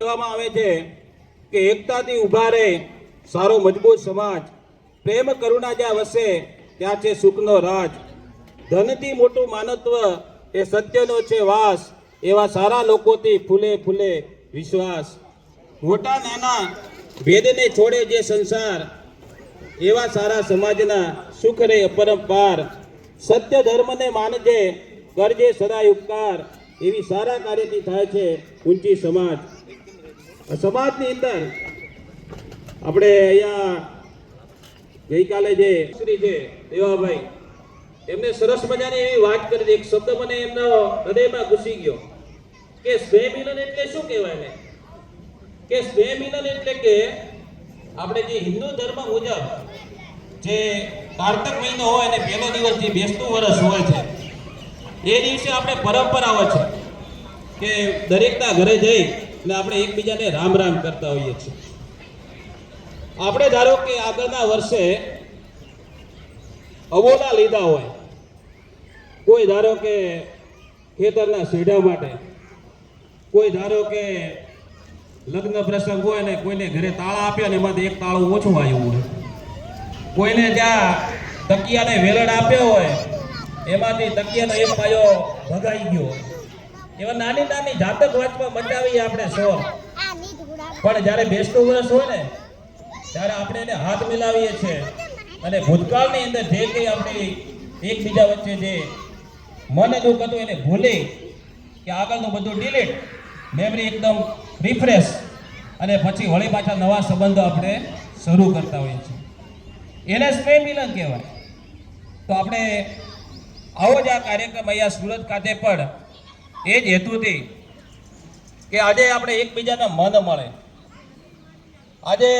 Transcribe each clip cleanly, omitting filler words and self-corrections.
કહેવામાં આવે છે કે એકતાથી ઊભા રહે સારો મજબૂત સમાજ, પ્રેમ કરુણા જ્યાં વસે ત્યાં છે સુખનો રાજ, ધનથી મોટું માનવત્વ એ સત્યનો છે વાસ, એવા સારા લોકોથી ફૂલે ફૂલે વિશ્વાસ, મોટા નાના ભેદને છોડે જે સંસાર, એવા સારા સમાજના સુખ રે અપરંપાર, સત્ય ધર્મને માનજે કરજે સદાય ઉપકાર, એવી સારા કાર્યથી થાય છે ઊંચી સમાજ. આ સમાજની અંદર આપણે અહીંયા ગઈકાલે જે શ્રી છે દેવાભાઈ એમને સરસ મજાની એવી વાત કરી, એક શબ્દ મને એમનો હૃદયમાં ઘૂસી ગયો કે સ્નેહ મિલન એટલે શું કહેવાય ને, કે સ્નેહ મિલન એટલે કે આપણે જે હિન્દુ ધર્મ મુજબ જે કાર્તક મહિનો હોય અને પહેલો દિવસ જે બેસતું વર્ષ હોય છે એ દિવસે આપણે પરંપરાઓ છે કે દરેકના ઘરે જઈ અને આપણે એકબીજાને રામ રામ કરતા હોઈએ છીએ. આપણે ધારો કે આગળના વર્ષે અવોલા લીધા હોય, કોઈ ધારો કે ખેતરના શેઢા માટે, કોઈ ધારો કે લગ્ન પ્રસંગ હોય ને કોઈને ઘરે તાળા આપ્યા ને એમાંથી એક તાળું ઓછું આવ્યું હોય, કોઈને ત્યાં તકિયાને વેલણ આપ્યો હોય એમાંથી તકિયાનો એક પાયો ભગાઈ ગયો, એવા નાની નાની જાતક વાંચમાં મચાવીએ આપણે શોર. પણ જ્યારે બેસતું વર્ષ હોય ને ત્યારે આપણે એને હાથ મિલાવીએ છીએ અને ભૂતકાળની અંદર જે કંઈ આપણી એકબીજા વચ્ચે જે મન દુઃખ હતું એને ભૂલી કે આગળનું બધું ડિલીટ, મેમરી એકદમ રિફ્રેશ, અને પછી વળી પાછા નવા સંબંધો આપણે શરૂ કરતા હોઈએ છીએ. એને સ્નેહ મિલન કહેવાય. તો આપણે આવો જ આ કાર્યક્રમ અહીંયા સુરત ખાતે પણ એ જ હેતુથી કે આજે આપણે એકબીજાના મન મળે. આજે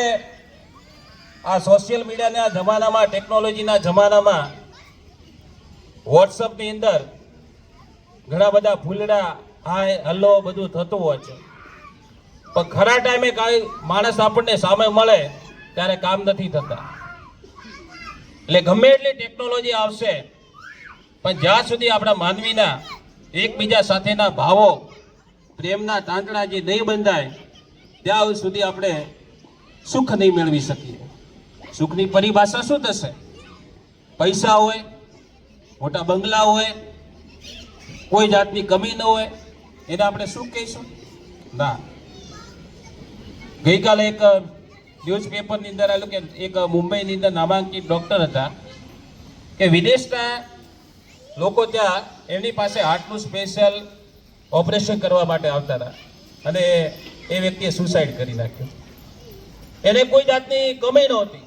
આ સોશિયલ મીડિયાના જમાનામાં, ટેકનોલોજીના જમાનામાં વોટ્સઅપની અંદર ઘણા બધા ફૂલડા હાય હલ્લો બધું થતું હોય છે, પણ ખરા ટાઈમે કાંઈ માણસ આપણને સામે મળે ત્યારે કામ નથી થતા. એટલે ગમે એટલી ટેકનોલોજી આવશે પણ જ્યાં સુધી આપણા માનવીના એકબીજા સાથેના ભાવો, પ્રેમના તાંતણા જે નહીં બંધાય ત્યાં સુધી આપણે સુખ નહીં મેળવી શકીએ. સુખની પરિભાષા શું થશે? પૈસા હોય, મોટા બંગલા હોય, કોઈ જાતની કમી ન હોય, એને આપણે સુખ કહીશું? ના. ગઈકાલે એક ન્યૂઝપેપરની અંદર આવેલું કે એક મુંબઈની અંદર નામાંકિત ડૉક્ટર હતા કે વિદેશના લોકો ત્યાં એમની પાસે હાર્ટનું સ્પેશિયલ ઓપરેશન કરવા માટે આવતા હતા અને એ વ્યક્તિએ સુસાઇડ કરી નાખ્યું. એને કોઈ જાતની કમી નહોતી.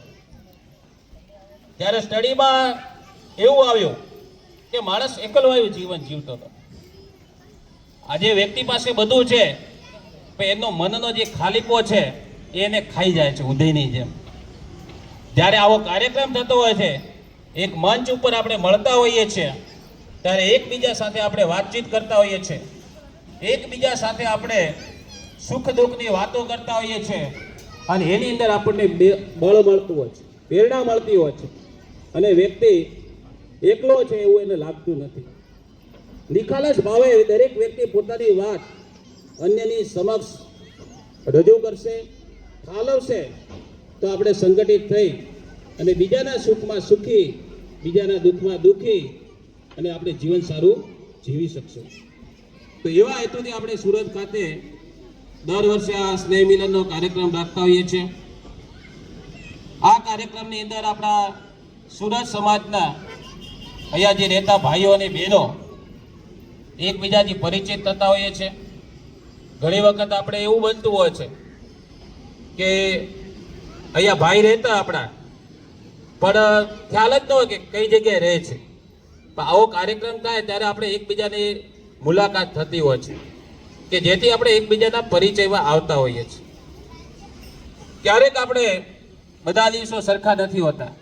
ત્યારે સ્ટડીમાં એવું આવ્યું કે માણસ એકલવાયું જીવન જીવતો હતો. આજે વ્યક્તિ પાસે બધું છે પણ એનો મનનો જે ખાલીપો છે એને ખાઈ જાય છે ઉદયની જેમ. જ્યારે આવો કાર્યક્રમ થતો હોય છે, એક મંચ ઉપર આપણે મળતા હોઈએ છીએ ત્યારે એકબીજા સાથે આપણે વાતચીત કરતા હોઈએ છીએ, એકબીજા સાથે આપણે સુખ દુઃખની વાતો કરતા હોઈએ છીએ અને એની અંદર આપણને બળ મળતું હોય છે, પ્રેરણા મળતી હોય છે અને વ્યક્તિ એકલો છે એવું એને લાગતું નથી. નિખાલસ ભાવે દરેક વ્યક્તિ પોતાની વાત અન્યની સમક્ષ રજૂ કરશે, ઠાલવશે તો આપણે સંગઠિત થઈ અને બીજાના સુખમાં સુખી, બીજાના દુઃખમાં દુઃખી અને આપણે જીવન સારું જીવી શકશું. તો એવા હેતુથી આપણે સુરત ખાતે દર વર્ષે આ સ્નેહ મિલનનો કાર્યક્રમ રાખતા હોઈએ છીએ. આ કાર્યક્રમની અંદર આપણા સુરત સમાજના અહીંયા જે રહેતા ભાઈઓ અને બહેનો એકબીજાથી પરિચિત થતા હોઈએ છીએ. ઘણી વખત આપણે એવું બનતું હોય છે કે અહીંયા ભાઈ રહેતા આપણા પણ ખ્યાલ જ ન હોય કે કઈ જગ્યાએ રહે છે. પણ આવો કાર્યક્રમ થાય ત્યારે આપણે એકબીજાની મુલાકાત થતી હોય છે કે જેથી આપણે એકબીજાના પરિચયમાં આવતા હોઈએ છીએ. ક્યારેક આપણે બધા દિવસો સરખા નથી હોતા.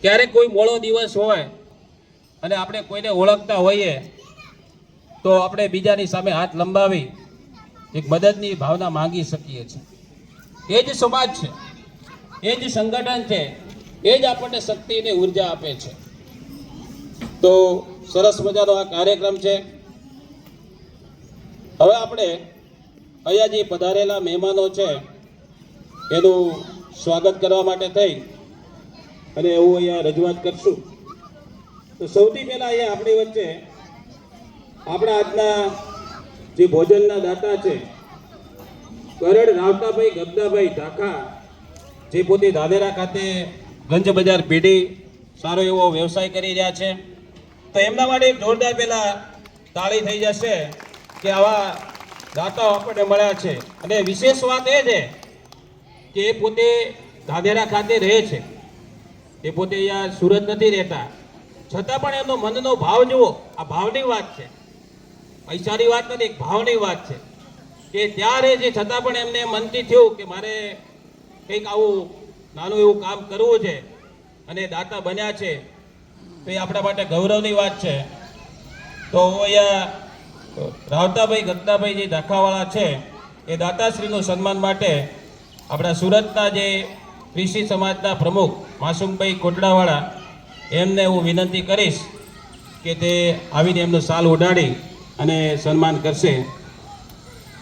ક્યારેક કોઈ મોડો દિવસ હોય અને આપણે કોઈને ઓળખતા હોઈએ તો આપણે બીજાની સામે હાથ લંબાવી એક મદદની ભાવના માંગી શકીએ છીએ. એ જ સમાજ છે, એ જ સંગઠન છે, એ જ આપણને શક્તિ અને ઉર્જા આપે છે. તો સરસ મજાનો આ કાર્યક્રમ છે. હવે આપણે અહીંયા જે પધારેલા મહેમાનો છે એનું સ્વાગત કરવા માટે થઈ અને હું અહીંયા રજૂઆત કરશું. તો સૌથી પહેલાં અહીંયા આપણી વચ્ચે આપણા આજના જે ભોજનના દાતા છે કરડ રાવતાભાઈ ગબદાભાઈ ઢાકા, જે પોતે ધાનેરા ખાતે ગંજ બજાર પેઢી સારો એવો વ્યવસાય કરી રહ્યા છે. તો એમના માટે એક જોરદાર પહેલા તાળી થઈ જશે કે આવા દાતાઓ આપણને મળ્યા છે. અને વિશેષ વાત એ છે કે એ પોતે ધાનેરા ખાતે રહે છે, એ પોતે અહીંયા સુરત નથી રહેતા, છતાં પણ એમનો મનનો ભાવ જુઓ. આ ભાવની વાત છે, પૈસાની વાત નથી, એક ભાવની વાત છે કે ત્યાં રહે છે છતાં પણ એમને મનથી થયું કે મારે કંઈક આવું નાનું એવું કામ કરવું છે અને દાતા બન્યા છે. તો એ આપણા માટે ગૌરવની વાત છે. તો અહીંયા રાવતાભાઈ ગદ્દાભાઈ જે ઢાકાવાળા છે એ દાતાશ્રીનું સન્માન માટે આપણા સુરતના જે કૃષિ સમાજના પ્રમુખ માસુમભાઈ કોટડાવાળા એમને હું વિનંતી કરીશ કે તે આવીને એમનું શાલ ઉડાડી અને સન્માન કરશે.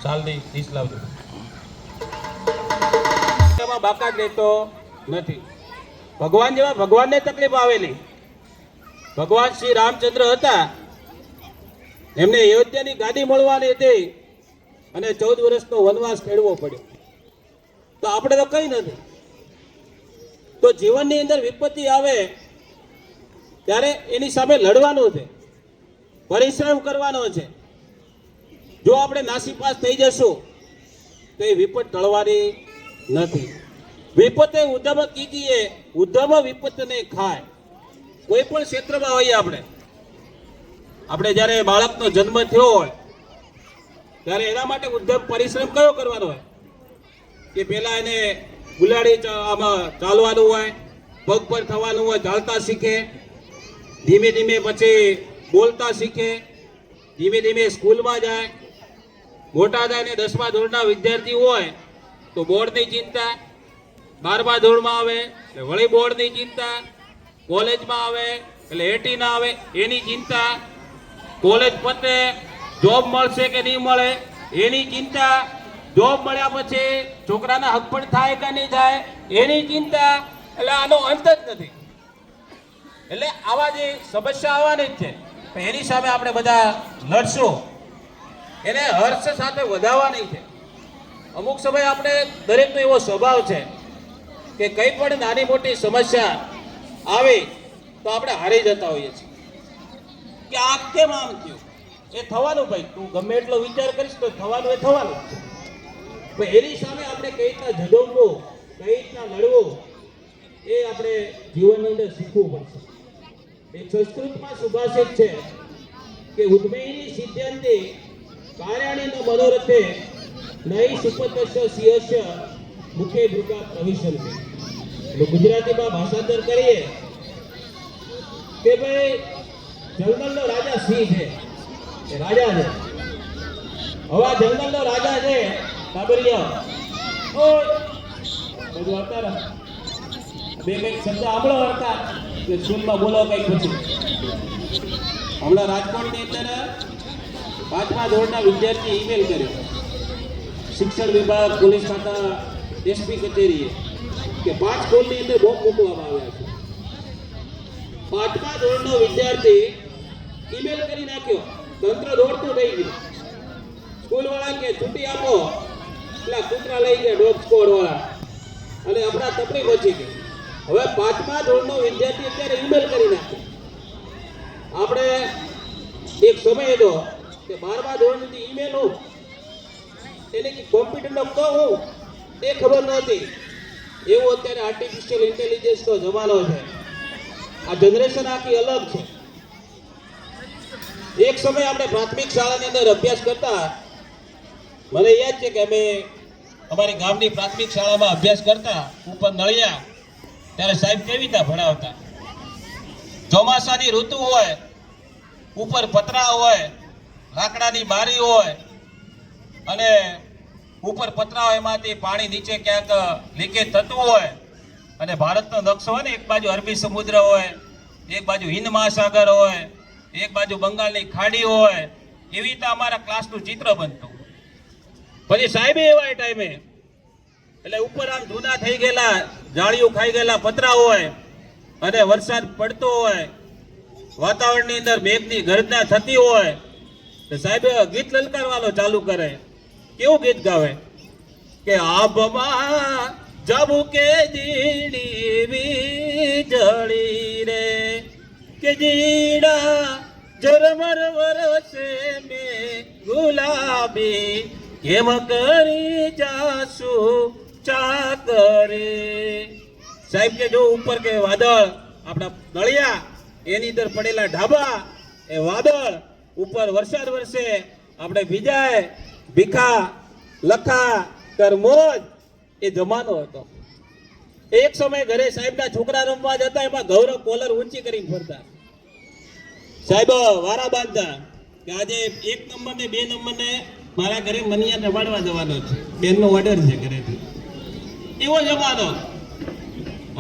શાલની ડીશ લાવજો. એમાં બાકાત રહેતો નથી. ભગવાન જેવા ભગવાનને તકલીફ આવેલી. ભગવાન શ્રી રામચંદ્ર હતા, એમને અયોધ્યાની ગાદી મળવાની હતી અને 14 વર્ષનો વનવાસ ખેડવો પડ્યો. તો આપણે તો કંઈ નથી. તો જીવનની અંદર વિપત્તિ આવે ત્યારે એની સામે લડવાનું છે, પરિશ્રમ કરવાનો છે. જો આપણે નાસીપાસ થઈ જશું તો એ વિપત ટળવાની નથી. વિપતે ઉદ્ધમ કીજીએ, ઉદ્ધમ વિપતને ખાય. કોઈ પણ ક્ષેત્રમાં હોઈએ આપણે જ્યારે બાળકનો જન્મ થયો હોય ત્યારે એના માટે ઉદ્ધમ પરિશ્રમ કયો કરવાનો હોય કે પહેલા એને ગુલાડી આમાં ચાલવાનું હોય, પગ પર થવાનું હોય, ચાલતા શીખે, ધીમે ધીમે પછી બોલતા શીખે, ધીમે ધીમે સ્કૂલમાં જાય, મોટા થાય ને 10મા ધોરણના વિદ્યાર્થી હોય તો બોર્ડની ચિંતા, 12મા ધોરણમાં આવે એટલે વળી બોર્ડની ચિંતા, કોલેજમાં આવે એટલે એટી ના આવે એની ચિંતા, કોલેજ પતે જોબ મળશે કે નહીં મળે એની ચિંતા, જોબ મળ્યા પછી છોકરાના હક પણ થાય કે નહીં થાય એની ચિંતા. એટલે આનો અંત જ નથી. એટલે આવા જે સમસ્યા આવવાની જ છે, પણ એની સામે આપણે બધા લડશું, એને હર્ષ સાથે વધાવવાની છે. અમુક સમય આપણે દરેકનો એવો સ્વભાવ છે કે કંઈ પણ નાની મોટી સમસ્યા આવે તો આપણે હારી જતા હોઈએ છીએ કે આ કેમ આમ થયું. એ થવાનું ભાઈ, તું ગમે એટલો વિચાર કરીશ તો થવાનું, એ થવાનું જ છે. પણ એની સામે આપણે કઈ રીતના ઝડપવું, કઈ રીતના લડવું, એ આપણે જીવનની અંદર શીખવું પડશે. એક સંસ્કૃતમાં સુભાષિત છે કે ઉદ્મેયની સિદ્ધાંતે કાર્યાણીનો મનોરથે નહીં સુપતસ્ય સિંહસ્ય મુખે ભૃગા પ્રવિશન્તિ. એટલે ગુજરાતીમાં ભાષાંતર કરીએ કે ભાઈ જંગલનો રાજા સિંહ છે, એ રાજા છે. હવે આ જંગલનો રાજા છે કાબરિયા, બધું આવતા રહે બે કંઈક શબ્દ સાંભળો હતા કે સ્કૂલમાં બોલો કંઈક પછી. હમણાં રાજકોટની અંદર 5મા ધોરણના વિદ્યાર્થી ઈમેલ કર્યો શિક્ષણ વિભાગ, પોલીસ ખાતા, એસપી કચેરીએ કે 5 સ્કૂલની અંદર બોમ્બ મૂકવામાં આવ્યા છે. 5મા ધોરણનો વિદ્યાર્થી ઈમેલ કરી નાખ્યો, તંત્ર દોડતું થઈ ગયું. સ્કૂલવાળા કે છૂટી આપો, એટલે કૂતરા લઈ ગયા ડોગ સ્કોડ વાળા અને આપણા તકલીફ પહોંચી ગઈ. હવે 5મા ધોરણનો વિદ્યાર્થી અત્યારે ઈમેલ કરી નાખ્યો. આપણે એક સમય હતો કે 12મા ધોરણની ઈમેલ હું એને કે કોમ્પ્યુટરનો કહો હું એ ખબર નહોતી. એવું અત્યારે આર્ટિફિશિયલ ઇન્ટેલિજન્સનો જમાનો છે. આ જનરેશન આખી અલગ છે. એક સમય આપણે પ્રાથમિક શાળાની અંદર અભ્યાસ કરતા, મને યાદ છે કે અમે અમારી ગામની પ્રાથમિક શાળામાં અભ્યાસ કરતા ઉપર નળિયા, ત્યારે સાહેબ કેવી રીતે ભણાવતા. ચોમાસાની ઋતુ હોય, ઉપર પતરા હોય, લાકડાની બારી હોય અને ઉપર પતરા હોય, એમાંથી પાણી નીચે ક્યાંક લીકેજ થતું હોય અને ભારતનો નકશો હોય ને, એક બાજુ અરબી સમુદ્ર હોય, એક બાજુ હિન્દ મહાસાગર હોય, એક બાજુ બંગાળની ખાડી હોય, એવી રીતે અમારા ક્લાસનું ચિત્ર બનતું. પછી સાહેબે એવા એ ટાઈમે એટલે ઉપર આમ જૂના થઈ ગયેલા જાળીઓ ખાઈ ગયેલા પતરા હોય અને વરસાદ પડતો હોય, વાતાવરણની અંદર મેઘની ગર્જના થતી હોય તો સાહેબ ગીત લલકારવાનો ચાલુ કરે. કેવું ગીત ગાવે કે આબમાં જબુકે જીડી વીજળી રે કે જીડા ઝરમર વરસે મે ગુલાબી કેમ કરી જાસુ ચાકરે. સાહેબ કે જો ઉપર કે વાદળ આપણા નળિયા એની અંદર પડેલા ઢાબા એ વાદળ ઉપર વરસાદ વરસે આપણે ભીજાય ભીખા લખા કરમોજ. એ જમાનો હતો. એક સમય ઘરે સાહેબના છોકરા રમવા જતા એમાં ગૌરવ કોલર ઊંચી કરીને ફરતા. સાહેબ વારા બાંધતા કે આજે 1 નંબર ને 2 નંબર ને મારા ઘરે મનિયા રમાડવા જવાનો છે, બેનનો ઓર્ડર છે ઘરેથી. એવો જમાનો.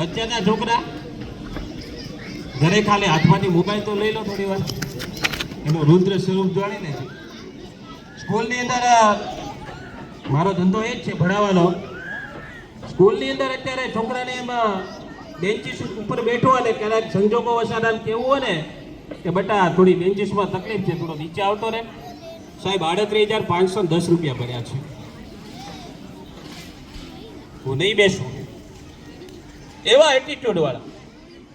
અત્યારના છોકરા ઘરે ખાલી હાથમાંથી મોબાઈલ તો લઈ લો થોડી વાર, એનું રુદ્ર સ્વરૂપ જાણી લે. સ્કૂલની અંદર મારો ધંધો એ જ છે ભણાવવાનો. સ્કૂલની અંદર અત્યારે છોકરાને એમાં બેન્ચીસ ઉપર બેઠો અને ક્યારેક સંજોગો વસાદાન કેવું હોય ને કે બેટા થોડી બેન્ચીસમાં તકલીફ છે, થોડો નીચે આવતો ને. સાહેબ 38,510 રૂપિયા ભર્યા છે, હું નહીં બેસું. એવા એટીટ્યુડ વાળા.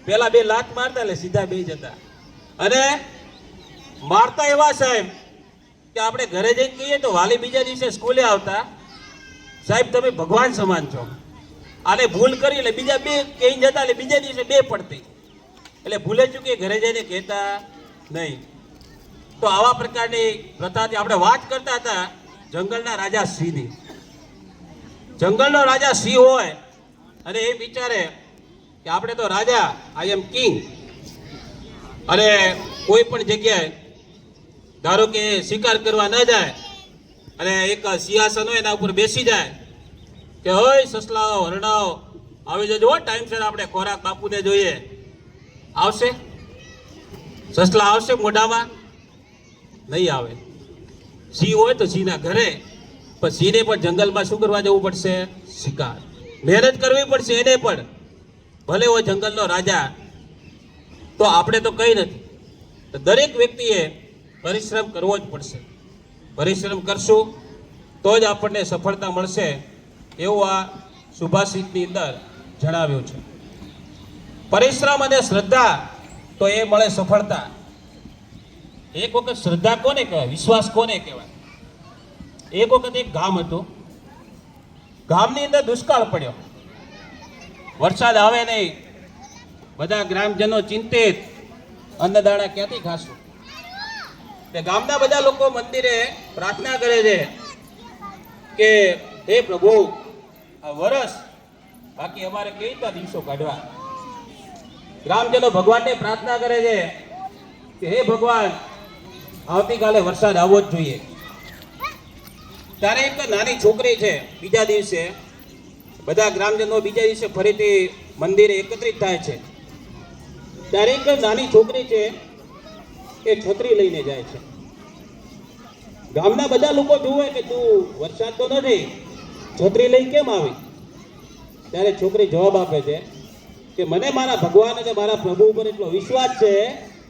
પેલા 2 લાત મારતા એટલે સીધા બે જતા. અને મારતા એવા સાહેબ કે આપણે ઘરે જઈને કહીએ તો વાલી બીજા દિવસે સ્કૂલે આવતા, સાહેબ તમે ભગવાન સમાન છો, આને ભૂલ કરી એટલે બીજા 2 કહી જતા એટલે બીજા દિવસે 2 પડતી. એટલે ભૂલે ચૂકી ઘરે જઈને કહેતા નહીં. તો આવા પ્રકારની પ્રથાથી આપણે વાત કરતા હતા જંગલના રાજા સિંહની. જંગલનો રાજા સિંહ હોય અને એ વિચારે કે આપણે તો રાજા, આઈ એમ કિંગ, અને કોઈ પણ જગ્યાએ ધારો કે શિકાર કરવા ન જાય અને એક સિંહાસન હોય એના ઉપર બેસી જાય કે હોય સસલાઓ હરણાઓ આવી જજો ટાઈમસર આપણે ખોરાક બાપુને જોઈએ. આવશે? સસલા આવશે મોઢામાં? નહીં આવે. સિંહ હોય તો સિંહના ઘરે, પણ સિંહને પણ જંગલમાં શું કરવા જવું પડશે? શિકાર. મહેનત કરવી પડશે એને પણ, ભલે હોય જંગલનો રાજા. તો આપણે તો કંઈ નથી. તો દરેક વ્યક્તિએ પરિશ્રમ કરવો જ પડશે. પરિશ્રમ કરશું તો જ આપણને સફળતા મળશે, એવું આ સુભાષિતની અંદર જણાવ્યું છે. પરિશ્રમ અને શ્રદ્ધા તો એ મળે સફળતા. એક વખત શ્રદ્ધા કોને કહેવાય, વિશ્વાસ કોને કહેવાય? એક વખત એક ગામ હતું. ગામની અંદર દુષ્કાળ પડ્યો, વરસાદ આવે નહીં. બધા ગ્રામજનો ચિંતિત, અન્નદાણા ક્યાંથી ખાશું? તે ગામના બધા લોકો મંદિરે પ્રાર્થના કરે છે કે હે પ્રભુ, આ વરસ બાકી અમારે કેવી રીતના દિવસો કાઢવા. ગ્રામજનો ભગવાનને પ્રાર્થના કરે છે કે હે ભગવાન, આવતીકાલે વરસાદ આવવો જ જોઈએ. ત્યારે એક નાની છોકરી છે, બીજા દિવસે બધા ગ્રામજનો બીજા દિવસે ફરીથી મંદિરે એકત્રિત થાય છે. ત્યારે એક નાની છોકરી છે એ છત્રી લઈને જાય છે. ગામના બધા લોકો જુએ કે તું વરસાદ તો નથી, છત્રી લઈ કેમ આવી? ત્યારે છોકરી જવાબ આપે છે કે મને મારા ભગવાન અને મારા પ્રભુ ઉપર એટલો વિશ્વાસ છે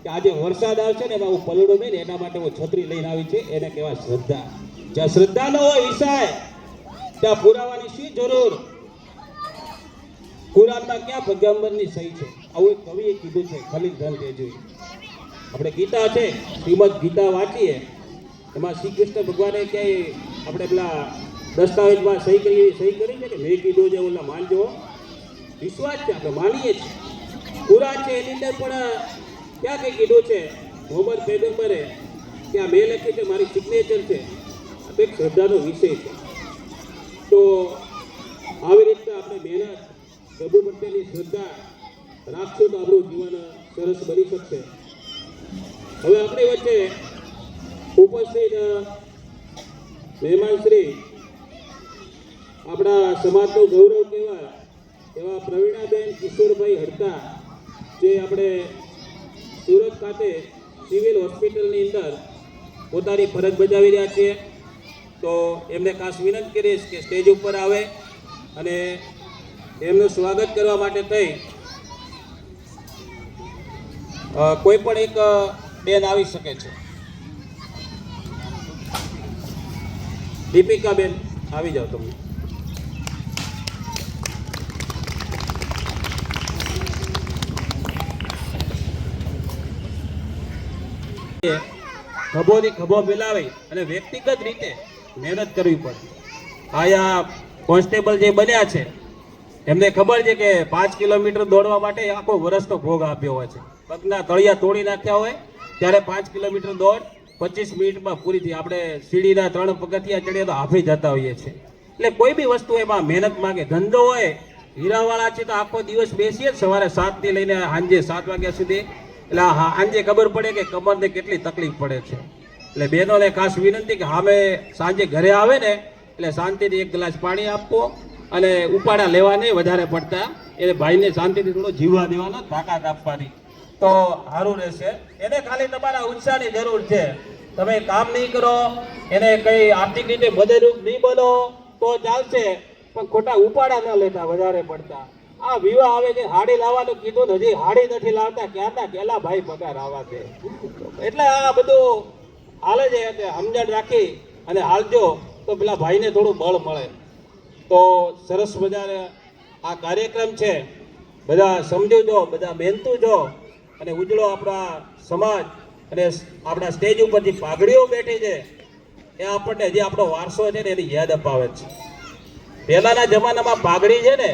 કે આજે વરસાદ આવશે ને એમાં હું પલળું નહીં ને એના માટે હું છત્રી લઈને આવી છે. એને કહેવાય શ્રદ્ધા. જ્યાં શ્રદ્ધા ન હોય વિષય, ત્યાં પુરાવાની શી જરૂર? કુરાનમાં ક્યાં પૈગંબરની સહી છે? આવું એક કવિએ કીધું છે, ખલીલ ધન તેજવી. આપણે ગીતા છે, શ્રીમદ ગીતા વાંચીએ, એમાં શ્રી કૃષ્ણ ભગવાને ક્યાંય આપણે પેલા દસ્તાવેજમાં સહી કરી છે કે મેં કીધું છે ઓલા માનજો? વિશ્વાસ છે, આપણે માનીએ છીએ. કુરાન છે એની અંદર પણ ક્યાં કંઈ કીધું છે મોહમ્મદ પૈગંબરે કે આ મેં લખ્યું છે, મારી સિગ્નેચર છે. આ તો એક શ્રદ્ધાનો વિષય છે. તો આવી રીતે આપણે મહેનત, પ્રભુ પ્રત્યેની શ્રદ્ધા રાખશું તો આપણું જીવન સરસ બની શકશે. હવે આપણી વચ્ચે ઉપસ્થિત મહેમાન શ્રી, આપણા સમાજનું ગૌરવ કહેવાય એવા પ્રવીણાબેન કિશોરભાઈ હડતા, જે આપણે સુરત ખાતે સિવિલ હોસ્પિટલની અંદર પોતાની ફરજ બજાવી રહ્યા છીએ. તો એમને ખાસ વિનંતી કરીશ કે સ્ટેજ ઉપર આવે અને એમનું સ્વાગત કરવા માટે થઈ કોઈ પણ એક બેન આવી શકે છે. દીપિકા બેન આવી જાઓ તમે. ખભોથી ખભો મિલાવી અને વ્યક્તિગત રીતે મહેનત કરવી પડે. આયા કોન્સ્ટેબલ જે બન્યા છે એમને ખબર છે કે 5 કિલોમીટર દોડવા માટે આખો વર્ષનો ભોગ આપ્યો હોય છે. પગના તળિયા તોડી નાખ્યા હોય ત્યારે 5 કિલોમીટર દોડ 25 મિનિટમાં પૂરી થઈ. આપણે સીડીના 3 પગથિયા ચડીએ તો હાફી જતા હોઈએ છીએ. એટલે કોઈ બી વસ્તુ એમાં મહેનત માંગે. ધંધો હોય, હીરાવાળા છે તો આખો દિવસ બેસીએ સવારે 7 થી લઈને સાંજે 7 વાગ્યા સુધી. એટલે સાંજે ખબર પડે કે કમરને કેટલી તકલીફ પડે છે. એટલે બહેનોને ખાસ વિનંતી કે સામે સાંજે ઘરે આવે ને એટલે શાંતિથી 1 ગ્લાસ પાણી આપવો અને ઉપાડા લેવા નહીં વધારે પડતા. એને ભાઈને શાંતિથી થોડો જીવવા દેવાનો, તાકાત આપવાની તો સારું રહેશે. એને ખાલી તમારા ઉત્સાહની જરૂર છે. તમે કામ નહીં કરો, એને કંઈ આર્થિક રીતે મદદરૂપ નહીં બનો તો ચાલશે, પણ ખોટા ઉપાડા ન લેતા વધારે પડતા. આ વિવાહ આવે છે, હાડી લાવવાનું કીધું હજી હાડી નથી લાવતા, ક્યારના કેલા ભાઈ પગાર આવા છે. એટલે આ બધું હાલે છે. સમજણ રાખી અને હાલજો તો પેલા ભાઈને થોડું બળ મળે. તો સરસ મજાને આ કાર્યક્રમ છે, બધા સમજજો, બધા મહેનતુ જો અને ઉજળો આપણા સમાજ અને આપણા સ્ટેજ ઉપર જે પાઘડીઓ બેઠી છે એ આપણને જે આપણો વારસો છે ને એની યાદ અપાવે છે. પહેલાના જમાનામાં પાઘડી છે ને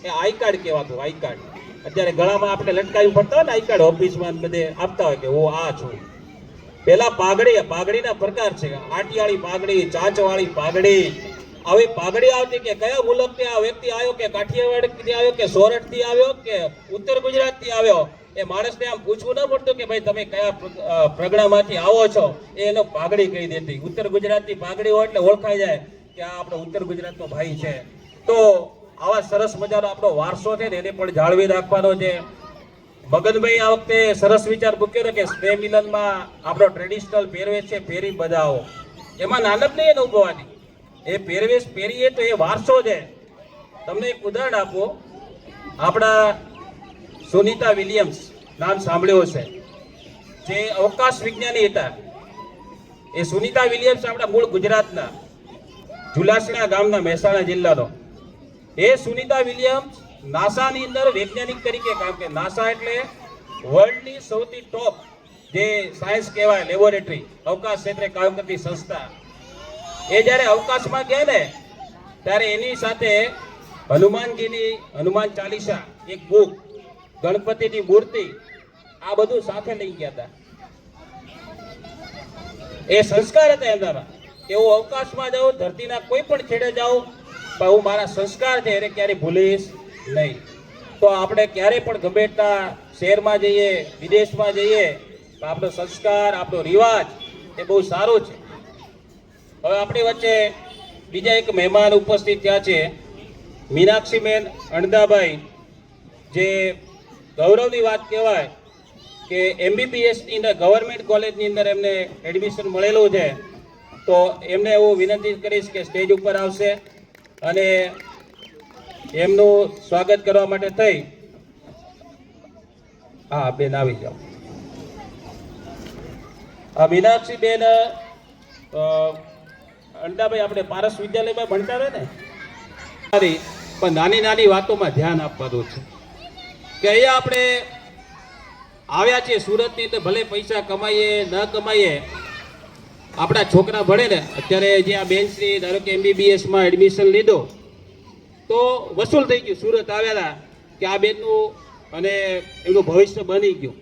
એ આઈ કાર્ડ કહેવાતું, આઈ કાર્ડ. અત્યારે ગળામાં આપણે લટકાવી પડતા હોય ને આઈ કાર્ડ, ઓફિસમાં બધે આપતા હોય કે હું આ છું. પેલા પાઘડીના પ્રકાર છે. આટિયાળી પાઘડી, ચાંચવાળી પાઘડી, આવી પાઘડી આવતી કે કયા મુલકથી આ વ્યક્તિ આવ્યો, કે કાઠિયાવાડથી આવ્યો, કે સોરઠથી આવ્યો, કે ઉત્તર ગુજરાતથી આવ્યો. એ માણસને આમ પૂછવું ન પડતું કે ભાઈ તમે કયા પ્રગણામાંથી આવો છો, એનો પાઘડી કહી દેતી. ઉત્તર ગુજરાતની પાઘડી હોય એટલે ઓળખાઈ જાય કે આ આપણો ઉત્તર ગુજરાતનો ભાઈ છે. તો આવા સરસ મજાનો આપણો વારસો છે ને એને પણ જાળવી રાખવાનો છે. મગનભાઈ આ વખતે સરસ વિચાર મૂક્યો કે સ્નેહ મિલનમાં આપણો ટ્રેડિશનલ પહેરવેશ છે, પહેરી બધાઓ. એમાં નાનક નહીં એને ઉભવાની, એ પહેરવેશ પહેરીએ તો એ વારસો છે. તમને એક ઉદાહરણ આપો. આપણા સુનિતા વિલિયમ્સ નામ સાંભળ્યું હશે, જે અવકાશ વિજ્ઞાની હતા. એ સુનિતા વિલિયમ્સ આપણા મૂળ ગુજરાતના જુલાસણા ગામના, મહેસાણા જિલ્લાનો. એ સુનિતા વિલિયમ્સ નાસાની અંદર વૈજ્ઞાનિક તરીકે કામ કરે. નાસા એટલે વર્લ્ડની સૌથી ટોપ જે સાયન્સ કહેવાય લેબોરેટરી, અવકાશ ક્ષેત્રે કામ કરતી સંસ્થા. એ જ્યારે અવકાશમાં ગયા ને ત્યારે એની સાથે હનુમાનજીની હનુમાન ચાલીસા, એક બુક, ગણપતિની મૂર્તિ, આ બધું સાથે લઈ ગયા હતા. એ સંસ્કાર હતા એમનામાં કે હું અવકાશમાં જાઉં, ધરતીના કોઈ પણ છેડે જાઉં, પણ હું મારા સંસ્કાર છે એને ક્યારેય ભૂલીશ નહીં. તો આપણે ક્યારેય પણ ગમે એટલા શહેરમાં જઈએ, વિદેશમાં જઈએ, તો આપણો સંસ્કાર, આપણો રિવાજ એ બહુ સારો છે. હવે આપણી વચ્ચે બીજા એક મહેમાન ઉપસ્થિત થયા છે, મીનાક્ષીબેન અણદાભાઈ, જે ગૌરવની વાત કહેવાય કે MBBSની અંદર ગવર્મેન્ટ કોલેજની અંદર એમને એડમિશન મળેલું છે. તો એમને હું વિનંતી કરીશ કે સ્ટેજ ઉપર આવશે અને એમનું સ્વાગત કરવા માટે થઈ. હા બેન આવી જાઓ. આ મીનાક્ષીબેન અંડાભાઈ આપણે પારસ વિદ્યાલયમાં ભણતા રહે ને, પણ નાની નાની વાતોમાં ધ્યાન આપવાનું છે કે અહીંયા આપણે આવ્યા છીએ સુરતની અંદર, ભલે પૈસા કમાઈએ ન કમાઈએ, આપણા છોકરા ભણે ને. અત્યારે જે આ બેનશ્રી ધારો કે MBBSમાં એડમિશન લીધો તો વસૂલ થઈ ગયું. સુરત આવ્યા કે આ બેનનું અને એનું ભવિષ્ય બની ગયું.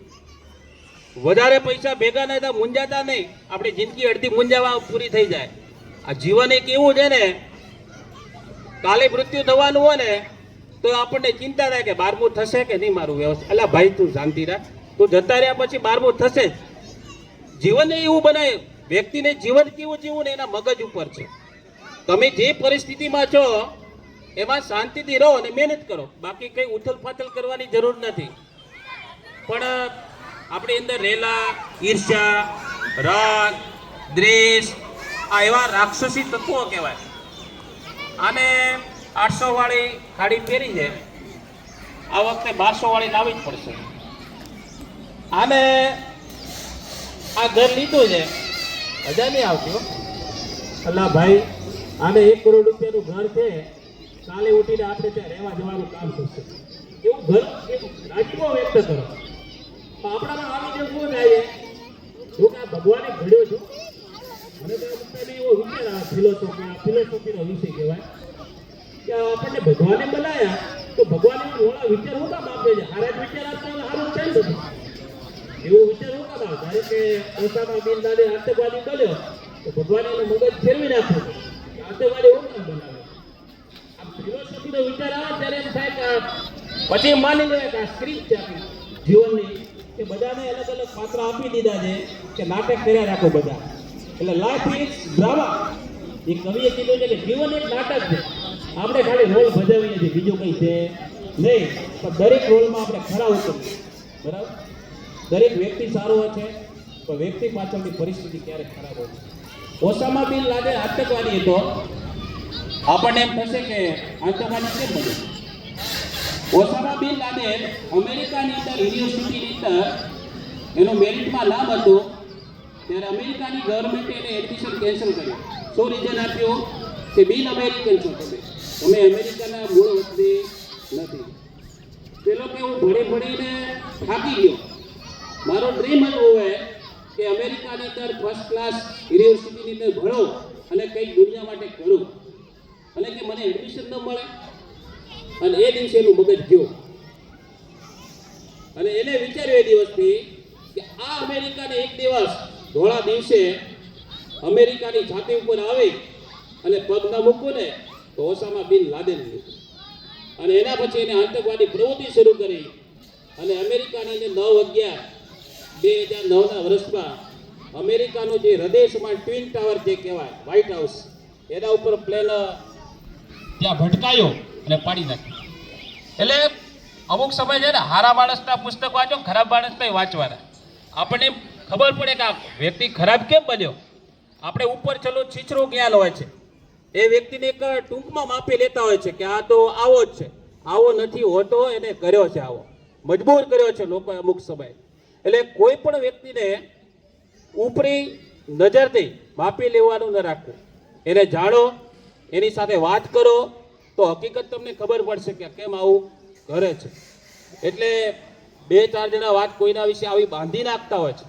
વધારે પૈસા ભેગા નહીં થાય, મૂંઝાતા નહીં. આપણી જિંદગી અડધી મૂંઝાવા પૂરી થઈ જાય. આ જીવન એક એવું છે ને, કાલે મૃત્યુ થવાનું હોય ને તો આપણને ચિંતા થાય કે 12મું થશે કે નહીં મારું વ્યવસ્થિત. અલા ભાઈ તું શાંતિ રાખ, તું જતા રહ્યા પછી 12મું થશે જ. જીવનને એવું બનાવે, વ્યક્તિને જીવન કેવું જીવવું ને એના મગજ ઉપર છે. તમે જે પરિસ્થિતિમાં છો એમાં શાંતિથી રહો અને મહેનત કરો, બાકી કંઈ ઉથલ પાથલ કરવાની જરૂર નથી. પણ આપણી અંદર રહેલા ઈર્ષ્યા, રાગ, દ્વેષ, આ એવા રાક્ષસી તત્વો કહેવાય. આને 800 વાળી ગાડી પહેરી છે, આ વખતે 1200 વાળી લાવવી જ પડશે. આને આ ઘર લીધું છે, મજા નહીં આવતી હો. અલ્લા ભાઈ, આને 1 કરોડ રૂપિયાનું ઘર છે, કાલે ઉઠીને આપણે ત્યાં રહેવા જવાનું કામ થશે. એવું ઘર એવું રાજ્ય વ્યક્ત કરો. આપણામાં આવી જે શું થાય જો કે આ ભગવાને ઘડ્યો છું. મને તો એવો વિચાર આવે, ફિલોસોફીનો વિષય કહેવાય કે આપણને ભગવાને બનાવ્યા તો ભગવાન એવા મોડા વિચાર હું કામ આપે છે? હારા જ વિચાર આપતા હોય સારું છે ને બધું. એવો વિચાર હું કામ આવે? ધારો કે ઓસામા બિન લાદેન આતંકવાદી બન્યો તો ભગવાને એનું મગજ ફેરવી નાખ્યું, આતંકવાદી હું કામ બનાવે? આ ફિલોસોફીનો વિચાર આવે ત્યારે એમ થાય કે પછી માની લે કે આ સ્ક્રિપ્ટ છે આપણી જીવનની, કે બધાને અલગ અલગ પાત્ર આપી દીધા છે કે નાટક કર્યા રાખો બધા. એટલે લાઈફ ઇઝ ડ્રામા. એ કવિએ કીધું છે કે જીવન એક નાટક છે, આપણે ખાલી રોલ ભજવીએ છીએ, બીજું કંઈ છે નહીં. પણ દરેક રોલમાં આપણે ખરા ઉતરીએ, બરાબર? દરેક વ્યક્તિ સારો હોય છે પણ વ્યક્તિ પાછળની પરિસ્થિતિ ક્યારેક ખરાબ હોય છે. ઓસામા બિન લાદેન આતંકવાદી હતો. આપણને એમ થશે કે આતંકવાદી કેમ બન્યો? ઓસામા બિન લાદેન અમેરિકાની અંદર યુનિવર્સિટીની અંદર એનું મેરિટમાં નામ હતું, ત્યારે અમેરિકાની ગવર્મેન્ટે એને એડમિશન કેન્સલ કર્યું. શું રીઝન આપ્યું? કે બિન અમેરિકન છો તમે અમેરિકાના મૂળ વતની નથી. પેલો કે હું ભણીને થાકી ગયો, મારો ડ્રીમ જ હોય કે અમેરિકાની અંદર ફર્સ્ટ ક્લાસ યુનિવર્સિટીની અંદર ભણો અને કંઈક દુનિયા માટે કરું, અને કે મને એડમિશન ન મળે. અને એ દિવસે એનું મગજ ગયો અને એને વિચાર્યું એ દિવસથી કે આ અમેરિકાને એક દિવસ ધોળા દિવસે અમેરિકાની છાતી ઉપર આવી અને પગ ન મૂકવું ને તો ઓસામા બિન લાદેન લીધું. અને એના પછી એને આતંકવાદી પ્રવૃત્તિ શરૂ કરી અને અમેરિકાની અંદર 9/11/2009ના વર્ષમાં અમેરિકાનો જે હૃદય સમાન ટ્વિન ટાવર જે કહેવાય વ્હાઇટ હાઉસ, એના ઉપર પ્લેન ત્યાં ભટકાયો અને પાડી નાખ્યો. એટલે અમુક સમય છે ને હારા માણસના પુસ્તક વાંચો, ખરાબ માણસના વાંચવાના. આપણને ખબર પડે કે આ વ્યક્તિ ખરાબ કેમ બન્યો. આપણે ઉપર ચલો છીછરું જ્ઞાન હોય છે, એ વ્યક્તિને એક ટૂંકમાં માપી લેતા હોય છે કે આ તો આવો જ છે, આવો નથી હોતો, એને કર્યો છે આવો, મજબૂર કર્યો છે લોકોએ અમુક સમય. એટલે કોઈ પણ વ્યક્તિને ઉપરી નજરથી માપી લેવાનું ન રાખવું. એને જાણો, એની સાથે વાત કરો તો હકીકત તમને ખબર પડશે કે કેમ આવું કરે છે. એટલે 2-4 જણા વાત કોઈના વિશે આવી બાંધી નાખતા હોય છે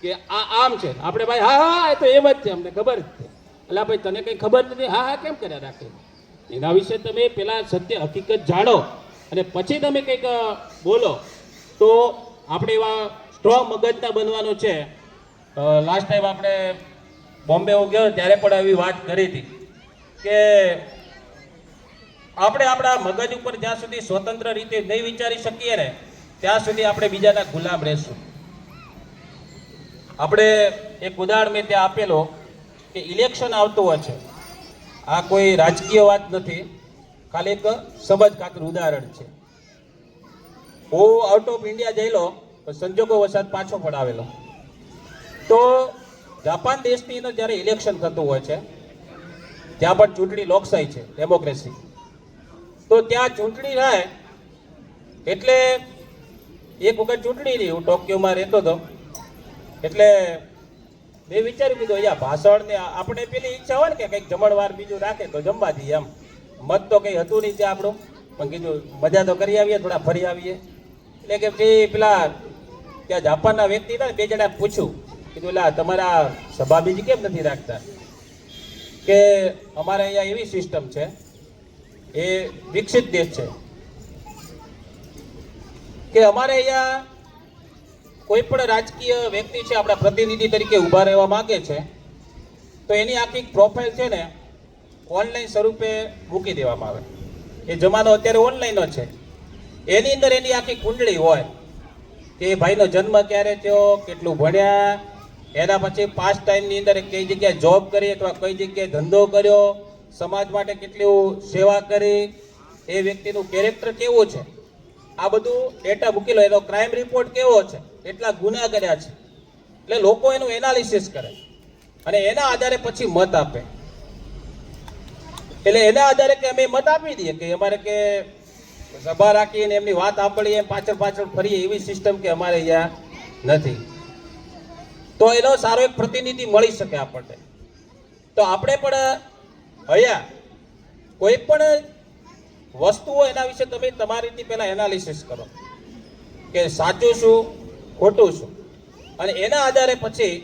કે આ આમ છે, આપણે ભાઈ હા હા એ તો એમ જ છે, અમને ખબર જ છે. એટલે ભાઈ તને કંઈ ખબર નથી, હા હા કેમ કર્યા રાખે? એના વિશે તમે પેલા સત્ય હકીકત જાણો અને પછી તમે કંઈક બોલો તો આપણે એવા સ્ટ્રોંગ મગજના બનવાનું છે. લાસ્ટ ટાઈમ આપણે બોમ્બે હું ગયો ત્યારે પણ એવી વાત કરી હતી કે આપણે આપણા મગજ ઉપર જ્યાં સુધી સ્વતંત્ર રીતે નહીં વિચારી શકીએ ને ત્યાં સુધી આપણે બીજાના ગુલામ રહેશું. આપણે એક ઉદાહરણ મેં ત્યાં આપેલો કે ઇલેક્શન આવતું હોય છે, આ કોઈ રાજકીય વાત નથી, ખાલી એક સમજ ખાતર ઉદાહરણ છે. હું આઉટ ઓફ ઇન્ડિયા જઈલો તો સંજોગો વસાત પાછો પણ આવેલો. તો જાપાન દેશની અંદર જ્યારે ઇલેક્શન થતું હોય છે ત્યાં પણ ચૂંટણી લોકશાહી છે, ડેમોક્રેસી. તો ત્યાં ચૂંટણી થાય એટલે એક વખત ચૂંટણી રહી, હું ટોક્યોમાં રહેતો હતો. એટલે મેં વિચારી લીધું અહીંયા ભાષણ ને આપણે પેલી ઈચ્છા હોય ને કે કંઈક જમણવાર બીજું રાખે તો જમવા દઈએ, એમ મત તો કંઈ હતું નહીં ત્યાં આપણું, પણ કીધું મજા તો કરી આવીએ, થોડા ફરી આવીએ. એટલે કે જે પેલા ત્યાં જાપાનના વ્યક્તિ હતા ને 2 જણા પૂછ્યું, કીધું એટલે તમારા સભા બીજી કેમ નથી રાખતા? કે અમારે અહીંયા એવી સિસ્ટમ છે, એ વિકસિત દેશ છે, કે અમારે અહીંયા કોઈ પણ રાજકીય વ્યક્તિ છે આપણા પ્રતિનિધિ તરીકે ઊભા રહેવા માંગે છે તો એની આખી પ્રોફાઇલ છે ને ઓનલાઈન સ્વરૂપે મૂકી દેવામાં આવે. એ જમાનો અત્યારે ઓનલાઈનનો છે. એની અંદર એની આખી કુંડળી હોય કે એ ભાઈનો જન્મ ક્યારે થયો, કેટલું ભણ્યા, એના પછી પાસ્ટ ટાઈમની અંદર કઈ જગ્યાએ જોબ કરી અથવા કઈ જગ્યાએ ધંધો કર્યો, સમાજ માટે કેટલી સેવા કરી, એ વ્યક્તિનું કેરેક્ટર કેવું છે, આ બધું ડેટા મૂકેલો. એનો ક્રાઇમ રિપોર્ટ કેવો છે, કેટલા ગુના કર્યા છે, એટલે લોકો એનું એનાલિસિસ કરે. અને એના આધારે પછી મત આપે. એટલે એના આધારે કે અમે મત આપી દઈએ કે અમારે કે સભા રાખીને એમની વાત સાંભળીએ પાછળ પાછળ ફરીએ એવી સિસ્ટમ કે અમારે અહીંયા નથી. તો એનો સારો એક પ્રતિનિધિ મળી શકે આપણને. તો આપણે પણ અહીંયા કોઈ પણ વસ્તુઓ એના વિશે તમે તમારી રીતે પહેલા એનાલિસિસ કરો કે સાચું શું ખોટું શું, અને એના આધારે પછી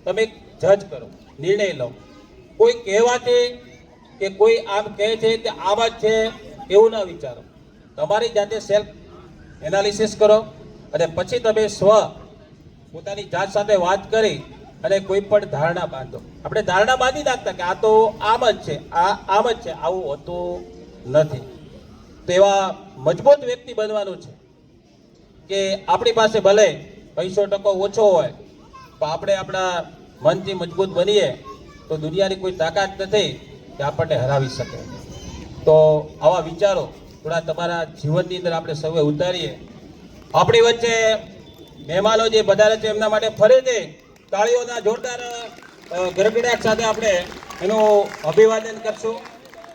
તમે જજ કરો, નિર્ણય લો. કોઈ કહેવાથી કે કોઈ આમ કહે છે કે આમ જ છે એવું ના વિચારો. તમારી જાતે સેલ્ફ એનાલિસિસ કરો અને પછી તમે પોતાની જાત સાથે વાત કરી અને કોઈ પણ ધારણા બાંધો. આપણે ધારણા બાંધી નાખતા કે આ તો આમ જ છે, આ આમ જ છે, આવું હોતું નથી. તો એવા મજબૂત વ્યક્તિ બનવાનું છે કે આપણી પાસે ભલે પૈસો ટકો ઓછો હોય પણ આપણે આપણા મનથી મજબૂત બનીએ તો દુનિયાની કોઈ તાકાત નથી કે આપણને હરાવી શકે. તો આવા વિચારો થોડા તમારા જીવનની અંદર આપણે સૌએ ઉતારીએ. આપણી વચ્ચે મહેમાનો જે વધારે છે એમના માટે ફરીથી તાળીઓના જોરદાર ગડગડાટ સાથે આપણે એનું અભિવાદન કરશું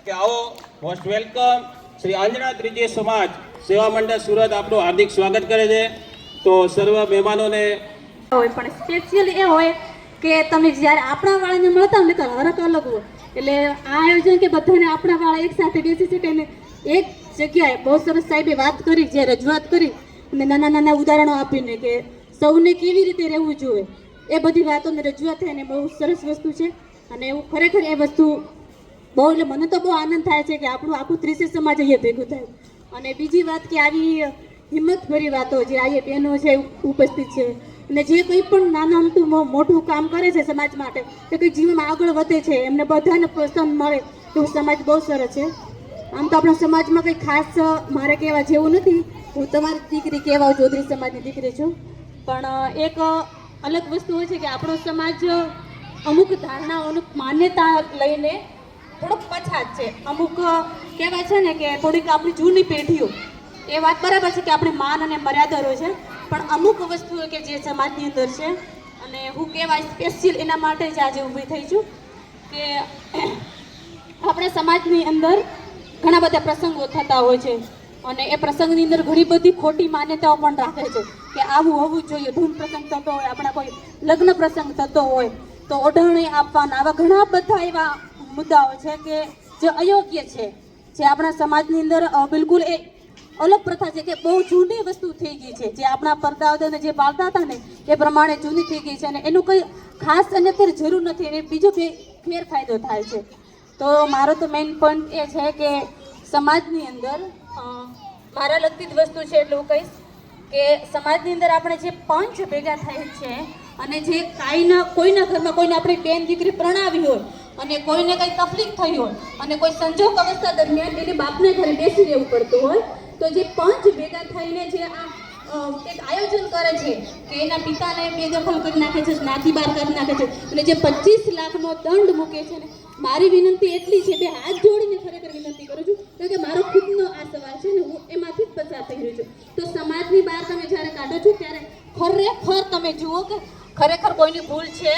કે આવો મોસ્ટ વેલકમ શ્રી આંજણા ત્રિજય સમાજ સેવા મંડળ સુરત આપનું હાર્દિક સ્વાગત કરે છે. તો સર્વ મહેમાનોને હોય પણ સ્પેશિયલી એ હોય કે તમે જ્યારે આપણા વાળાને મળતા હોય ને તો હરક અલગ હોય. એટલે આ આયોજન કે બધાને આપણા વાળા એક સાથે બેસી શકે ને એક જગ્યાએ બહુ સરસ સાહેબે વાત કરી, જે રજૂઆત કરી અને નાના નાના ઉદાહરણો આપીને કે સૌને કેવી રીતે રહેવું જોઈએ એ બધી વાતોને રજૂઆત થઈને બહુ સરસ વસ્તુ છે. અને એવું ખરેખર એ વસ્તુ બહુ, એટલે મને તો બહુ આનંદ થાય છે કે આપણું આખું ત્રિસી સમાજ અહીંયા ભેગું થાય. અને બીજી વાત કે આવી હિંમતભરી વાતો જે અહીંયા બહેનો છે ઉપસ્થિત છે અને જે કંઈ પણ નાનું અમતું મોટું કામ કરે છે સમાજ માટે, કે કંઈ જીવનમાં આગળ વધે છે, એમને બધાને પ્રોત્સાહન મળે એવું સમાજ બહુ સરસ છે. આમ તો આપણા સમાજમાં કંઈ ખાસ મારે કહેવા જેવું નથી. હું તમારી દીકરી કહેવા ચૌધરી સમાજની દીકરી છું, પણ એક અલગ વસ્તુ હોય છે કે આપણો સમાજ અમુક ધારણાઓ, અમુક માન્યતા લઈને થોડોક પછાત છે. અમુક કહેવાય છે ને કે થોડીક આપણી જૂની પેઢીઓ, એ વાત બરાબર છે કે આપણે માન અને મર્યાદા હોય છે, પણ અમુક વસ્તુઓ કે જે સમાજની અંદર છે. અને હું કહેવાય સ્પેશિયલ એના માટે જ આજે ઊભી થઈ છું કે આપણે સમાજની અંદર ઘણા બધા પ્રસંગો થતા હોય છે અને એ પ્રસંગની અંદર ઘણી બધી ખોટી માન્યતાઓ પણ રાખે છે કે આવું હોવું જોઈએ. ધૂન પ્રસંગ થતો હોય, આપણા કોઈ લગ્ન પ્રસંગ થતો હોય તો ઓઢવણી આપવાના, આવા ઘણા બધા એવા મુદ્દાઓ છે કે જે અયોગ્ય છે, જે આપણા સમાજની અંદર બિલકુલ એ અલગ પ્રથા છે કે બહુ જૂની વસ્તુ થઈ ગઈ છે. જે આપણા પરદાદાને જે પાળતા હતા ને એ પ્રમાણે જૂની થઈ ગઈ છે અને એનું કંઈ ખાસ અને અત્યારે જરૂર નથી, અને બીજો ગેરફાયદો થાય છે. તો મારો તો મેઇન પોઈન્ટ એ છે કે સમાજની અંદર મારા લગતી જ વસ્તુ છે એટલે હું કહીશ કે સમાજની અંદર આપણે જે પંચ ભેગા થાય છે અને જે કોઈના ઘરમાં કોઈને આપણી બેન દીકરી પ્રણાવી હોય અને કોઈને કંઈ તકલીફ થઈ હોય અને કોઈ સંજોગ અવસ્થા દરમિયાન એને બાપને ઘરે બેસી રહેવું પડતું હોય, તો જે પંચ ભેગા થઈને જે આ એક આયોજન કરે છે કે એના પિતાને બેદખલ કરી નાખે છે, જ્ઞાતિ બહાર કરી નાખે છે અને જે 25 લાખનો દંડ મૂકે છે ને, મારી વિનંતી એટલી છે, બે હાથ જોડીને ખરેખર વિનંતી કરું છું કારણ કે મારો ખુદનો આ સવાલ છે ને હું એમાંથી જ પસાર થઈ રહ્યું છું. તો સમાજની બહાર તમે જ્યારે કાઢો છો ત્યારે ખરેખર તમે જુઓ કે ખરેખર કોઈની ભૂલ છે.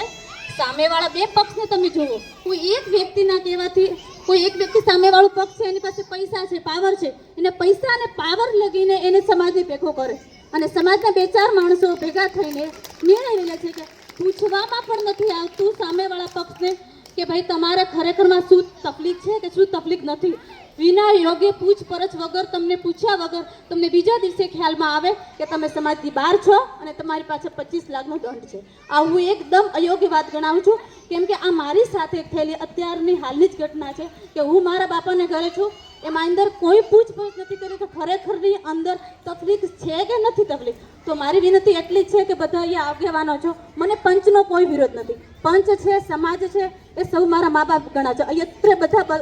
સામેવાળા બે પક્ષને તમે જુઓ, કોઈ એક વ્યક્તિના કહેવાથી કોઈ એક વ્યક્તિ સામેવાળો પક્ષ છે, એની પાસે પૈસા છે, પાવર છે, એને પૈસા અને પાવર લગીને એને સમાજને ભેગો કરે અને સમાજના 2-4 માણસો ભેગા થઈને નિર્ણય લે છે કે પૂછવામાં પણ નથી આવતું સામેવાળા પક્ષને કે ભાઈ તમારે ખરેખરમાં શું તકલીફ છે કે શું તકલીફ નથી. વિના યોગ્ય પૂછપરછ વગર, તમને પૂછ્યા વગર તમને બીજા દિવસે ખ્યાલમાં આવે કે તમે સમાજની બહાર છો અને તમારી પાસે 25 લાખનો દંડ છે. આ હું એકદમ અયોગ્ય વાત ગણાવું છું, કેમ કે આ મારી સાથે થયેલી અત્યારની હાલની જ ઘટના છે કે હું મારા બાપાને ઘરે છું, એમાં અંદર કોઈ પૂછપરછ નથી કરી કે ખરેખરની અંદર તકલીફ છે કે નથી તકલીફ. તો મારી વિનંતી એટલી જ છે કે બધા અહીંયા આગેવાનો છો, મને પંચનો કોઈ વિરોધ નથી. પંચ છે, સમાજ છે, એ સૌ મારા મા બાપ ગણા છે. અહીંયા બધા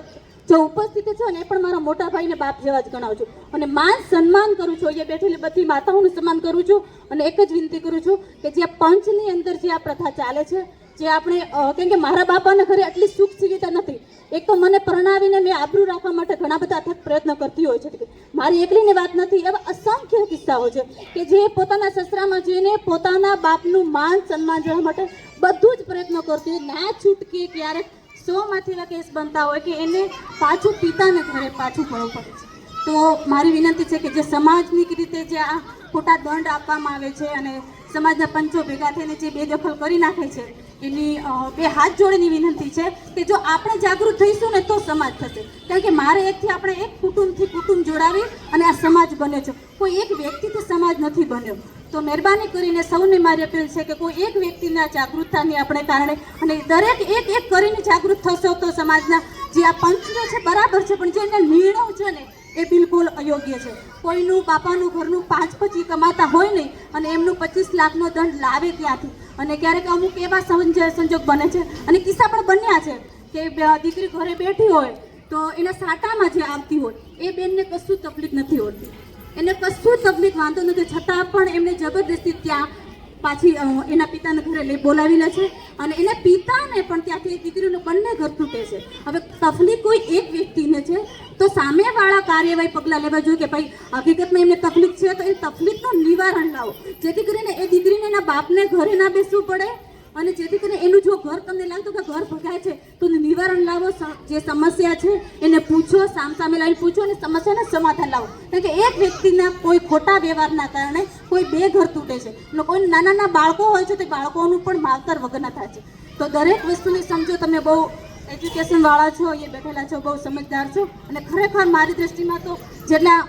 જો ઉપસ્થિત છે ને એ પણ મારા મોટા ભાઈને બાપ જેવા જ ગણાવું છું અને માન સન્માન કરું છું. અહીંયા બેઠેલી બધી માતાઓનું સન્માન કરું છું અને એક જ વિનંતી કરું છું કે જે પંચની અંદર જે આ પ્રથા ચાલે છે, જે આપણે કેમ કે મારા બાપાના ઘરે આટલી સુખ સુવિધા નથી. એક તો મને પરણાવીને મેં આબરૂ રાખવા માટે ઘણા બધા અથક પ્રયત્ન કરતી હોય છે. મારી એકલીની વાત નથી, એવા અસંખ્ય કિસ્સાઓ છે કે જે પોતાના સસરામાં જઈને પોતાના બાપનું માન સન્માન જોવા માટે બધું જ પ્રયત્નો કરતી હોય, ના છૂટકે ક્યારેક 100માંથી એવા કેસ બનતા હોય કે એને પાછું પિતાને ઘરે પાછું પડવું પડે છે. તો મારી વિનંતી છે કે જે સમાજની રીતે જે આ ખોટા દંડ આપવામાં આવે છે અને સમાજના પંચો ભેગા થઈને જે બેદખલ કરી નાખે છે, એની બે હાથ જોડીની વિનંતી છે કે જો આપણે જાગૃત થઈશું ને તો સમાજ થશે. કારણ કે મારે એકથી આપણે એક કુટુંબથી કુટુંબ જોડાવી અને આ સમાજ બને છે, કોઈ એક વ્યક્તિથી સમાજ નથી બન્યો. તો મહેરબાની કરીને સૌને મારી અપીલ છે કે કોઈ એક વ્યક્તિના જાગૃતતાની આપણે કારણે અને દરેક એક એક કરીને જાગૃત થશો તો સમાજના જે આ પંચો છે બરાબર છે, પણ જે એના નિર્ણયો છે ને એ બિલકુલ અયોગ્ય છે. કોઈનું બાપાનું ઘરનું 5-5 કમાતા હોય નહીં અને એમનું 25 લાખનો દંડ લાવે ત્યાંથી. અને ક્યારેક અમુક એવા સંજોગ બને છે અને કિસ્સા પણ બન્યા છે કે દીકરી ઘરે બેઠી હોય તો એના સાટામાં જે આવતી હોય એ બેનને કશું તકલીફ નથી હોતી, એને કશું તકલીફ વાંધો નથી, છતાં પણ એમને જબરદસ્તી ત્યાં પાછી એના પિતાને ઘરે લઈ બોલાવી લે છે અને એના પિતાને પણ ત્યાંથી દીકરીનું બંને ઘર તૂટે છે. હવે તકલીફ કોઈ એક વ્યક્તિને છે તો સામેવાળા કાર્યવાહી પગલાં લેવા જોઈએ કે ભાઈ હકીકતમાં એમને તકલીફ છે તો એ તકલીફનું નિવારણ લાવો, જેથી કરીને એ દીકરીને એના બાપને ઘરે ના બેસવું પડે અને જેથી કરીને એનું જો ઘર તમને લાગતું કે ઘર ભગાય છે તો નિવારણ લાવો. જે સમસ્યા છે એને પૂછો, સામે લાવીને પૂછો અને સમસ્યાને સમાધાન લાવો. કારણ કે એક વ્યક્તિના કોઈ ખોટા વ્યવહારના કારણે કોઈ 2 ઘર તૂટે છે. કોઈ નાના બાળકો હોય છે તો બાળકોનું પણ માવતર વગરના થાય છે. તો દરેક વસ્તુને સમજો. તમે બહુ એજ્યુકેશન વાળા છો, એ બેઠેલા છો, બહુ સમજદાર છો અને ખરેખર મારી દ્રષ્ટિમાં તો જેટલા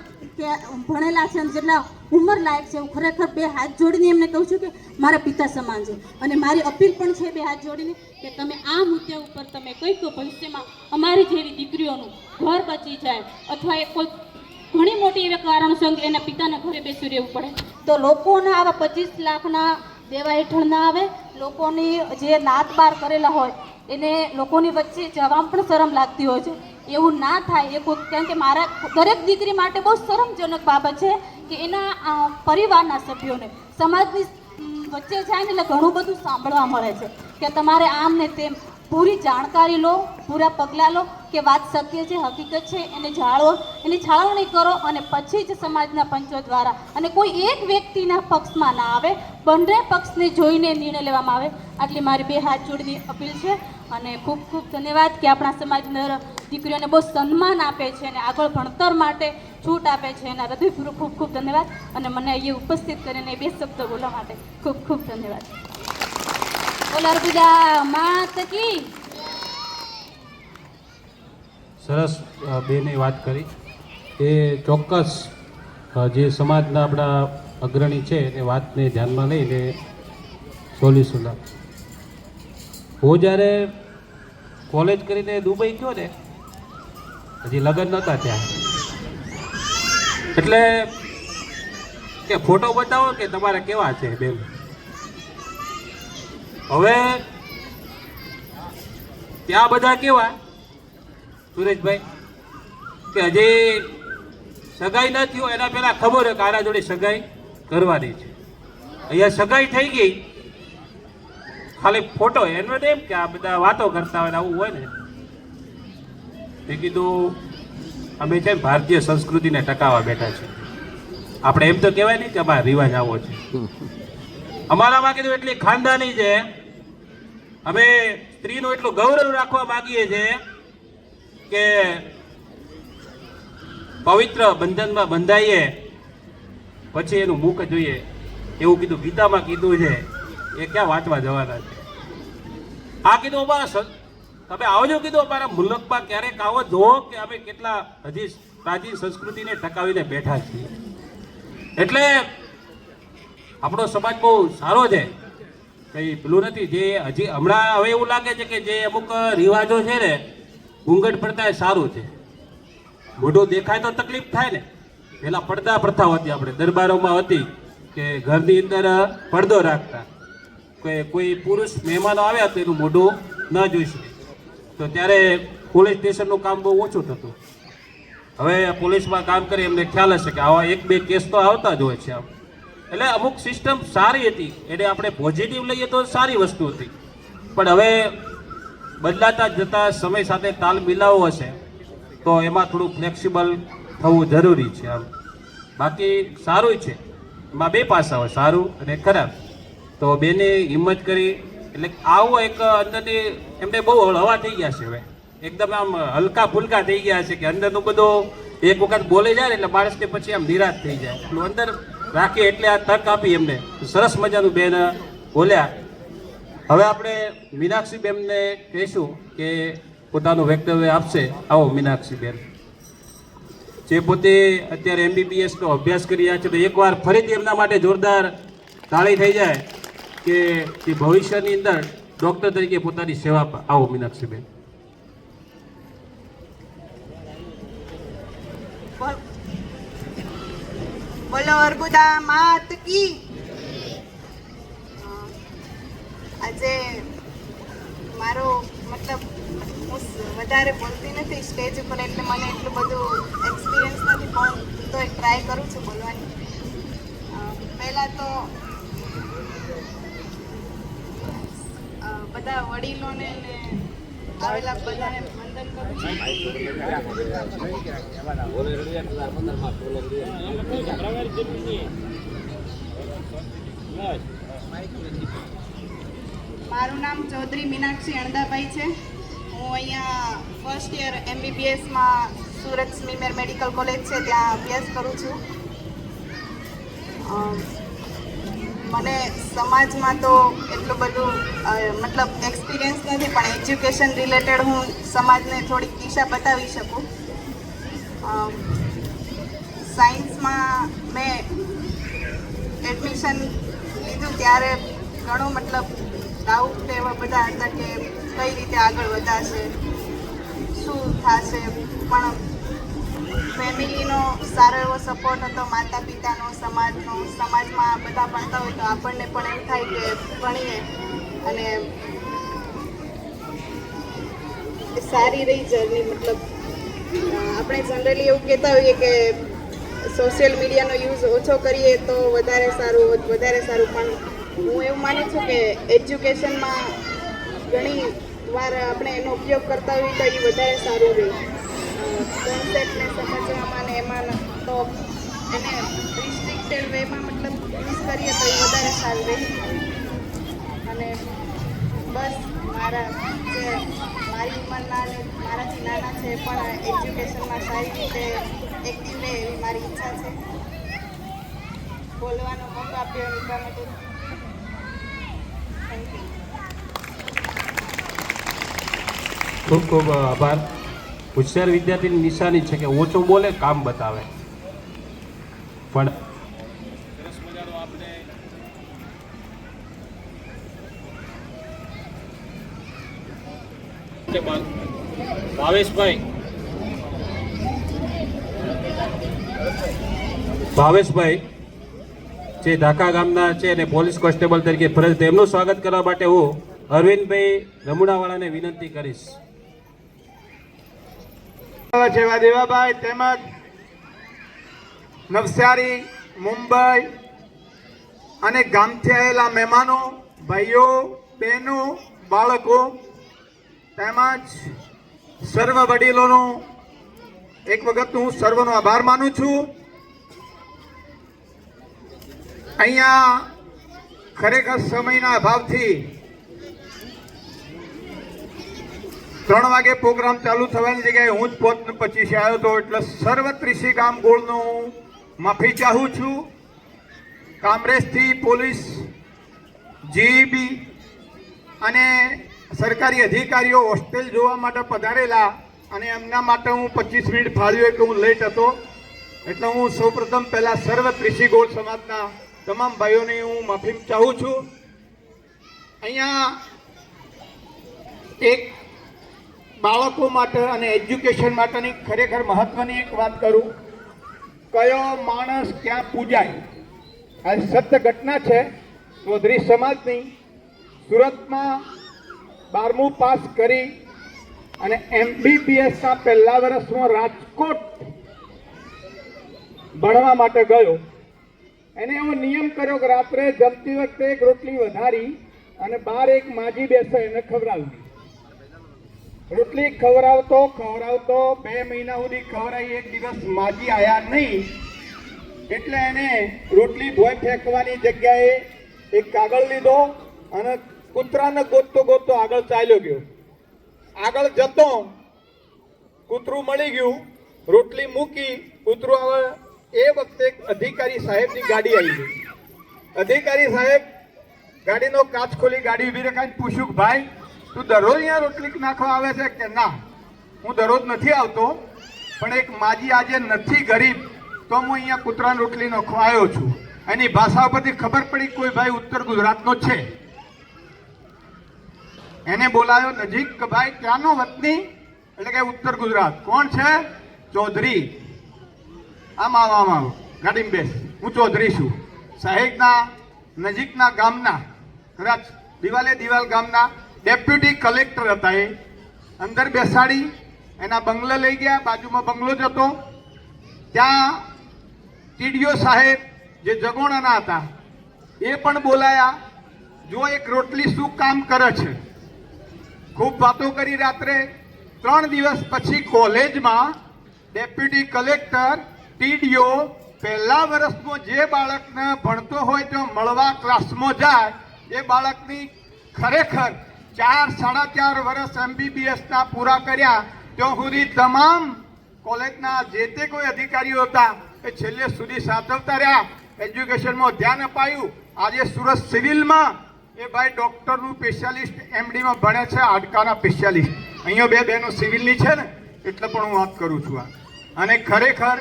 ભણેલા છે અને જેટલા ઉંમર લાયક છે, હું ખરેખર 2 હાથ જોડીને એમને કહું છું કે મારા પિતા સમાન છે. અને મારી અપીલ પણ છે 2 હાથ જોડીને કે તમે આ મુદ્દા ઉપર તમે કંઈક તો ભવિષ્યમાં અમારી જેવી દીકરીઓનું ઘર બચી જાય અથવા એ કોઈ ઘણી મોટી એવા કારણોસર એના પિતાના ઘરે બેસી રહેવું પડે તો લોકોના આવા 25 લાખના દેવા હેઠળ ના આવે. લોકોની જે નાત બાર કરેલા હોય એને લોકોની વચ્ચે જવામાં પણ શરમ લાગતી હોય છે, એવું ના થાય એ કોઈ. કારણ કે મારા દરેક દીકરી માટે બહુ શરમજનક બાબત છે કે એના પરિવારના સભ્યોને સમાજની વચ્ચે જાય ને એટલે ઘણું બધું સાંભળવા મળે છે કે તમારે આમ ને તેમ. પૂરી જાણકારી લો, પૂરા પગલાં લો કે વાત સત્ય છે, હકીકત છે, એને જાળવો, એની જાળવણી કરો અને પછી જ સમાજના પંચો દ્વારા અને કોઈ એક વ્યક્તિના પક્ષમાં ના આવે, બંને પક્ષને જોઈને નિર્ણય લેવામાં આવે. આટલી મારી 2 હાથ જોડીની અપીલ છે અને ખૂબ ખૂબ ધન્યવાદ કે આપણા સમાજના દીકરીઓને બહુ સન્માન આપે છે અને આગળ ભણતર માટે છૂટ આપે છે. એના હૃદયપૂર્વક ખૂબ ખૂબ ધન્યવાદ અને મને અહીંયા ઉપસ્થિત કરીને 2 શબ્દો બોલવા માટે ખૂબ ખૂબ ધન્યવાદ. બોલો અર્બુદા માત કી. સરસ બેને વાત કરી એ ચોક્કસ જે સમાજના આપણા અગ્રણી છે એ વાતને ધ્યાનમાં લઈને સોલ્યુશન લાવ. હું જ્યારે કોલેજ કરીને દુબઈ ગયો ને, હજી લગ્ન નહોતા ત્યાં, એટલે કે ફોટો બતાવો કે તમારે કેવા છે બેન. હવે ત્યાં બધા કેવા સુરેશભાઈ કે હજી સગાઈ ન થયું એના પહેલા ખબર હોય કે આના જોડે સગાઈ કરવાની છે. અહીંયા સગાઈ થઈ ગઈ, ખાલી ફોટો એનો એમ કે આ બધા વાતો કરતા હોય ને આવું હોય ને. મેં કીધું અમે છે ભારતીય સંસ્કૃતિને ટકાવવા બેઠા છે, આપણે એમ તો કહેવાય નહીં કે અમારા રિવાજ આવો છે. અમારામાં કીધું એટલી ખાનદાની છે, અમે સ્ત્રીનું એટલું ગૌરવ રાખવા માંગીએ છીએ કે પવિત્ર બંધનમાં બંધાઈએ પછી એનું મુખ જોઈએ, એવું કીધું. ગીતામાં કીધું છે, એ ક્યાં વાંચવા જવાના છે. આ કીધું અમારા તમે આવજો, કીધું અમારા મુલકમાં ક્યારેક આવો જુઓ કે અમે કેટલા હજી પ્રાચીન સંસ્કૃતિને ટકાવીને બેઠા છીએ. એટલે આપણો સમાજ બહુ સારો છે, કંઈ પેલું નથી. જે હજી હમણાં હવે એવું લાગે છે કે જે અમુક રિવાજો છે ને ઘૂંઘટ પડતા એ સારું છે. મોઢું દેખાય તો તકલીફ થાય ને. પેલા પડદા પ્રથા હતી, આપણે દરબારોમાં હતી કે ઘરની અંદર પડદો રાખતા, કોઈ પુરુષ મહેમાનો આવ્યા તો એનું મોઢું ન જોઈ શકે. તો ત્યારે પોલીસ સ્ટેશનનું કામ બહુ ઓછું થતું. હવે પોલીસમાં કામ કરી એમને ખ્યાલ હશે કે આવા 1-2 કેસ તો આવતા જ હોય છે આમ. એટલે અમુક સિસ્ટમ સારી હતી, એટલે આપણે પોઝિટિવ લઈએ તો સારી વસ્તુ હતી. પણ હવે બદલાતા જતા સમય સાથે તાલ મિલાવવો હશે તો એમાં થોડું ફ્લેક્સિબલ થવું જરૂરી છે આમ. બાકી સારું છે, એમાં 2 પાસા હોય, સારું અને ખરાબ. તો બેને હિંમત કરી એટલે આવો એક અંદરની એમને બહુ હળવા થઈ ગયા છે હવે, એકદમ આમ હલકા ફુલકા થઈ ગયા છે કે અંદરનું બધું એક વખત બોલે જાય ને એટલે માણસને પછી આમ નિરાશ થઈ જાય, એટલું અંદર રાખી એટલે આ તક આપી એમને, સરસ મજાનું બેન બોલ્યા. હવે આપણે મીનાક્ષી બેનને કહીશું કે પોતાનું વક્તવ્ય આપશે. આવો મીનાક્ષી બેન, જે પોતે અત્યારે MBBS નો અભ્યાસ કરી રહ્યા છે, તો એકવાર ફરીથી એમના માટે જોરદાર તાળી થઈ જાય કે તે ભવિષ્યની અંદર ડૉક્ટર તરીકે પોતાની સેવા આપે. આવો મીનાક્ષી બેન. બોલો અર્બુદા માત કી. આજે મારો મતલબ હું વધારે બોલતી નથી સ્ટેજ ઉપર, એટલે મને એટલું બધું એક્સપિરિયન્સ નથી, પણ તો ટ્રાય કરું છું બોલવાની. પહેલાં તો બધા વડીલોને ને આવેલા બધાને વંદન કરું છું. મારું નામ ચૌધરી મીનાક્ષી અણદાભાઈ છે. હું અહીંયા ફર્સ્ટ યર MBBSમાં સુરત સ્મીમેર મેડિકલ કોલેજ છે ત્યાં અભ્યાસ કરું છું. મને સમાજમાં તો એટલું બધું મતલબ એક્સપિરિયન્સ નથી, પણ એજ્યુકેશન રિલેટેડ હું સમાજને થોડીક દિશા બતાવી શકું. સાયન્સમાં મેં એડમિશન લીધું ત્યારે ઘણું મતલબ ડાઉટ એવા બધા હતા કે કઈ રીતે આગળ વધાશે, શું થશે, પણ ફેમિલીનો સારો એવો સપોર્ટ હતો, માતા પિતાનો, સમાજનો. સમાજમાં બધા ભણતા હોય તો આપણને પણ એમ થાય કે ભણીએ અને સારી રહી જર્ની. મતલબ આપણે જનરલી એવું કહેતા હોઈએ કે સોશિયલ મીડિયાનો યુઝ ઓછો કરીએ તો વધારે સારું, પણ હું એવું માનું છું કે એજ્યુકેશનમાં ઘણી વાર આપણે એનો ઉપયોગ કરતા હોઈએ તો એ વધારે સારું રહે. કોન્સેપ્ટને સમજવામાં ને એમાં તો એને રિસ્ટ્રિક્ટેડ વેમાં મતલબ યુઝ કરીએ તો એ વધારે સારું રહે. અને બસ મારી ઉંમરના અને મારાથી નાના છે પણ એજ્યુકેશનમાં સારી રીતે એક્ટિવ રહે એવી મારી ઈચ્છા છે. બોલવાનો મોકો આપ્યો એટલા માટે થેન્ક યુ. ખૂબ ખૂબ આભાર. હોશિયાર વિદ્યાર્થીની નિશાની છે કે ઓછું બોલે, કામ બતાવે. પણ સરસ મજાનો આપણે ભાવેશભાઈ જે ઢાકા ગામના છે અને પોલીસ કોન્સ્ટેબલ તરીકે ફરજ, તેમનું સ્વાગત કરવા માટે હું અરવિંદભાઈ રમુણાવાળાને વિનંતી કરીશ. સેવા દેવાભાઈ તેમજ નવસારી, મુંબઈ અને ગામથી આવેલા મહેમાનો, ભાઈઓ, બહેનો, બાળકો તેમજ સર્વ વડીલોનો એક વખત હું સર્વનો આભાર માનું છું. અહીંયા ખરેખર સમયના અભાવથી 3 વાગે પ્રોગ્રામ ચાલુ થવાની જગ્યાએ હું જ 5:25 આવ્યો હતો, એટલે સર્વ ત્રિશી ગામ ગોળનો હું માફી ચાહું છું. કામરેજથી પોલીસ, જીઈબી અને સરકારી અધિકારીઓ હોસ્ટેલ જોવા માટે પધારેલા, અને એમના માટે હું 25 મિનિટ ફાળવ્યો કે હું લેટ હતો, એટલે હું સૌપ્રથમ પહેલાં સર્વ ત્રિશી ગોળ સમાજના તમામ ભાઈઓને હું માફી ચાહું છું. અહીંયા એક બાળકો માટે અને એજ્યુકેશન માટેની ખરેખર મહત્વની એક વાત કરું. કયો માણસ ક્યાં પૂજાય, આ સત્ય ઘટના છે. ચૌધરી સમાજની સુરતમાં 12મું પાસ કરી અને MBBSના પહેલા વર્ષમાં રાજકોટ ભણવા માટે ગયો. એને એવો નિયમ કર્યો કે રાત્રે જમતી વખતે એક રોટલી વધારી અને બહાર એક માજી બેસે એને ખવડાવવી. રોટલી ખવડાવતો 2 મહિના સુધી ખવડાવી, એક દિવસ માજી આવ્યા નહીં, એટલે એને રોટલી ભોય ફેંકવાની જગ્યાએ એક કાગળ લીધો અને કૂતરાને ગોતતો ગોતતો આગળ ચાલ્યો ગયો. આગળ જતો કૂતરું મળી ગયું, રોટલી મૂકી, કૂતરું હવે એ વખતે એક અધિકારી સાહેબની ગાડી આવી ગઈ. અધિકારી સાહેબ ગાડીનો કાચ ખોલી ગાડી ઊભી રખાઈને પૂછ્યું કે ભાઈ તું દરરોજ અહીંયા રોટલી નાખવા આવે છે કે ના, હું દરરોજ નથી આવતો, પણ એક માજી આજે નથી ગરીબ તો હું અહીંયા કૂતરાની રોટલી નાખવા આવ્યો છું. એની ભાષા પરથી ખબર પડી કોઈ ભાઈ ઉત્તર ગુજરાતનો છે. એને બોલાયો નજીક કે ભાઈ ક્યાંનો વતની, એટલે કે ઉત્તર ગુજરાત. કોણ છે? ચૌધરી. આમ આવો ગાડીમાં બેસ, હું ચૌધરી છું. સાહેબના નજીકના ગામના, કદાચ દિવાલ ગામના ડેપ્યુટી કલેક્ટર હતા. એ અંદર બેસાડી એના બંગલે લઈ ગયા. બાજુમાં બંગલો જ હતો. ત્યાં ટીડીઓ સાહેબ જે જગોણાના હતા એ પણ બોલાયા. જો એક રોટલી શું કામ કરે છે, ખૂબ વાતો કરી. રાત્રે 3 દિવસ પછી કોલેજમાં ડેપ્યુટી કલેક્ટર ટીડીઓ પહેલા વર્ષમાં જે બાળકને ભણતો હોય તો મળવા ક્લાસમાં જાય, એ બાળકની ખરેખર 4-4.5 વર્ષ MBBSના પૂરા કર્યા ત્યાં સુધી તમામ કોલેજના જે તે કોઈ અધિકારીઓ હતા એ છેલ્લે સુધી સાચવતા રહ્યા. એજ્યુકેશનમાં ધ્યાન અપાયું. આજે સુરત સિવિલમાં એ ભાઈ ડૉક્ટરનું સ્પેશિયાલિસ્ટ MDમાં ભણે છે, હાડકાના સ્પેશિયાલિસ્ટ. અહીંયા 2 બહેનો સિવિલની છે ને એટલે પણ હું વાત કરું છું. અને ખરેખર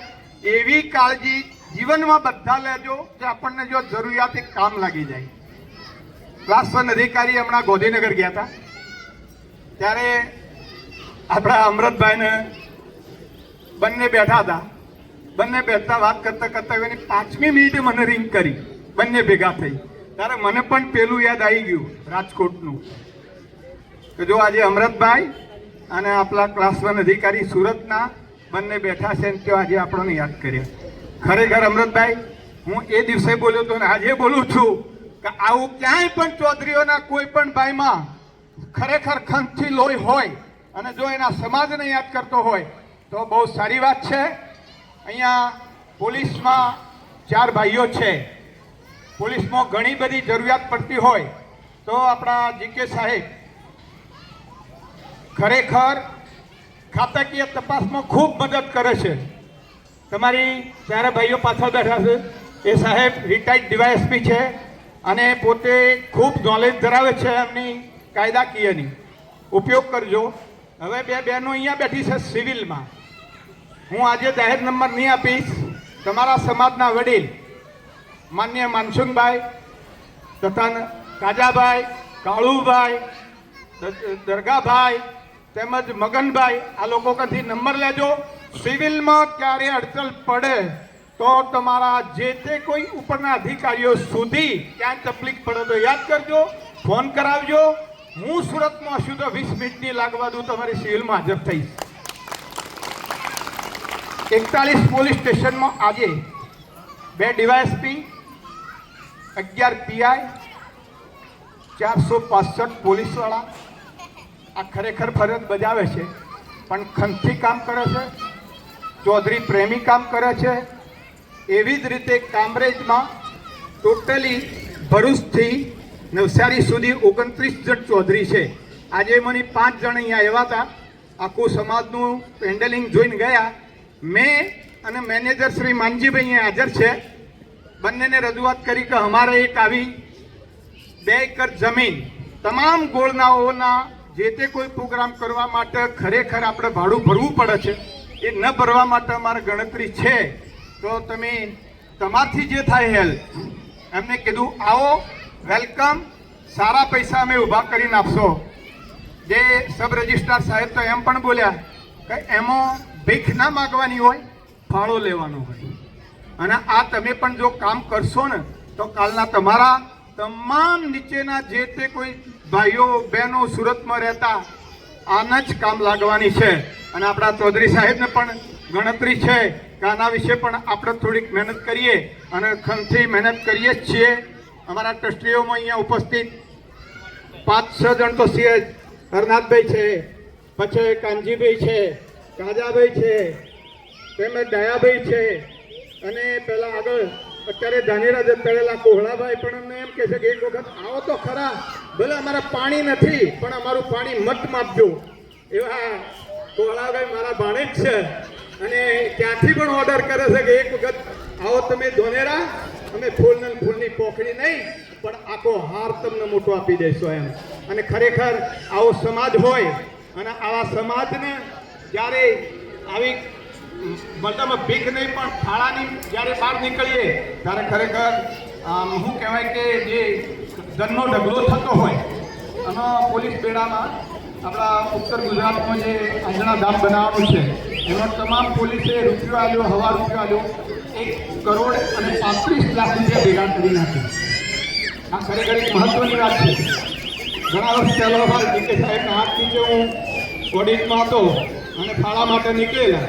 એવી કાળજી જીવનમાં બધા લેજો કે આપણને જો જરૂરિયાત એક કામ લાગી જાય. ક્લાસ 1 અધિકારી હમણાં ગોધીનગર ગયા હતા ત્યારે આપણા અમૃતભાઈને બંને બેઠા હતા. બંને બેઠતા વાત કરતા કરતા એની 5મી મિનિટે મને રિંગ કરી. બંને ભેગા થઈ ત્યારે મને પણ પેલું યાદ આવી ગયું રાજકોટનું કે જો આજે અમૃતભાઈ અને આપણા ક્લાસ 1 અધિકારી સુરતના બંને બેઠા છે ને ત્યાં આજે આપણને યાદ કર્યા. ખરેખર અમૃતભાઈ હું એ દિવસે બોલ્યો હતો ને આજે બોલું છું કે આવું ક્યાંય પણ ચૌધરીઓના કોઈ પણ ભાઈમાં ખરેખર ખંતથી લોહી હોય અને જો એના સમાજને યાદ કરતો હોય તો બહુ સારી વાત છે. અહીંયા પોલીસમાં 4 ભાઈઓ છે. પોલીસમાં ઘણી બધી જરૂરિયાત પડતી હોય તો આપણા જીકે સાહેબ ખરેખર ખાતાકીય તપાસમાં ખૂબ મદદ કરે છે. તમારી 4 ભાઈઓ પાછળ બેઠા છે એ સાહેબ રિટાયર્ડ ડીવાયએસપી છે અને પોતે ખૂબ નોલેજ ધરાવે છે એમની કાયદાકીયની. ઉપયોગ કરજો. હવે 2 બહેનો અહીંયા બેઠી છે સિવિલમાં. હું આજે જાહેર નંબર નહીં આપીશ. તમારા સમાજના વડીલ માન્ય માનસુખભાઈ તથા કાજાભાઈ, કાળુભાઈ, દરગાભાઈ તેમજ મગનભાઈ, આ લોકો કંથી નંબર લેજો. સિવિલમાં ક્યારે અડચણ પડે તો તમારા જે તે કોઈ ઉપરના અધિકારીઓ સુધી ક્યાંય તકલીફ પડે તો યાદ કરજો, ફોન કરાવજો. હું સુરતમાં છું તો 20 મિનિટની લાગવા દઉં તમારી સિવિલમાં હાજર થઈશ. 41 પોલીસ સ્ટેશનમાં આજે 2 ડીવાયએસપી, 11 પીઆઈ, 465 પોલીસવાળા આ ખરેખર ફરજ બજાવે છે, પણ ખંતથી કામ કરે છે. ચૌધરી પ્રેમી કામ કરે છે. એવી જ રીતે કામરેજમાં ટોટલી ભરૂચથી નવસારી સુધી 29 જણ ચૌધરી છે. આજે મને 5 જણ અહીંયા આવ્યા હતા. આખું સમાજનું હેન્ડલિંગ જોઈને ગયા. મેં અને મેનેજર શ્રી માનજીભાઈ અહીંયા હાજર છે. બંનેને રજૂઆત કરી કે અમારે એક આવી 2 એકર જમીન તમામ ગોળનાઓના જે તે કોઈ પ્રોગ્રામ કરવા માટે ખરેખર આપણે ભાડું ભરવું પડે છે. એ ન ભરવા માટે અમારે ગણતરી છે તો તમે તમારથી જે થાય હેલ્પ. એમને કીધું આવો, વેલકમ, સારા પૈસા અમે ઊભા કરીને આપશો. જે સબ રજિસ્ટ્રાર સાહેબ તો એમ પણ બોલ્યા કે એમાં ભીખ ના માગવાની હોય, ફાળો લેવાનો હોય. અને આ તમે પણ જો કામ કરશો ને તો કાલના તમારા તમામ નીચેના જે તે કોઈ ભાઈઓ બહેનો સુરતમાં રહેતા આના જ કામ લાગવાની છે. અને આપણા ચૌધરી સાહેબને પણ ગણતરી છે કે આના વિશે પણ આપણે થોડીક મહેનત કરીએ અને ખંતથી મહેનત કરીએ જ છીએ. અમારા ટ્રસ્ટીઓમાં અહીંયા ઉપસ્થિત 5-6 જણ તો છે. હરનાથભાઈ છે, પછી કાનજીભાઈ છે, કાજાભાઈ છે, તેમજ દયાભાઈ છે અને પેલા આગળ અત્યારે ધાનેરા જતા રહેલા કોહળાભાઈ પણ અમને એમ કહે છે કે એક વખત આવો તો ખરા, ભલે અમારે પાણી નથી પણ અમારું પાણી મત માપજો. એવા કોહળાભાઈ મારા ભાણેજ છે અને ત્યાંથી પણ ઓર્ડર કરે છે કે એક વખત આવો તમે ધોનેરા, અમે ફૂલની પોખડી નહીં પણ આખો હાર તમને મોટો આપી દઈશું એમ. અને ખરેખર આવો સમાજ હોય અને આવા સમાજને જ્યારે આવી મતલબ ભીખ નહીં પણ ફાળાની જ્યારે બહાર નીકળીએ ત્યારે ખરેખર શું કહેવાય કે જે જન્મનો ઢગલો થતો હોય અને પોલીસ બેડામાં આપણા ઉત્તર ગુજરાતમાં જે આંજણા ધામ બનાવવાનું છે એમાં તમામ પોલીસે રૂપિયો આલ્યો, હવા રૂપિયો આલ્યો, 1 કરોડ અને 35 લાખ રૂપિયા ભેગા કરી નાખ્યા. આ ખરેખર એક મહત્વની વાત છે. ઘણા વર્ષ પહેલાં મારા ડીકે સાહેબના હાથ નીચે હું ઓડિટમાં હતો અને ફાળા માટે નીકળેલા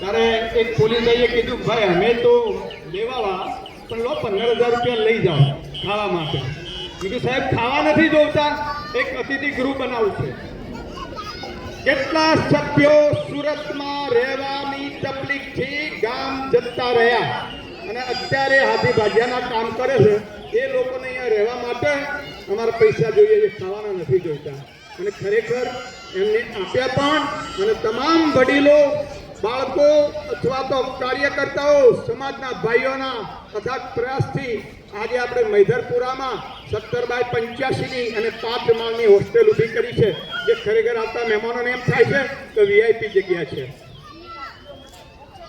ત્યારે એક પોલીસભાઈએ કીધું ભાઈ અમે તો લેવાવાળા પણ લો 15,000 રૂપિયા લઈ જાઓ ખાવા માટે. કીધું સાહેબ ખાવા નથી જોઈતા, એક અતિથિ ગૃહ બનાવવું છે. કેટલા સભ્યો સુરતમાં રહેવાની તકલીફથી ગામ જતા રહ્યા અને અત્યારે હાથી ભાજિયાના કામ કરે છે. એ લોકોને અહીંયા રહેવા માટે અમારા પૈસા જોઈએ છે, ખાવાના નથી જોઈતા. અને ખરેખર એમને આપ્યા પણ. અને તમામ વડીલો, બાળકો અથવા તો કાર્યકર્તાઓ, સમાજના ભાઈઓના અથાગ પ્રયાસથી આજે આપણે મૈધરપુરામાં 17/85ની અને 5 માળની હોસ્ટેલ ઊભી કરી છે, જે ખરેખર આવતા મહેમાનોને એમ થાય છે કે વીઆઈપી જગ્યા છે.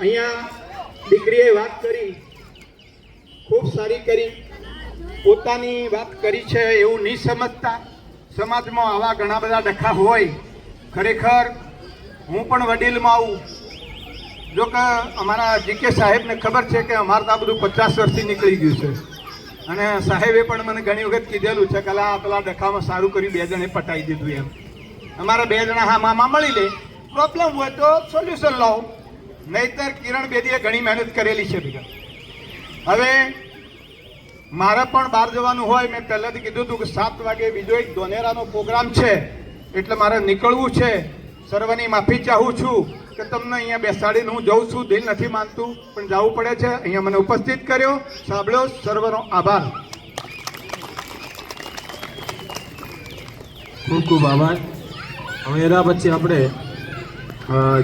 અહીંયા દીકરીએ વાત કરી, ખૂબ સારી કરી, પોતાની વાત કરી છે એવું નહીં સમજતા. સમાજમાં આવા ઘણા બધા ડખા હોય. ખરેખર હું પણ વડીલમાં આવું. જો કે અમારા જીકે સાહેબને ખબર છે કે અમારે તો આ બધું 50 વર્ષથી નીકળી ગયું છે અને સાહેબે પણ મને ઘણી વખત કીધેલું છે કે પેલા ડખામાં સારું કર્યું, 2 જણે પટાઈ દીધું એમ. અમારા 2 જણા હા મામા મળી લે, પ્રોબ્લેમ હોય તો સોલ્યુશન લાવો. નહીતર કિરણ બેદીએ ઘણી મહેનત કરેલી છે ભેગા. હવે મારે પણ બહાર જવાનું હોય. મેં પહેલાંથી કીધું હતું કે 7 વાગે બીજો એક ધોનેરાનો પ્રોગ્રામ છે એટલે મારે નીકળવું છે. સર્વની માફી ચાહું છું કે તમને અહીંયા બેસાડીને હું જઉં છું, દિલ નથી માનતું પણ જવું પડે છે. અહીંયા મને ઉપસ્થિત કર્યો, સાંભળ્યો, સર્વનો આભાર. ખૂબ ખૂબ આભાર. હવે એના પછી આપણે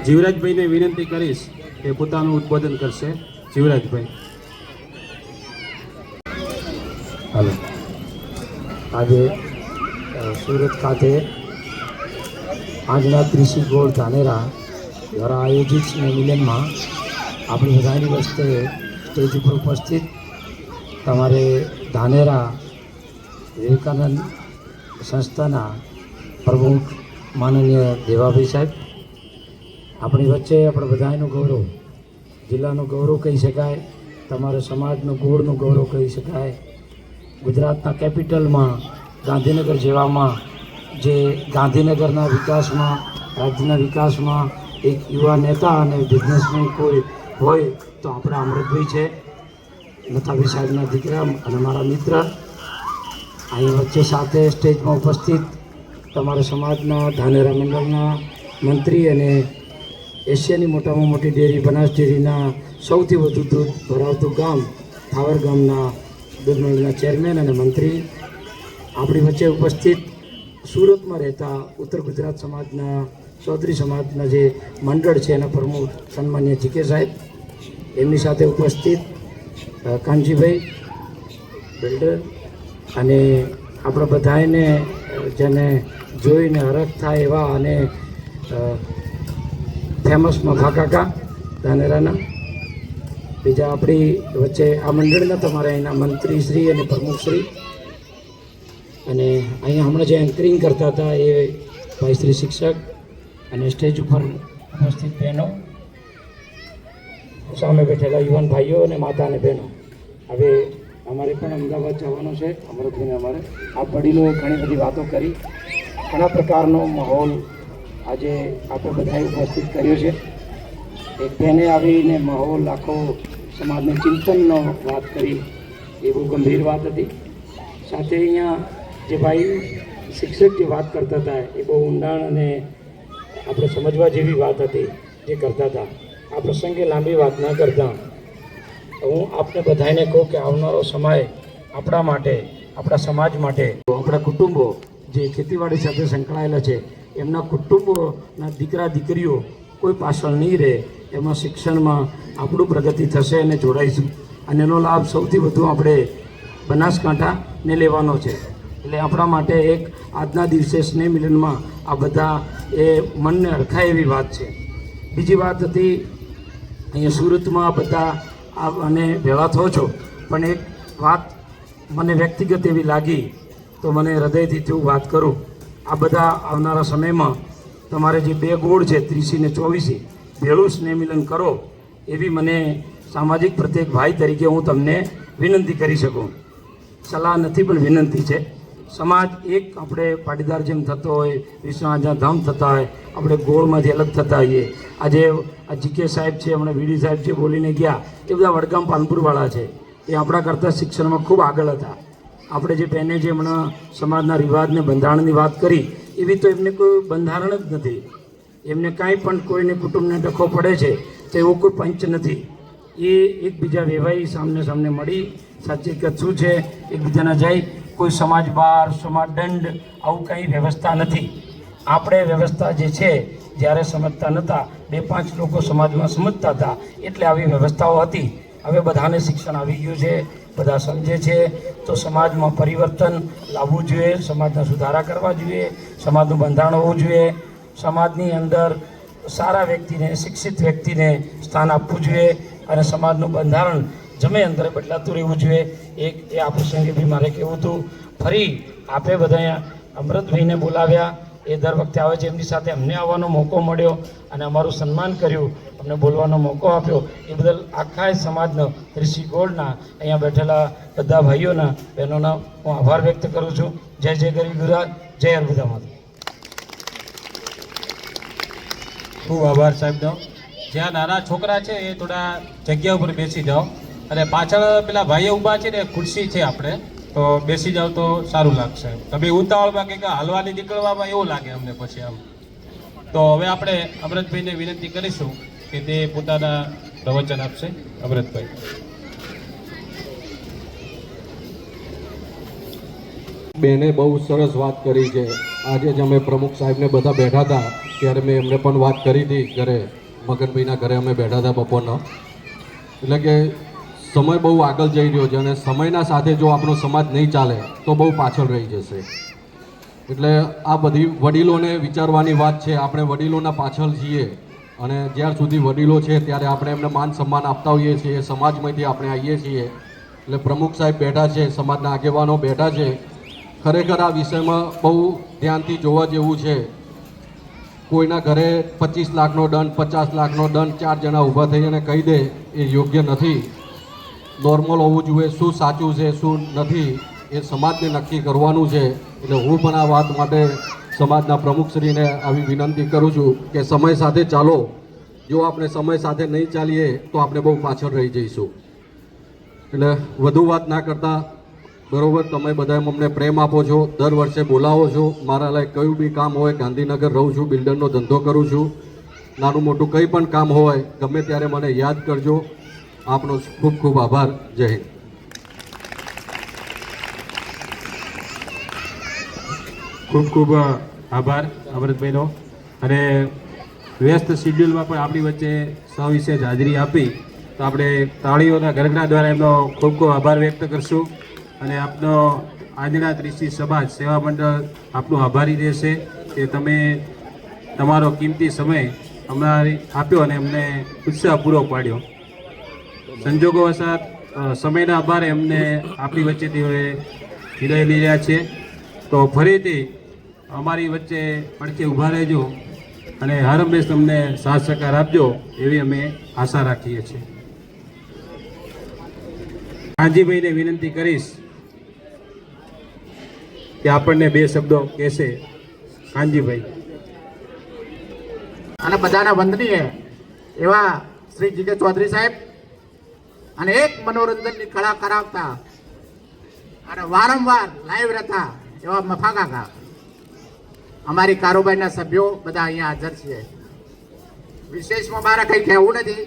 જીવરાજભાઈને વિનંતી કરીશ કે પોતાનું ઉદ્બોધન કરશે. જીવરાજભાઈ. હાલો. આજે સુરત ખાતે આંજણા કૃષિ ગોળ ધાનેરા દ્વારા આયોજિત મિલનમાં આપણી બધાની વચ્ચે સ્ટેજ ઉપર ઉપસ્થિત તમારે ધાનેરા વિવેકાનંદ સંસ્થાના પ્રમુખ માનનીય દેવાભાઈ સાહેબ, આપણી વચ્ચે આપણે બધાનું ગૌરવ, જિલ્લાનું ગૌરવ કહી શકાય, તમારા સમાજનું ગોળનું ગૌરવ કહી શકાય. ગુજરાતના કેપિટલમાં ગાંધીનગર જેવામાં જે ગાંધીનગરના વિકાસમાં, રાજ્યના વિકાસમાં એક યુવા નેતા અને બિઝનેસમેન કોઈ હોય તો આપણા અમૃતભાઈ છે, નથાભાઈ સાહેબના દીકરા અને મારા મિત્ર. અહીં વચ્ચે સાથે સ્ટેજમાં ઉપસ્થિત તમારા સમાજના ધાનેરા મંડળના મંત્રી અને એશિયાની મોટામાં મોટી ડેરી બનાસ ડેરીના સૌથી વધુ દૂધ ભરાવતું ગામ થાવર ગામના દૂધ મંડળના ચેરમેન અને મંત્રી. આપણી વચ્ચે ઉપસ્થિત સુરતમાં રહેતા ઉત્તર ગુજરાત સમાજના ચૌધરી સમાજના જે મંડળ છે એના પ્રમુખ સન્માનીય જીકે સાહેબ, એમની સાથે ઉપસ્થિત કાનજીભાઈ બિલ્ડર અને આપણા બધાને જેને જોઈને હરખ થાય એવા અને ફેમસ મફા કાકા ધાનેરાના. બીજા આપણી વચ્ચે આ મંડળના તમારા અહીંના મંત્રીશ્રી અને પ્રમુખશ્રી અને અહીંયા હમણાં જે એન્કરિંગ કરતા હતા એ ભાઈ શ્રી શિક્ષક અને સ્ટેજ ઉપર ઉપસ્થિત બહેનો, સામે બેઠેલા યુવાન ભાઈઓ અને માતા અને બહેનો. હવે અમારે પણ અમદાવાદ જવાનું છે અમૃતભાઈને. અમારે આ વડીલોએ ઘણી બધી વાતો કરી, ઘણા પ્રકારનો માહોલ આજે આપણે બધાએ ઉપસ્થિત કર્યો છે. એક બહેને આવીને માહોલ આખો સમાજને ચિંતનનો વાત કરી, એ બહુ ગંભીર વાત હતી. સાથે અહીંયા જે ભાઈ શિક્ષક જે વાત કરતા હતા એ બહુ ઊંડાણ અને આપણે સમજવા જેવી વાત હતી જે કરતા હતા. આ પ્રસંગે લાંબી વાત ન કરતા હું આપને બધાને કહું કે આવનારો સમય આપણા માટે, આપણા સમાજ માટે, આપણા કુટુંબો જે ખેતીવાડી સાથે સંકળાયેલા છે એમના કુટુંબોના દીકરા દીકરીઓ કોઈ પાછળ નહીં રહે, એમાં શિક્ષણમાં આપણું પ્રગતિ થશે અને જોડાઈશું. અને એનો લાભ સૌથી વધુ આપણે બનાસકાંઠાને લેવાનો છે. એટલે આપણા માટે એક આજના દિવસે સ્નેહ મિલનમાં આ બધા એ મનને અડખાય એવી વાત છે. બીજી વાત હતી, અહીંયા સુરતમાં બધા અને ભેળા થો છો, પણ એક વાત મને વ્યક્તિગત એવી લાગી તો મને હૃદયથી હું વાત કરું. આ બધા આવનારા સમયમાં તમારે જે 2 ગોળ છે 30 ને 24 ભેળું સ્નેહ મિલન કરો એવી મને સામાજિક પ્રત્યેક ભાઈ તરીકે હું તમને વિનંતી કરી શકું. સલાહ નથી પણ વિનંતી છે. સમાજ એક આપણે પાટીદાર જેમ થતો હોય, વિશ્વનાથના ધામ થતા હોય, આપણે ગોળમાંથી અલગ થતા હોઈએ. આજે આ જીકે સાહેબ છે, હમણાં વીડી સાહેબ છે બોલીને ગયા, એ બધા વડગામ પાલનપુરવાળા છે. એ આપણા કરતાં શિક્ષણમાં ખૂબ આગળ હતા. આપણે જે બેને જે હમણાં સમાજના રિવાજને બંધારણની વાત કરી, એવી તો એમને કોઈ બંધારણ જ નથી. એમને કાંઈ પણ કોઈને કુટુંબને ડખો પડે છે તો એવો કોઈ પંચ નથી. એ એકબીજા વેવાઈ સામને સામને મળી સાચી હકીકત શું છે એકબીજાના જાય. કોઈ સમાજ બાર, સમાજ દંડ આવું કંઈ વ્યવસ્થા નથી. આપણે વ્યવસ્થા જે છે જ્યારે સમજતા નહોતા, 2-5 લોકો સમાજમાં સમજતા હતા એટલે આવી વ્યવસ્થાઓ હતી. હવે બધાને શિક્ષણ આવી ગયું છે, બધા સમજે છે, તો સમાજમાં પરિવર્તન લાવવું જોઈએ, સમાજના સુધારા કરવા જોઈએ, સમાજનું બંધારણ હોવું જોઈએ, સમાજની અંદર સારા વ્યક્તિને, શિક્ષિત વ્યક્તિને સ્થાન આપવું જોઈએ અને સમાજનું બંધારણ જમે અંદર બદલાતું રહેવું જોઈએ. એ આ પ્રસંગે બી મારે કહેવું હતું. ફરી આપે બધા અમૃતભાઈને બોલાવ્યા, એ દર વખતે આવે છે, એમની સાથે અમને આવવાનો મોકો મળ્યો અને અમારું સન્માન કર્યું, અમને બોલવાનો મોકો આપ્યો, એ બદલ આખા સમાજનો ઋષિ ગોળના અહીંયા બેઠેલા બધા ભાઈઓના, બહેનોના હું આભાર વ્યક્ત કરું છું. જય જય ગરીબ ગુજરાત, જય અર્બુદા માતા. ખૂબ આભાર સાહેબનો. જ્યાં નાના છોકરા છે એ થોડા જગ્યા ઉપર બેસી જાઓ, અને પાછળ પેલા ભાઈઓ ઊભા છે ને ખુરશી છે આપણે, તો બેસી જાઓ તો સારું લાગશે. તમે ઉતાવળમાં કંઈક હાલવાની નીકળવામાં એવું લાગે અમને પછી આમ. તો હવે આપણે અમૃતભાઈને વિનંતી કરીશું કે તે પોતાના પ્રવચન આપશે. અમૃતભાઈ. બેને બહુ સરસ વાત કરી છે. આજે જ અમે પ્રમુખ સાહેબને બધા બેઠા હતા ત્યારે મેં એમને પણ વાત કરી હતી ઘરે, મગનભાઈના ઘરે અમે બેઠા હતા બપોરનો. એટલે કે સમય બહુ આગળ જઈ રહ્યો છે અને સમયના સાથે જો આપણો સમાજ નહીં ચાલે તો બહુ પાછળ રહી જશે. એટલે આ બધી વડીલોને વિચારવાની વાત છે. આપણે વડીલોના પાછળ છીએ અને જ્યાર સુધી વડીલો છે ત્યારે આપણે એમને માન સન્માન આપતા હોઈએ છીએ. સમાજમાંથી આપણે આવીએ છીએ એટલે પ્રમુખ સાહેબ બેઠા છે, સમાજના આગેવાનો બેઠા છે. ખરેખર આ વિષયમાં બહુ ધ્યાનથી જોવા જેવું છે. કોઈના ઘરે 25 લાખનો દંડ, 50 લાખનો દંડ 4 જણા ઊભા થઈ અને કહી દે એ યોગ્ય નથી. નોર્મલ હોવું જોઈએ, શું સાચું છે શું નથી એ સમાજને નક્કી કરવાનું છે. એટલે હું પણ આ વાત માટે સમાજના પ્રમુખશ્રીને આવી વિનંતી કરું છું કે સમય સાથે ચાલો. જો આપણે સમય સાથે નહીં ચાલીએ તો આપણે બહુ પાછળ રહી જઈશું. એટલે વધુ વાત ના કરતા, બરાબર, તમે બધા અમને પ્રેમ આપો છો, દર વર્ષે બોલાવો છો. મારા લાયક કયું બી કામ હોય, ગાંધીનગર રહું છું, બિલ્ડરનો ધંધો કરું છું, નાનું મોટું કંઈ પણ કામ હોય ગમે ત્યારે મને યાદ કરજો. આપનો ખૂબ ખૂબ આભાર. જય હિન્દ. ખૂબ ખૂબ આભાર અમૃતભાઈનો. અને વ્યસ્ત શિડ્યુલમાં પણ આપણી વચ્ચે સવિશેષ હાજરી આપી તો આપણે તાળીઓના ગરગડા દ્વારા એમનો ખૂબ ખૂબ આભાર વ્યક્ત કરશું. અને આપનો આજના ત્રિશી સમાજ સેવા મંડળ આપનો આભારી રહેશે કે તમે તમારો કિંમતી સમય અમારી આપ્યો અને અમને ઉત્સાહ પૂરો પાડ્યો. સંજોગોવશાત સમયના આભારે અમને આપણી વચ્ચેથી હવે વિદાય લઈ રહ્યા છે. તો ફરીથી અમારી વચ્ચે પડખે ઊભા રહેજો અને હર હંમેશ તમને સાથ સહકાર આપજો એવી અમે આશા રાખીએ છીએ. કાંજીભાઈને વિનંતી કરીશ કે આપણને 2 શબ્દો કહેશે. કાંજીભાઈ. અને બધાના વંદનીય એવા શ્રી જીકે ચૌધરી સાહેબ અને એક મનોરંજનની કળા કરાવતા અને વારંવાર લાઈવ રહેતા એવા મફા કાકા, અમારી કારોબારીના સભ્યો બધા અહીંયા હાજર છીએ. વિશેષમાં મારે કંઈ કહેવું નથી.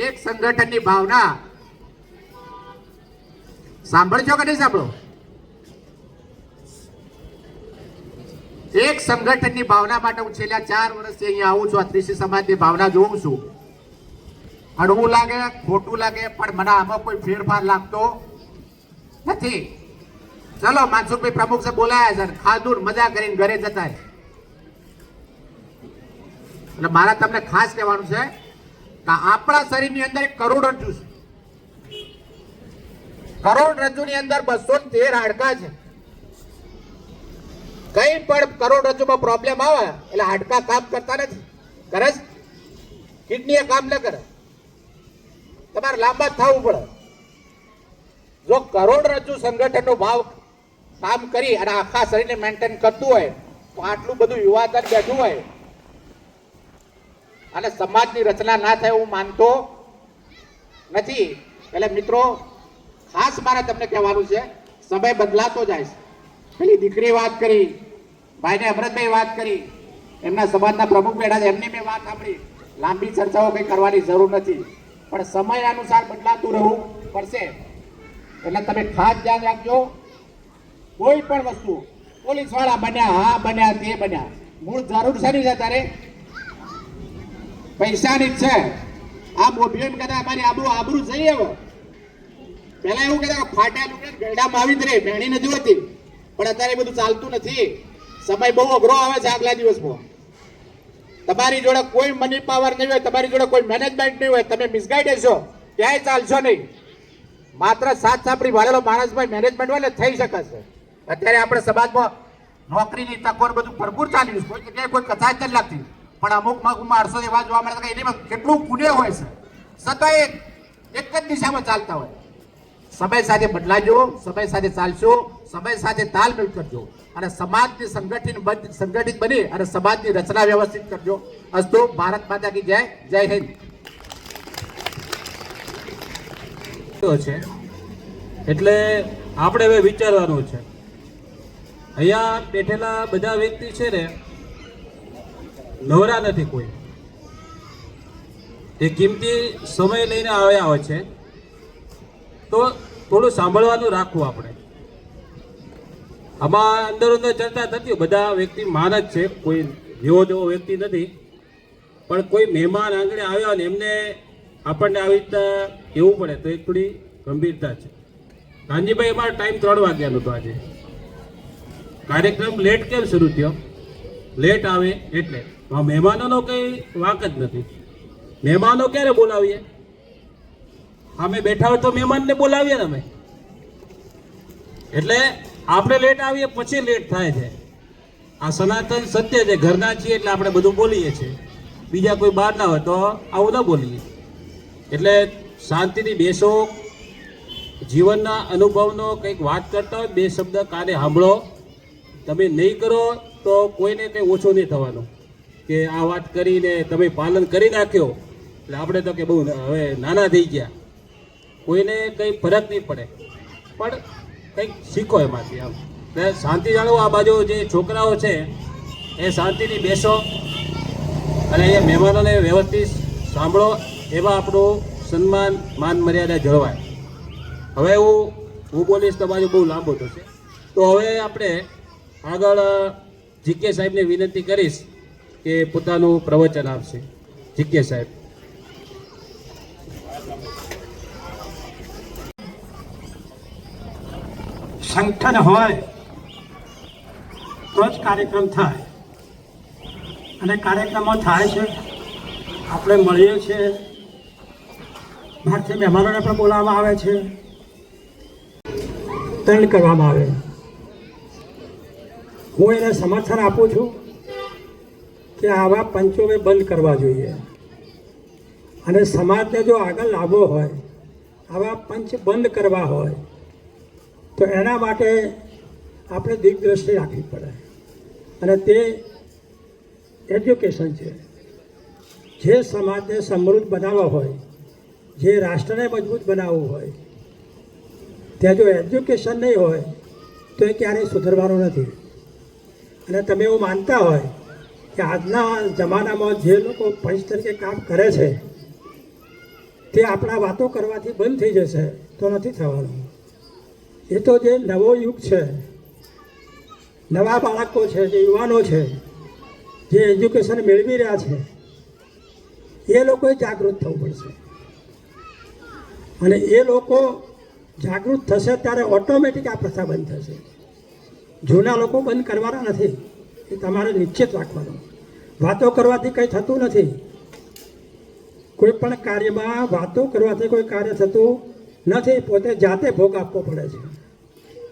એક સંગઠનની ભાવના સાંભળજો કે નહીં સાંભળો? એક સંગઠનની ભાવના માટે હું છેલ્લા 4 વર્ષથી અહીંયા આવું છું. આ ત્રિશી સમાજની ભાવના જોઉં છું. હળવું લાગે, ખોટું લાગે, પણ મને આમાં કોઈ ફેરફાર લાગતો નથી. ચલો, માનસુખભાઈ પ્રમુખ છે, બોલાયા છે, ખાધું મજા કરીને ઘરે જતા રહે. એટલે મારા તમને ખાસ કહેવાનું છે કે આપણા શરીરની અંદર એક કરોડરજ્જુ છે. કરોડરજ્જુની અંદર 213 હાડકા છે. કઈ પણ કરોડરજ્જુમાં પ્રોબ્લેમ આવે એટલે હાડકા કામ કરતા નથી. કરે છે? કિડની કામ ન કરે, તમારે લાંબા થવું પડે. જો કરોડરજ્જુ સંગઠનનો ભાવ કામ કરી અને આખા શરીરને મેન્ટેન કરતું હોય તો આટલું બધું યુવાધન બેઠું હોય અને સમાજની રચના ના થાય હું માનતો નથી. એટલે મિત્રો, ખાસ મારે તમને કહેવાનું છે, સમય બદલાતો જાય છે. પેલી દીકરી વાત કરી, ભાઈને અમૃતભાઈ વાત કરી, એમના સમાજના પ્રમુખ બેઠા છે, એમની મેં વાત સાંભળી. લાંબી ચર્ચાઓ કંઈ કરવાની જરૂર નથી, પણ સમય અનુસાર બદલાતું રહેવું પડશે. એટલે તમે ખાસ ધ્યાન રાખજો. કોઈ પણ વસ્તુ પોલીસ વાળા બન્યા, હા બન્યા, તે બન્યા, મૂળ જરૂર શેની છે? તારે પૈસાની જ છે. આ મોભી એમ કહેતા અમારી આબરૂ જઈએ. હવે પહેલા એવું કહેતા ફાટ્યા લુગડા ગરડામાં આવી જ રહે, બેણી નથી હોતી. પણ અત્યારે બધું ચાલતું નથી. સમય બહુ અઘરો આવે છે આગલા દિવસમાં. તમારી જોડે કોઈ મની પાવર નહીં હોય, તમારી જોડે કોઈ મેનેજમેન્ટ નહીં હોય, તમે મિસગાઈડ હશો, ક્યાંય ચાલશો નહીં. માત્ર સાથ સાંભળી વાળેલો માણસ ભાઈ મેનેજમેન્ટ હોય ને થઈ શકે છે. અત્યારે આપણે સમાજમાં નોકરીની તકો બધું ભરપૂર ચાલ્યું છે. કોઈ જગ્યાએ કોઈ કચાશ નથી લાગતી, પણ અમુક માણસો એવા જોવા મળે કે એની કેટલું પુણ્ય હોય છે, છતાં એક જ દિશામાં ચાલતા હોય. સમય સાથે બદલાજો, સમય સાથે ચાલશો, સમય સાથે તાલમેલ કરજો અને સમાજની સંગઠિત બની અને સમાજની રચના વ્યવસ્થિત કરજો. અસ્તુ. ભારત માતા કી જય. જય હિન્દ. છે એટલે આપણે હવે વિચારવાનું છે. અહીંયા બેઠેલા બધા વ્યક્તિ છે ને, નવરા નથી કોઈ. એ કિંમતી સમય લઈને આવ્યા હોય છે, તો થોડું સાંભળવાનું રાખવું આપણે. આમાં અંદર ચર્ચા થતી હોય, બધા વ્યક્તિ માન જ છે, કોઈ જેવો તેવો વ્યક્તિ નથી. પણ કોઈ મહેમાન આંગણે આવ્યા ને એમને આપણને આવી રીતના કહેવું પડે તો એક થોડી ગંભીરતા છે. કાનજીભાઈ, અમારો ટાઈમ 3 વાગ્યાનો હતો. આજે કાર્યક્રમ લેટ કેમ શરૂ થયો? લેટ આવે એટલે. મહેમાનોનો કંઈ વાંક જ નથી. મહેમાનો ક્યારે બોલાવીએ? અમે બેઠા હોય તો મહેમાનને બોલાવીએ ને અમે. એટલે આપણે લેટ આવીએ પછી લેટ થાય છે. આ સનાતન સત્ય છે. ઘરના છીએ એટલે આપણે બધું બોલીએ છીએ. બીજા કોઈ બહાર ના હોય તો આવું ન બોલીએ. એટલે શાંતિથી બેસો. જીવનના અનુભવનો કંઈક વાત કરતા હોય, 2 શબ્દ કાને સાંભળો. તમે નહીં કરો તો કોઈને કંઈ ઓછું નહીં થવાનું કે આ વાત કરીને તમે પાલન કરી નાખ્યો એટલે આપણે તો કે બહુ હવે નાના થઈ ગયા. કોઈને કંઈ ફરક નહીં પડે, પણ કંઈક શીખો એમાંથી. આમ એટલે શાંતિ જાળવો. આ બાજુ જે છોકરાઓ છે એ શાંતિથી બેસો અને અહીંયા મહેમાનોને વ્યવસ્થિત સાંભળો. એવા આપણું સન્માન, માન મર્યાદા જળવાય. હવે હું બોલીશ તો બાજુ બહુ લાંબો થશે. તો હવે આપણે આગળ જીકે સાહેબને વિનંતી કરીશ કે પોતાનું પ્રવચન આપશે. જીકે સાહેબ. સંગઠન હોય તો જ કાર્યક્રમ થાય, અને કાર્યક્રમો થાય છે. આપણે મળીએ છીએ, બહારથી મહેમાનોને પણ બોલાવવામાં આવે છે, દંડ કરવામાં આવે. હું એને સમર્થન આપું છું કે આવા પંચોને બંધ કરવા જોઈએ, અને સમાજને જો આગળ લાવવો હોય, આવા પંચ બંધ કરવા હોય તો એના માટે આપણે દિગ્દ્રષ્ટિ રાખવી પડે. અને તે એજ્યુકેશન છે. જે સમાજને સમૃદ્ધ બનાવવા હોય, જે રાષ્ટ્રને મજબૂત બનાવવું હોય, ત્યાં જો એજ્યુકેશન નહીં હોય તો એ ક્યારેય સુધરવાનું નથી. અને તમે એવું માનતા હોય કે આજના જમાનામાં જે લોકો પંચ તરીકે કામ કરે છે તે આપણા વાતો કરવાથી બંધ થઈ જશે, તો નથી થવાનું. એ તો જે નવો યુગ છે, નવા બાળકો છે, જે યુવાનો છે, જે એજ્યુકેશન મેળવી રહ્યા છે, એ લોકોએ જાગૃત થવું પડશે. અને એ લોકો જાગૃત થશે ત્યારે ઓટોમેટિક આ પ્રથા બંધ થશે. જૂના લોકો બંધ કરવાના નથી, એ તમારે નિશ્ચિત રાખવાનું. વાતો કરવાથી કંઈ થતું નથી. કોઈ પણ કાર્યમાં વાતો કરવાથી કોઈ કાર્ય થતું નથી. પોતે જાતે ભોગ આપવો પડે છે.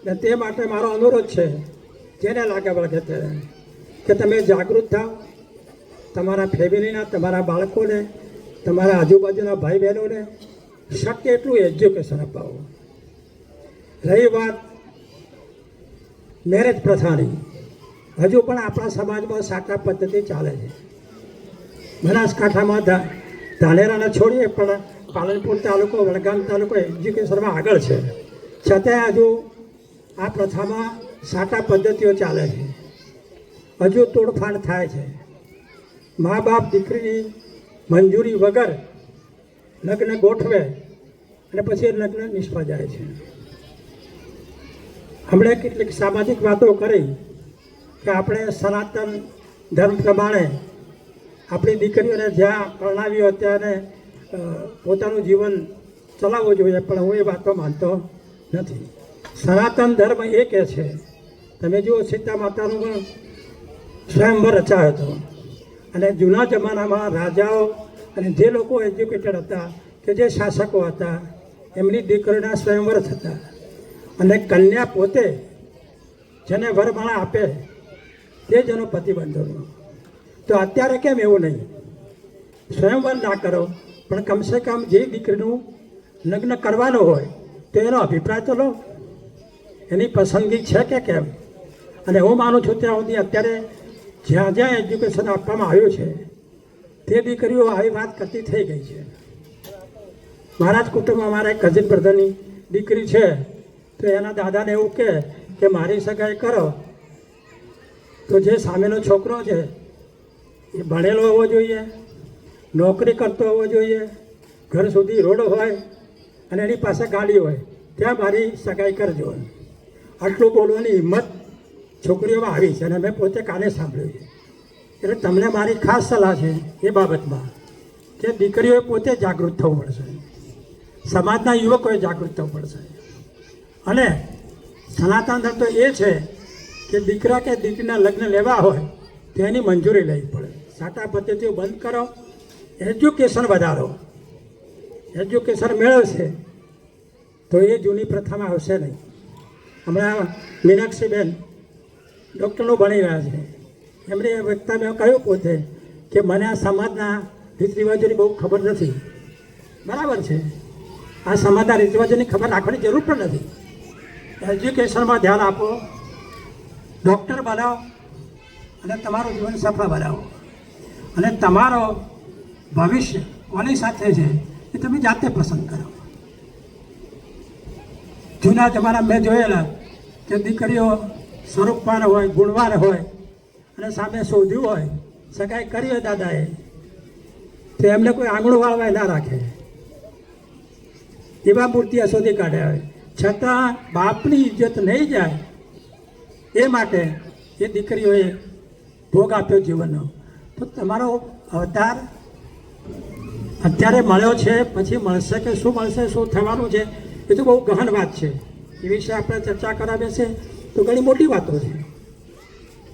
અને તે માટે મારો અનુરોધ છે, જેને લાગે વળગે તે, કે તમે જાગૃત થાઓ. તમારા ફેમિલીના, તમારા બાળકોને, તમારા આજુબાજુના ભાઈ બહેનોને શક્ય એટલું એજ્યુકેશન અપાવો. રહી વાત મેરેજ પ્રથાની, હજુ પણ આપણા સમાજમાં સાટા પદ્ધતિ ચાલે છે. બનાસકાંઠામાં ધાનેરાને છોડીએ પણ પાલનપુર તાલુકો, વડગામ તાલુકો એજ્યુકેશનમાં આગળ છે. છતાંય હજુ આ પ્રથામાં સાટા પદ્ધતિઓ ચાલે છે. હજુ તોડફાડ થાય છે. મા બાપ દીકરીની મંજૂરી વગર લગ્ન ગોઠવે અને પછી લગ્ન નિષ્ફળ જાય છે. હમણાં કેટલીક સામાજિક વાતો કરી કે આપણે સનાતન ધર્મ પ્રમાણે આપણી દીકરીઓને જ્યાં પરણાવી હોય ત્યાં પોતાનું જીવન ચલાવવું જોઈએ, પણ હું એ વાતો માનતો નથી. સનાતન ધર્મ એ કહે છે, તમે જુઓ સીતા માતાનું પણ સ્વયંવર રચાયો હતો. અને જૂના જમાનામાં રાજાઓ અને જે લોકો એજ્યુકેટેડ હતા, કે જે શાસકો હતા, એમની દીકરીના સ્વયંવર થતા. અને કન્યા પોતે જેને વરમાળા આપે તે જ એનો પતિ બંધનો. તો અત્યારે કેમ એવું નહીં? સ્વયંવર ના કરો, પણ કમસે કમ જે દીકરીનું લગ્ન કરવાનું હોય તો એનો અભિપ્રાય તો લો, એની પસંદગી છે કે કેમ. અને હું માનું છું ત્યાં સુધી અત્યારે જ્યાં જ્યાં એજ્યુકેશન આપવામાં આવ્યું છે તે દીકરીઓ આવી વાત કરતી થઈ ગઈ છે. મારા જ કુટુંબમાં મારા એક કઝિન બ્રધરની દીકરી છે, તો એના દાદાને એવું કે મારી સગાઈ કરો તો જે સામેનો છોકરો છે એ ભણેલો હોવો જોઈએ, નોકરી કરતો હોવો જોઈએ, ઘર સુધી રોડ હોય અને એની પાસે ગાડી હોય, ત્યાં મારી સગાઈ કરજો. આટલું બોલવાની હિંમત છોકરીઓમાં આવી છે અને મેં પોતે કાને સાંભળ્યું છે. એટલે તમને મારી ખાસ સલાહ છે એ બાબતમાં કે દીકરીઓએ પોતે જાગૃત થવું પડશે, સમાજના યુવકોએ જાગૃત થવું પડશે. અને સનાતન ધર્મ તો એ છે કે દીકરા કે દીકરીના લગ્ન લેવા હોય તો એની મંજૂરી લેવી પડે. સાટા પદ્ધતિઓ બંધ કરો, એજ્યુકેશન વધારો. એજ્યુકેશન મેળવશે તો એ જૂની પ્રથામાં આવશે નહીં. હમણાં મીનાક્ષીબેન ડૉક્ટરનું ભણી રહ્યા છે. એમણે વક્તા મેં કહ્યું પોતે કે મને આ સમાજના રીત રિવાજોની બહુ ખબર નથી. બરાબર છે, આ સમાજના રીત રિવાજોની ખબર રાખવાની જરૂર પણ નથી. એજ્યુકેશનમાં ધ્યાન આપો, ડૉક્ટર બનાવો અને તમારું જીવન સફળ બનાવો. અને તમારો ભવિષ્ય કોની સાથે છે એ તમે જાતે પસંદ કરો. જૂના જમાના મેં જોયેલા કે દીકરીઓ સ્વરૂપવાન હોય, ગુણવાન હોય અને સામે શોધ્યું હોય, સગાઈ કરી હોય દાદાએ, તો એમને કોઈ આંગણું વાળવાય ના રાખે, એવા મૂર્તિઓ શોધી કાઢ્યા હોય. છતાં બાપની ઇજ્જત નહીં જાય એ માટે એ દીકરીઓએ ભોગ આપ્યો જીવનનો. તો તમારો અવતાર અત્યારે મળ્યો છે, પછી મળશે કે શું મળશે, શું થવાનું છે, એ તો બહુ ગહન વાત છે. એ વિશે આપણે ચર્ચા કરવા બેસે તો ઘણી મોટી વાતો છે.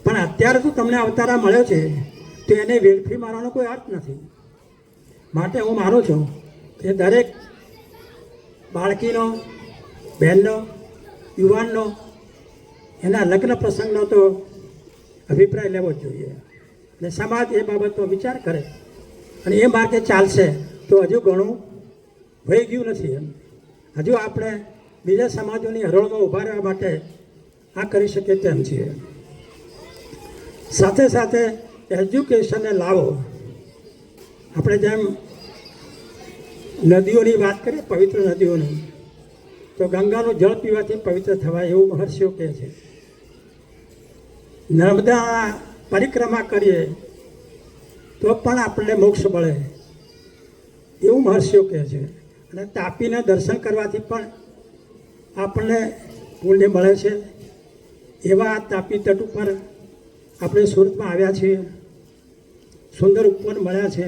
પણ અત્યારે તો તમને અવતારા મળ્યો છે તો એને વેડફી મારવાનો કોઈ અર્થ નથી. માટે હું માનું છું કે દરેક બાળકીનો, બહેનનો, યુવાનનો એના લગ્ન પ્રસંગનો તો અભિપ્રાય લેવો જ જોઈએ. અને સમાજ એ બાબતનો વિચાર કરે અને એ માર્ગે ચાલશે તો હજુ ઘણું વહી ગયું નથી. એમ હજુ આપણે બીજા સમાજોની હરોળમાં ઊભા રહેવા માટે આ કરી શકીએ તેમ છીએ. સાથે સાથે એજ્યુકેશનને લાવો. આપણે જેમ નદીઓની વાત કરીએ, પવિત્ર નદીઓની, તો ગંગાનું જળ પીવાથી પવિત્ર થવાય એવું મહર્ષિઓ કહે છે. નર્મદા પરિક્રમા કરીએ તો પણ આપણને મોક્ષ મળે એવું મહર્ષિઓ કહે છે. અને તાપીને દર્શન કરવાથી પણ આપણને પુણ્ય મળે છે. એવા તાપી તટ ઉપર આપણે સુરતમાં આવ્યા છીએ, સુંદર ઉપવન મળ્યા છે,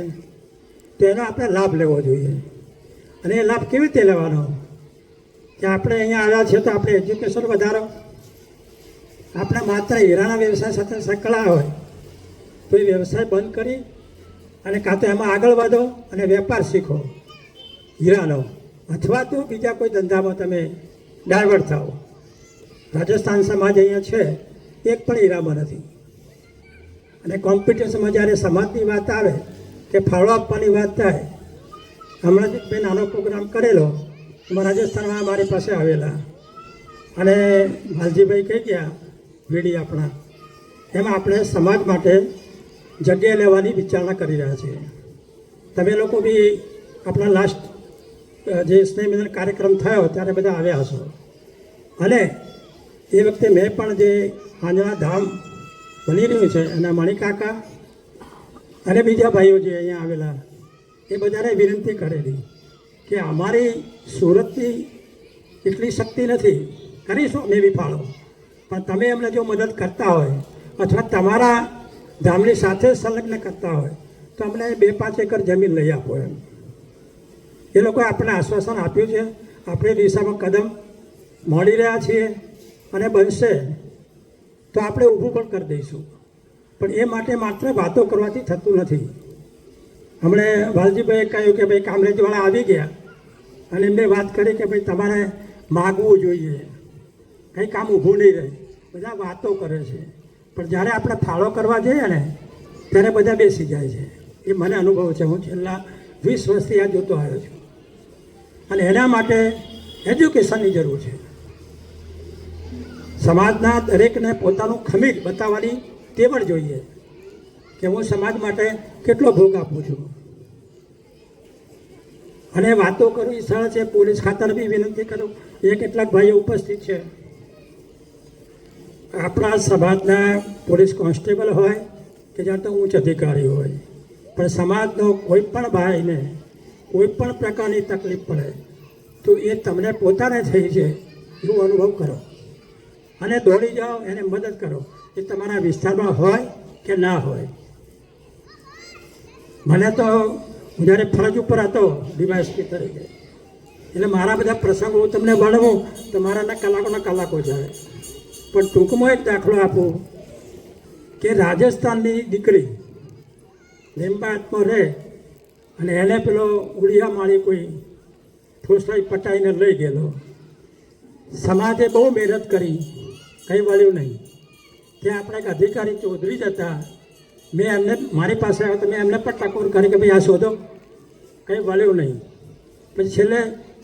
તો એનો આપણે લાભ લેવો જોઈએ. અને એ લાભ કેવી રીતે લેવાનો કે આપણે અહીંયા આવ્યા છીએ તો આપણે એજ્યુકેશન વધારો. આપણે માત્ર હીરાના વ્યવસાય સાથે સંકળાયા હોય તો એ વ્યવસાય બંધ કરી અને કાં તો એમાં આગળ વધો અને વેપાર શીખો હીરાનો, અથવા તો બીજા કોઈ ધંધામાં તમે ડાયવર્ટ થાઓ. રાજસ્થાન સમાજ અહીંયા છે, એક પણ હીરામાં નથી. અને કોમ્પિટિશનમાં જ્યારે સમાજની વાત આવે કે ફાળો આપવાની વાત થાય, હમણાં જ મેં નાનો પ્રોગ્રામ કરેલો, એમાં રાજસ્થાનમાં મારી પાસે આવેલા અને વાલજીભાઈ કહી ગયા વીડી આપણા, એમાં આપણે સમાજ માટે જગ્યા લેવાની વિચારણા કરી રહ્યા છીએ. તમે લોકો બી આપણા લાસ્ટ જે સ્નેહ મિલન કાર્યક્રમ થયો ત્યારે બધા આવ્યા હશો. અને એ વખતે મેં પણ જે આંજણા ધામ બની રહ્યું છે એના મણિકાકા અને બીજા ભાઈઓ જે અહીંયા આવેલા એ બધાને વિનંતી કરેલી કે અમારી સુરતની એટલી શક્તિ નથી, કરીશું અમે બી ફાળો, પણ તમે અમને જો મદદ કરતા હોય અથવા તમારા ધામની સાથે સંલગ્ન કરતા હોય તો અમને 2-5 એકર જમીન લઈ આપો એમ. એ લોકોએ આપણને આશ્વાસન આપ્યું છે. આપણે દિશામાં કદમ મોડી રહ્યા છીએ અને બનશે તો આપણે ઊભું પણ કરી દઈશું. પણ એ માટે માત્ર વાતો કરવાથી થતું નથી. હમણે વાલજીભાઈએ કહ્યું કે ભાઈ કામરેજવાળા આવી ગયા અને એમને વાત કરી કે ભાઈ તમારે માગવું જોઈએ, કંઈ કામ ઊભું નહીં રહે. બધા વાતો કરે છે પણ જ્યારે આપણે ફાળો કરવા જઈએ ને ત્યારે બધા બેસી જાય છે. એ મને અનુભવ છે. હું છેલ્લા 20 વર્ષથી આ જોતો આવ્યો છું. અને એના માટે એજ્યુકેશનની જરૂર છે. સમાજના દરેકને પોતાનું ખમીર બતાવવાની તેવડ જોઈએ કે હું સમાજ માટે કેટલો ભોગ આપું છું. અને વાતો કરવી સરળ છે. પોલીસ ખાતાને બી વિનંતી કરું, એ કેટલાક ભાઈઓ ઉપસ્થિત છે. આપણા સમાજના પોલીસ કોન્સ્ટેબલ હોય કે જ્યાં તો ઉચ્ચ અધિકારી હોય, પણ સમાજનો કોઈ પણ ભાઈને કોઈ પણ પ્રકારની તકલીફ પડે તો એ તમને પોતાને થઈ છે એવું અનુભવ કરો અને દોડી જાઓ, એને મદદ કરો. એ તમારા વિસ્તારમાં હોય કે ના હોય. મને તો હું જ્યારે ફરજ ઉપર હતો ડીવાયએસપી તરીકે, એટલે મારા બધા પ્રસંગો હું તમને વર્ણવું તો મારાના કલાકોના કલાકો જાય. પણ ટૂંકમાં એક દાખલો આપું કે રાજસ્થાનની દીકરી લિંબાયતમાં રહે અને એને પેલો ઉડિયા માળી કોઈ ફોસલાઈ પટાઈને લઈ ગયેલો. સમાજે બહુ મહેનત કરી, કંઈ વળ્યું નહીં. ત્યાં આપણા એક અધિકારી ચૌધરી જ હતા, મેં એમને મારી પાસે આવ્યો તો મેં એમને પણ ટકોર કરી કે ભાઈ આ શોધો, કંઈ વળ્યું નહીં. પછી છેલ્લે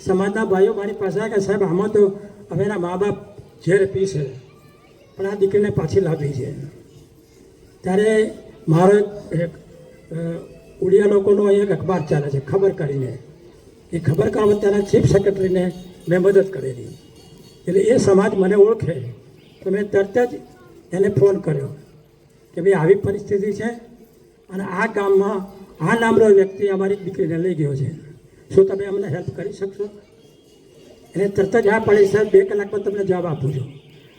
સમાજના ભાઈઓ મારી પાસે આવ્યા કે સાહેબ આમાં તો હવે એના મા બાપ ઝેર પીશે પણ આ દીકરીને પાછી લાવી છે. ત્યારે મારો એક ઉડિયા લોકોનો એક અખબાર ચાલે છે ખબર કરીને, એ ખબર કાઢવા ત્યાંના ચીફ સેક્રેટરીને મેં મદદ કરેલી. એટલે એ સમાજ મને ઓળખે તો મેં તરત જ એને ફોન કર્યો કે ભાઈ આવી પરિસ્થિતિ છે અને આ ગામમાં આ નામનો વ્યક્તિ અમારી દીકરીને લઈ ગયો છે, શું તમે અમને હેલ્પ કરી શકશો? એને તરત જ હા પડી, સાહેબ 2 કલાકમાં તમને જવાબ આપું છું.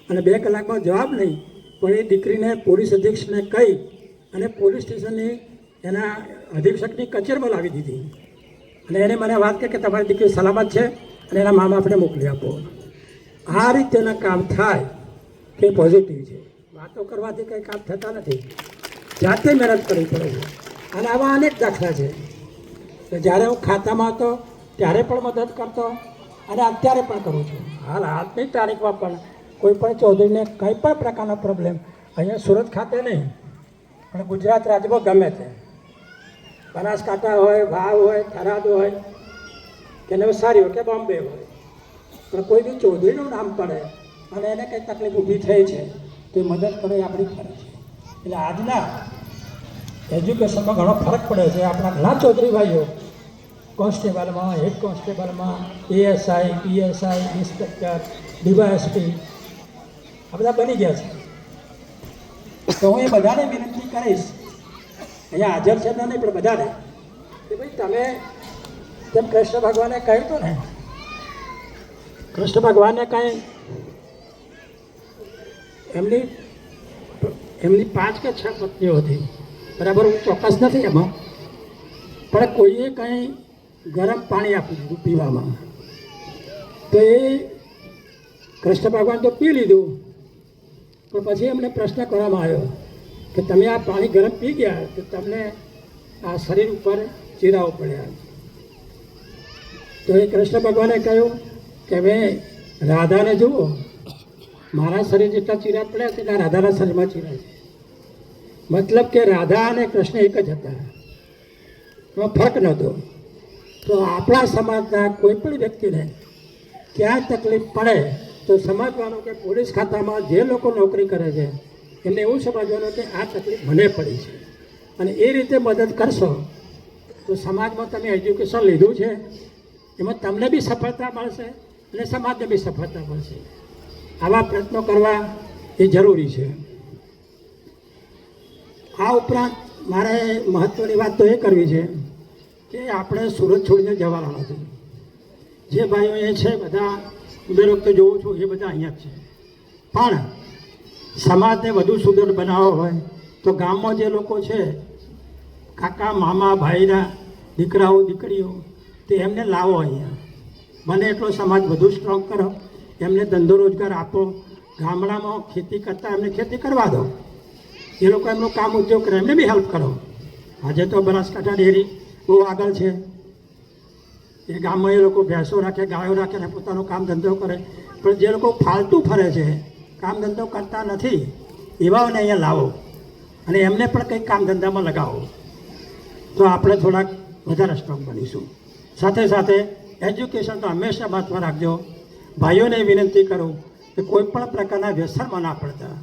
અને 2 કલાકમાં જવાબ નહીં પણ એ દીકરીને પોલીસ અધિક્ષકને કહી અને પોલીસ સ્ટેશનની એના અધિક્ષકની કચેરીમાં લાવી દીધી. અને એને મને વાત કરી કે તમારી દીકરી સલામત છે અને એના મા બાપને મોકલી આપો. આ રીતેના કામ થાય કે પોઝિટિવ છે. વાતો કરવાથી કંઈ કામ થતા નથી, જાતે મહેનત કરવી પડે છે. અને આવા અનેક દાખલા છે કે જ્યારે હું ખાતામાં હતો ત્યારે પણ મદદ કરતો અને અત્યારે પણ કરું છું. હાલ આજની તારીખમાં પણ કોઈ પણ ચૌધરીને કંઈ પણ પ્રકારનો પ્રોબ્લેમ અહીંયા સુરત ખાતે નહીં પણ ગુજરાત રાજ્યમાં ગમે તે, બનાસકાંઠા હોય, વાવ હોય, થરાદ હોય કે નવસારી હોય કે બોમ્બે હોય, પણ કોઈ બી ચૌધરીનું નામ પડે અને એને કંઈ તકલીફ ઊભી થઈ છે તો એ મદદ કરે એ આપણી ફરજ છે. એટલે આજના એજ્યુકેશનમાં ઘણો ફરક પડે છે. આપણા ઘણા ચૌધરી ભાઈઓ કોન્સ્ટેબલમાં, હેડ કોન્સ્ટેબલમાં, એએસઆઈ, પીએસઆઈ, ઇન્સ્પેક્ટર, ડીવાયએસપી આ બધા બની ગયા છે. તો હું એ બધાને વિનંતી કરીશ, અહીંયા હાજર છે નહીં પણ બધાને, કે ભાઈ તમે જેમ કૃષ્ણ ભગવાને કહ્યું હતું ને, કૃષ્ણ ભગવાને કંઈ એમની 5 કે 6 પત્નીઓ હતી, બરાબર. હું ચોક્કસ નથી એમાં, પણ કોઈએ કંઈ ગરમ પાણી આપી દીધું પીવામાં, તો એ કૃષ્ણ ભગવાન તો પી લીધું. પણ પછી એમને પ્રશ્ન કરવામાં આવ્યો કે તમે આ પાણી ગરમ પી ગયા તો તમને આ શરીર ઉપર ચીરાઓ પડ્યા. તો એ કૃષ્ણ ભગવાને કહ્યું કે હવે રાધાને જુઓ, મારા શરીર જેટલા ચીરા પડ્યા તેટલા રાધાના શરીરમાં ચીરા છે. મતલબ કે રાધા અને કૃષ્ણ એક જ હતા, એમાં ફરક નહોતો. તો આપણા સમાજના કોઈ પણ વ્યક્તિને ક્યાં તકલીફ પડે તો સમજવાનું કે પોલીસ ખાતામાં જે લોકો નોકરી કરે છે એમને એવું સમજવાનું કે આ તકલીફ મને પડી છે, અને એ રીતે મદદ કરશો તો સમાજમાં તમે એજ્યુકેશન લીધું છે એમાં તમને બી સફળતા મળશે અને સમાજને બી સફળતા મળશે. આવા પ્રયત્નો કરવા એ જરૂરી છે. આ ઉપરાંત મારે મહત્ત્વની વાત તો એ કરવી છે કે આપણે સુરત છોડીને જવાના નથી. જે ભાઈઓ એ છે બધા દર વખતે જોઉં છું એ બધા અહીંયા જ છે, પણ સમાજને વધુ સુદૃઢ બનાવવો હોય તો ગામમાં જે લોકો છે, કાકા મામા ભાઈના દીકરાઓ દીકરીઓ, તે એમને લાવો અહીંયા. બને એટલો સમાજ વધુ સ્ટ્રોંગ કરો, એમને ધંધો રોજગાર આપો. ગામડામાં ખેતી કરતા એમને ખેતી કરવા દો, એ લોકો એમનું કામ ઉદ્યોગ કરે, એમને બી હેલ્પ કરો. આજે તો બનાસકાંઠા ડેરી બહુ આગળ છે, એ ગામમાં એ લોકો ભેંસો રાખે, ગાયો રાખે અને પોતાનો કામ ધંધો કરે. પણ જે લોકો ફાલતુ ફરે છે, કામ ધંધો કરતા નથી, એવાઓને અહીંયા લાવો અને એમને પણ કંઈક કામ ધંધામાં લગાવો, તો આપણે થોડાક વધારે સ્ટ્રોંગ બનીશું. સાથે સાથે એજ્યુકેશન તો હંમેશા મહત્ત્વ રાખજો. ભાઈઓને વિનંતી કરું કે કોઈ પણ પ્રકારના વ્યસનમાં ના પડતા.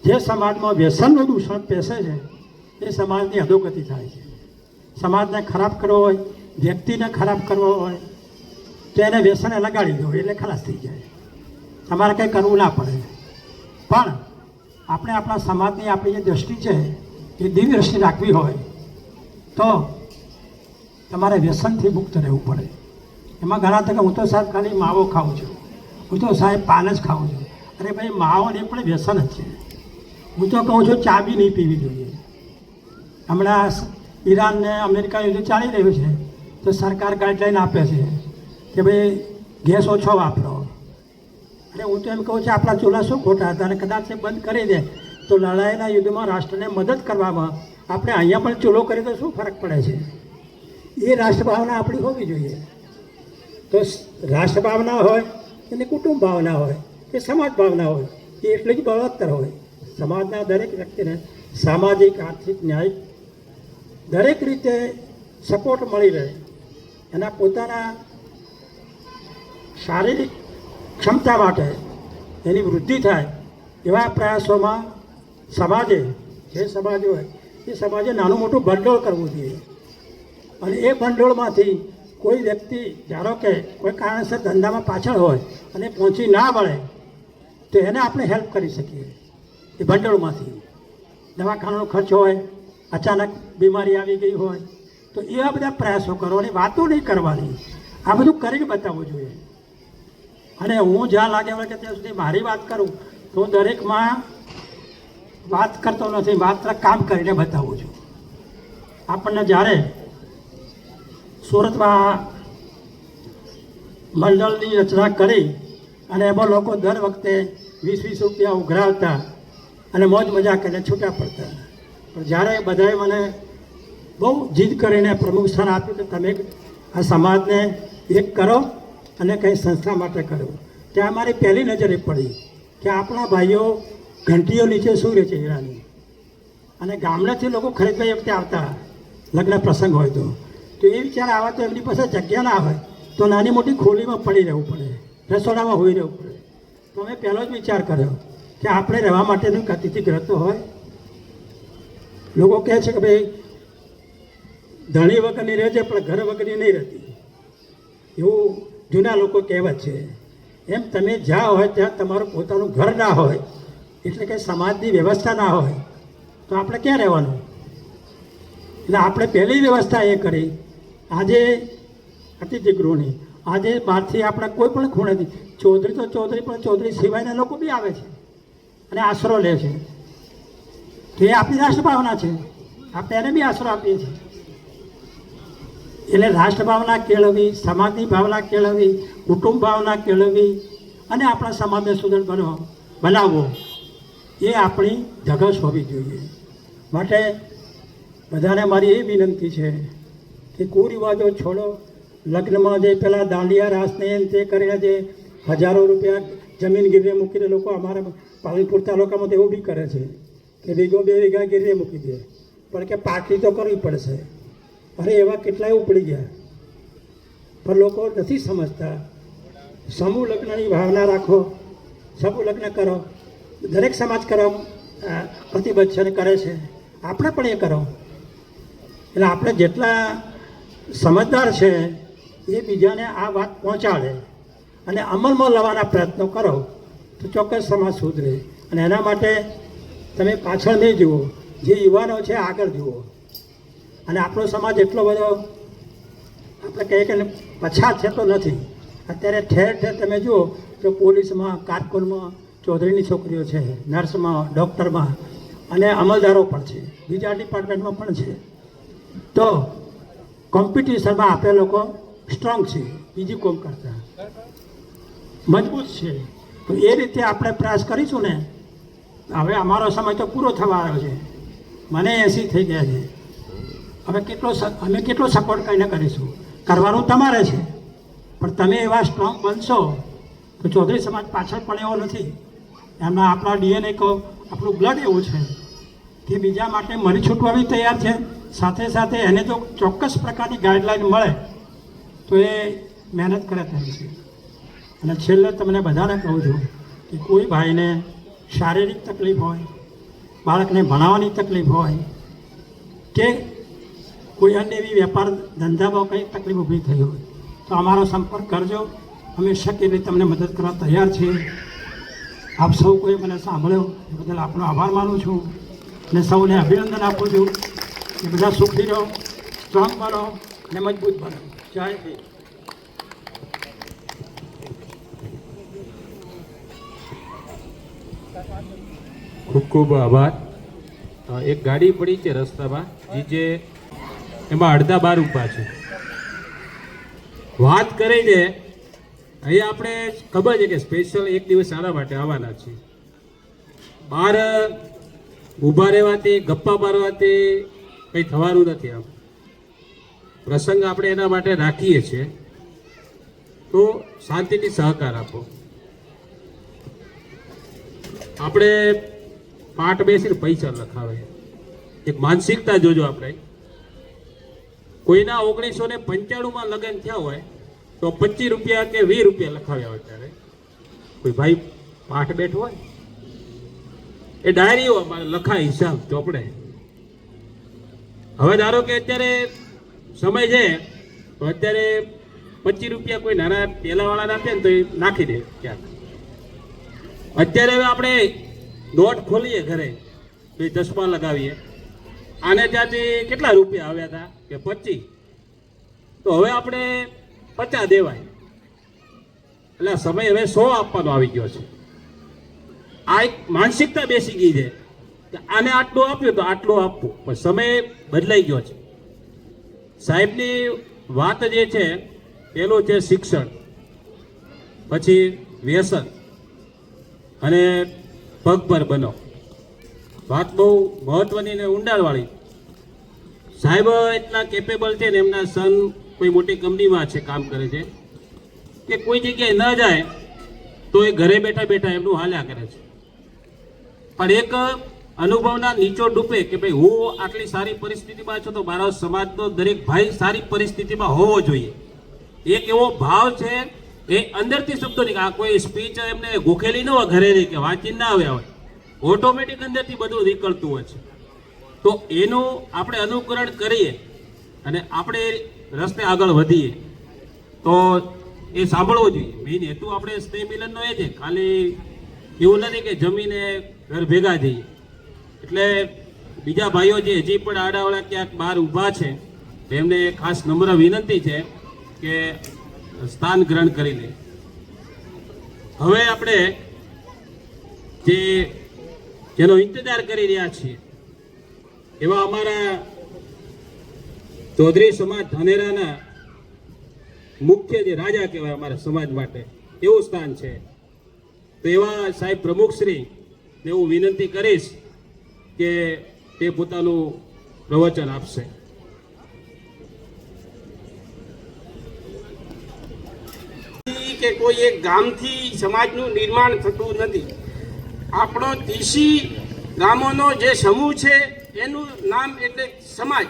જે સમાજમાં વ્યસનનું દૂષણ પેસે છે એ સમાજની અધોગતિ થાય છે. સમાજને ખરાબ કરવો હોય, વ્યક્તિને ખરાબ કરવો હોય તો એને વ્યસને લગાડી દો એટલે ખલાસ થઈ જાય, તમારે કંઈ કરવું ના પડે. પણ આપણે આપણા સમાજની આપણી જે દ્રષ્ટિ છે એ દિવ્ય દ્રષ્ટિ રાખવી હોય તો તમારે વ્યસનથી મુક્ત રહેવું પડે. એમાં ઘણા તકે હું તો સાહેબ ખાલી માવો ખાઉં છું, હું તો સાહેબ પાન જ ખાઉં છું. અરે ભાઈ, માવો ને પણ વ્યસન જ છે. હું તો કહું છું ચા બી નહીં પીવી જોઈએ. હમણાં ઈરાન ને અમેરિકા યુદ્ધ ચાલી રહ્યું છે તો સરકાર ગાઈડલાઈન આપે છે કે ભાઈ ગેસ ઓછો વાપરો. અને હું તો એમ કહું છું આપણા ચૂલા શું ખોટા હતા, અને કદાચ એ બંધ કરી દે તો લડાઈના યુદ્ધમાં રાષ્ટ્રને મદદ કરવામાં આપણે અહીંયા પણ ચૂલો કરીએ તો શું ફરક પડે છે. એ રાષ્ટ્રભાવના આપણી હોવી જોઈએ. તો રાષ્ટ્રભાવના હોય અને કુટુંબ ભાવના હોય કે સમાજ ભાવના હોય એ એટલી જ બળવત્તર હોય. સમાજના દરેક વ્યક્તિને સામાજિક, આર્થિક, ન્યાયિક દરેક રીતે સપોર્ટ મળી રહે, એના પોતાના શારીરિક ક્ષમતા માટે એની વૃદ્ધિ થાય એવા પ્રયાસોમાં સમાજે, જે સમાજ હોય એ સમાજે નાનું મોટું ભંડોળ કરવું જોઈએ. અને એ ભંડોળમાંથી કોઈ વ્યક્તિ ધારો કે કોઈ કારણસર ધંધામાં પાછળ હોય અને પહોંચી ના મળે તો એને આપણે હેલ્પ કરી શકીએ. એ ભંડોળમાંથી દવાખાનાનો ખર્ચ હોય, અચાનક બીમારી આવી ગઈ હોય તો એવા બધા પ્રયાસો કરો અને વાતો નહીં કરવાની, આ બધું કરીને બતાવવું જોઈએ. અને હું જ્યાં લાગે હોય કે ત્યાં સુધી મારી વાત કરું તો હું દરેકમાં વાત કરતો નથી, માત્ર કામ કરીને બતાવું છું. આપણને જ્યારે સુરતમાં મંડળની રચના કરી અને એમાં લોકો દર વખતે 20-20 રૂપિયા ઉઘરાવતા અને મોજ મજા કરીને છૂટા પડતા. પણ જ્યારે બધાએ મને બહુ જીદ કરીને પ્રમુખ સ્થાન આપ્યું કે તમે આ સમાજને એક કરો અને કંઈ સંસ્થા માટે કરો, ત્યાં મારી પહેલી નજરે પડી કે આપણા ભાઈઓ ઘંટીઓ નીચે સૂરે છે હીરાની, અને ગામડેથી લોકો ખરીદવા વખતે આવતા લગ્ન પ્રસંગ હોય તો એ વિચાર આવા તો એમની પાસે જગ્યા ના હોય તો નાની મોટી ખોલીમાં પડી રહેવું પડે, રસોડામાં હોઈ રહેવું પડે. તો મેં પહેલો જ વિચાર કર્યો કે આપણે રહેવા માટેનું એક અતિથિ ગૃહ તો હોય. લોકો કહે છે કે ભાઈ ધણી વગરની રહે છે પણ ઘર વગરની નહીં રહેતી, એવું જૂના લોકો કહેવત છે. એમ તમે જ્યાં હોય ત્યાં તમારું પોતાનું ઘર ના હોય, એટલે કે સમાજની વ્યવસ્થા ના હોય તો આપણે ક્યાં રહેવાનું. એટલે આપણે પહેલી વ્યવસ્થા એ કરી. આજે અતિથિ ગૃહની, આજે બહારથી આપણા કોઈ પણ ખૂણેથી ચૌધરી તો ચૌધરી પણ ચૌધરી સિવાયના લોકો બી આવે છે. અને આશરો લે છે, તો એ આપણી રાષ્ટ્રભાવના છે, આપણે એને બી આશરો આપીએ છીએ. એટલે રાષ્ટ્રભાવના કેળવવી, સમાજની ભાવના કેળવવી, કુટુંબ ભાવના કેળવવી અને આપણા સમાજને સુદૃઢ બનાવવો એ આપણી ધગશ હોવી જોઈએ. માટે બધાને મારી એ વિનંતી છે કે કુરિવાજો છોડો. લગ્નમાં જે પેલા દાંડિયા રાસને તે કરીને જે હજારો રૂપિયા જમીન ગીરવે મૂકીને લોકો અમારા પાલનપુર તાલુકામાં તો એવું બી કરે છે કે વીઘો 2 વીઘા ગીરવે મૂકી દે, પણ કે પાર્ટી તો કરવી પડશે. અરે એવા કેટલાય ઉપડી ગયા, પણ લોકો નથી સમજતા. સમૂહ લગ્નની ભાવના રાખો, સમૂહ લગ્ન કરો. દરેક સમાજ કરો પ્રતિબદ્ધ છે અને કરે છે, આપણે પણ એ કરો. એટલે આપણે જેટલા સમજદાર છે એ બીજાને આ વાત પહોંચાડે અને અમલમાં લાવવાના પ્રયત્નો કરો તો ચોક્કસ સમાજ સુધરે. અને એના માટે તમે પાછળ નહીં જુઓ, જે યુવાનો છે આગળ જુઓ. અને આપણો સમાજ એટલો બધો આપણે કહીએ કે પછાત છે તો નથી. અત્યારે ઠેર ઠેર તમે જુઓ તો પોલીસમાં, કારકુનમાં ચૌધરીની છોકરીઓ છે, નર્સમાં, ડૉક્ટરમાં અને અમલદારો પણ છે, બીજા ડિપાર્ટમેન્ટમાં પણ છે. તો કોમ્પિટિશનમાં આપણે લોકો સ્ટ્રોંગ છે, બીજી કોમ કરતાં મજબૂત છે. તો એ રીતે આપણે પ્રયાસ કરીશું ને. હવે અમારો સમય તો પૂરો થવા આવ્યો છે, મને 80 થઈ ગયા છે. હવે અમે કેટલો સપોર્ટ કરીને કરીશું, કરવાનું તમારે છે. પણ તમે એવા સ્ટ્રોંગ બનશો તો ચૌધરી સમાજ પાછળ પણ એવો નથી. એમના આપણા DNA કહો, આપણું બ્લડ એવું છે કે બીજા માટે મરી છૂટવા બી તૈયાર છે. સાથે સાથે એને જો ચોક્કસ પ્રકારની ગાઈડલાઈન મળે તો એ મહેનત કરે તેમ છે. અને છેલ્લે તમને બધાને કહું છું કે કોઈ ભાઈને શારીરિક તકલીફ હોય, બાળકને ભણાવવાની તકલીફ હોય કે કોઈ અન્ય એવી વેપાર ધંધામાં કંઈ તકલીફ ઊભી થઈ હોય તો અમારો સંપર્ક કરજો. અમે શક્ય રીતે તમને મદદ કરવા તૈયાર છીએ. આપ સૌ કોઈ મને સાંભળ્યો એ બદલ આપનો આભાર માનું છું અને સૌને અભિનંદન આપું છું કે બધા સુખી રહો, સ્ટ્રોંગ બનો અને મજબૂત બનો. જય હિન્દ. ખૂબ ખૂબ આભાર. એક ગાડી પડી છે રસ્તામાં, જે એમાં અડધા બાર ઊભા છે. વાત કરી છે અહીંયા આપણે ખબર છે કે સ્પેશિયલ એક દિવસ આના માટે આવવાના છે. બહાર ઊભા રહેવાથી, ગપ્પા મારવાથી કંઈ થવાનું નથી. આમ પ્રસંગ આપણે એના માટે રાખીએ છીએ, તો શાંતિથી સહકાર આપો. આપણે પાઠ બેસીને પૈસા લખાવે, એક માનસિકતા જોજો. આપણે કોઈના 1995માં લગ્ન થયા હોય તો 25 રૂપિયા કે 20 રૂપિયા લખાવ્યા હોય. ત્યારે કોઈ ભાઈ પાઠ બેઠો હોય એ ડાયરીઓ લખાય હિસાબ ચોપડે. હવે ધારો કે અત્યારે સમય છે તો અત્યારે 25 રૂપિયા કોઈ નાના પેલાવાળાને આપે ને તો એ નાખી દે ક્યાંક. અત્યારે હવે આપણે નોટ ખોલીએ ઘરે તો એ 10માં લગાવીએ. આને ત્યાંથી કેટલા રૂપિયા આવ્યા હતા કે 25, તો હવે આપણે 50 દેવાય. એટલે સમય હવે 100 આપવાનો આવી ગયો છે. આ એક માનસિકતા બેસી ગઈ છે કે આને આટલું આપ્યું તો આટલું આપવું, પણ સમય બદલાઈ ગયો છે. સાહેબની વાત જે છે, પેલું છે શિક્ષણ, પછી વ્યસન અને પગભર બનો. વાત બહુ મહત્વની ને ઊંડાણવાળી. સાહેબ એટલા કેપેબલ છે ને, એમના સન કોઈ મોટી કંપનીમાં છે, કામ કરે છે, કે કોઈ જગ્યાએ ન જાય તો એ ઘરે બેઠા બેઠા એમનું હાલ્યા કરે છે. પણ એક અનુભવના નીચો ડૂબે કે ભાઈ હું આટલી સારી પરિસ્થિતિમાં છું તો મારા સમાજનો દરેક ભાઈ સારી પરિસ્થિતિમાં હોવો જોઈએ. એક એવો ભાવ છે એ અંદરથી શબ્દો નહીં. આ કોઈ સ્પીચ એમને ગોખેલી ન હોય ઘરે કે વાંચીને ના આવ્યા હોય, ઓટોમેટિક અંદરથી બધું નીકળતું હોય છે. તો એનું આપણે અનુકરણ કરીએ અને આપણે રસ્તે આગળ વધીએ તો એ સાંભળવું જોઈએ. મેઇન હેતુ આપણે સ્નેહ મિલનનો એ છે, ખાલી એવું નથી કે જમીને ઘર ભેગા થઈએ. એટલે બીજા ભાઈઓ જે હજી પણ આડાવાળા ક્યાંક બહાર ઊભા છે એમને ખાસ નમ્ર વિનંતી છે કે સ્થાન ગ્રહણ કરી લે. હવે આપણે જે જેનો ઇંતજાર કરી રહ્યા છીએ એવા અમારા ચૌધરી સમાજ ધાનેરાના મુખ્ય જે રાજા કહેવાય અમારા સમાજ માટે એવું સ્થાન છે. તો એવા સાહેબ પ્રમુખશ્રી ને હું વિનંતી કરીશ કે તે પોતાનું પ્રવચન આપશે. કે કોઈ એક ગામથી સમાજનું નિર્માણ થતું નથી. આપણો 30 ગામોનો જે સમૂહ છે એનું નામ એટલે સમાજ.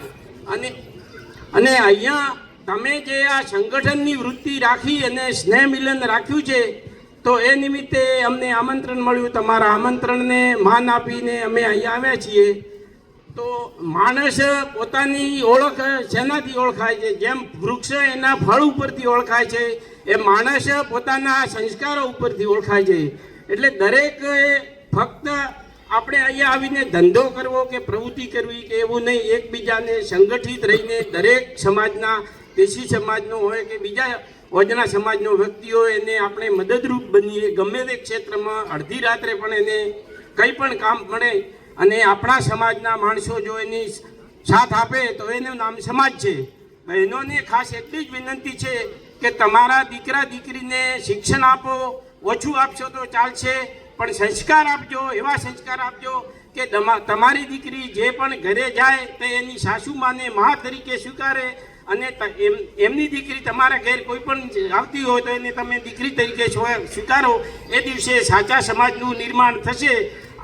અને અહીંયા તમે જે આ સંગઠનની વૃત્તિ રાખી અને સ્નેહ મિલન રાખ્યું છે તો એ નિમિત્તે અમને આમંત્રણ મળ્યું. તમારા આમંત્રણને માન આપીને અમે અહીંયા આવ્યા છીએ. તો માણસ પોતાની ઓળખ શેનાથી ઓળખાય છે? જેમ વૃક્ષ એના ફળ ઉપરથી ઓળખાય છે એ માણસ પોતાના સંસ્કારો ઉપરથી ઓળખાય છે. એટલે દરેક ફક્ત આપણે અહીંયા આવીને ધંધો કરવો કે પ્રવૃત્તિ કરવી કે એવું નહીં, એકબીજાને સંગઠિત રહીને દરેક સમાજના, દેશી સમાજનો હોય કે બીજા વજના સમાજનો વ્યક્તિ હોય એને આપણે મદદરૂપ બનીએ. ગમે તે ક્ષેત્રમાં અડધી રાત્રે પણ એને કંઈ પણ કામ મળે અને આપણા સમાજના માણસો જો એની સાથ આપે તો એનું નામ સમાજ છે. બહેનોને ખાસ એટલી જ વિનંતી છે કે તમારા દીકરા દીકરીને શિક્ષણ આપો. ઓછું આપશો તો ચાલશે પણ સંસ્કાર આપજો, એવા સંસ્કાર આપજો કે તમારી દીકરી જે પણ ઘરે જાય તો એની સાસુમાને મા તરીકે સ્વીકારે અને એમની દીકરી તમારા ઘેર કોઈ પણ આવતી હોય તો એને તમે દીકરી તરીકે સ્વીકારો. એ દિવસે સાચા સમાજનું નિર્માણ થશે.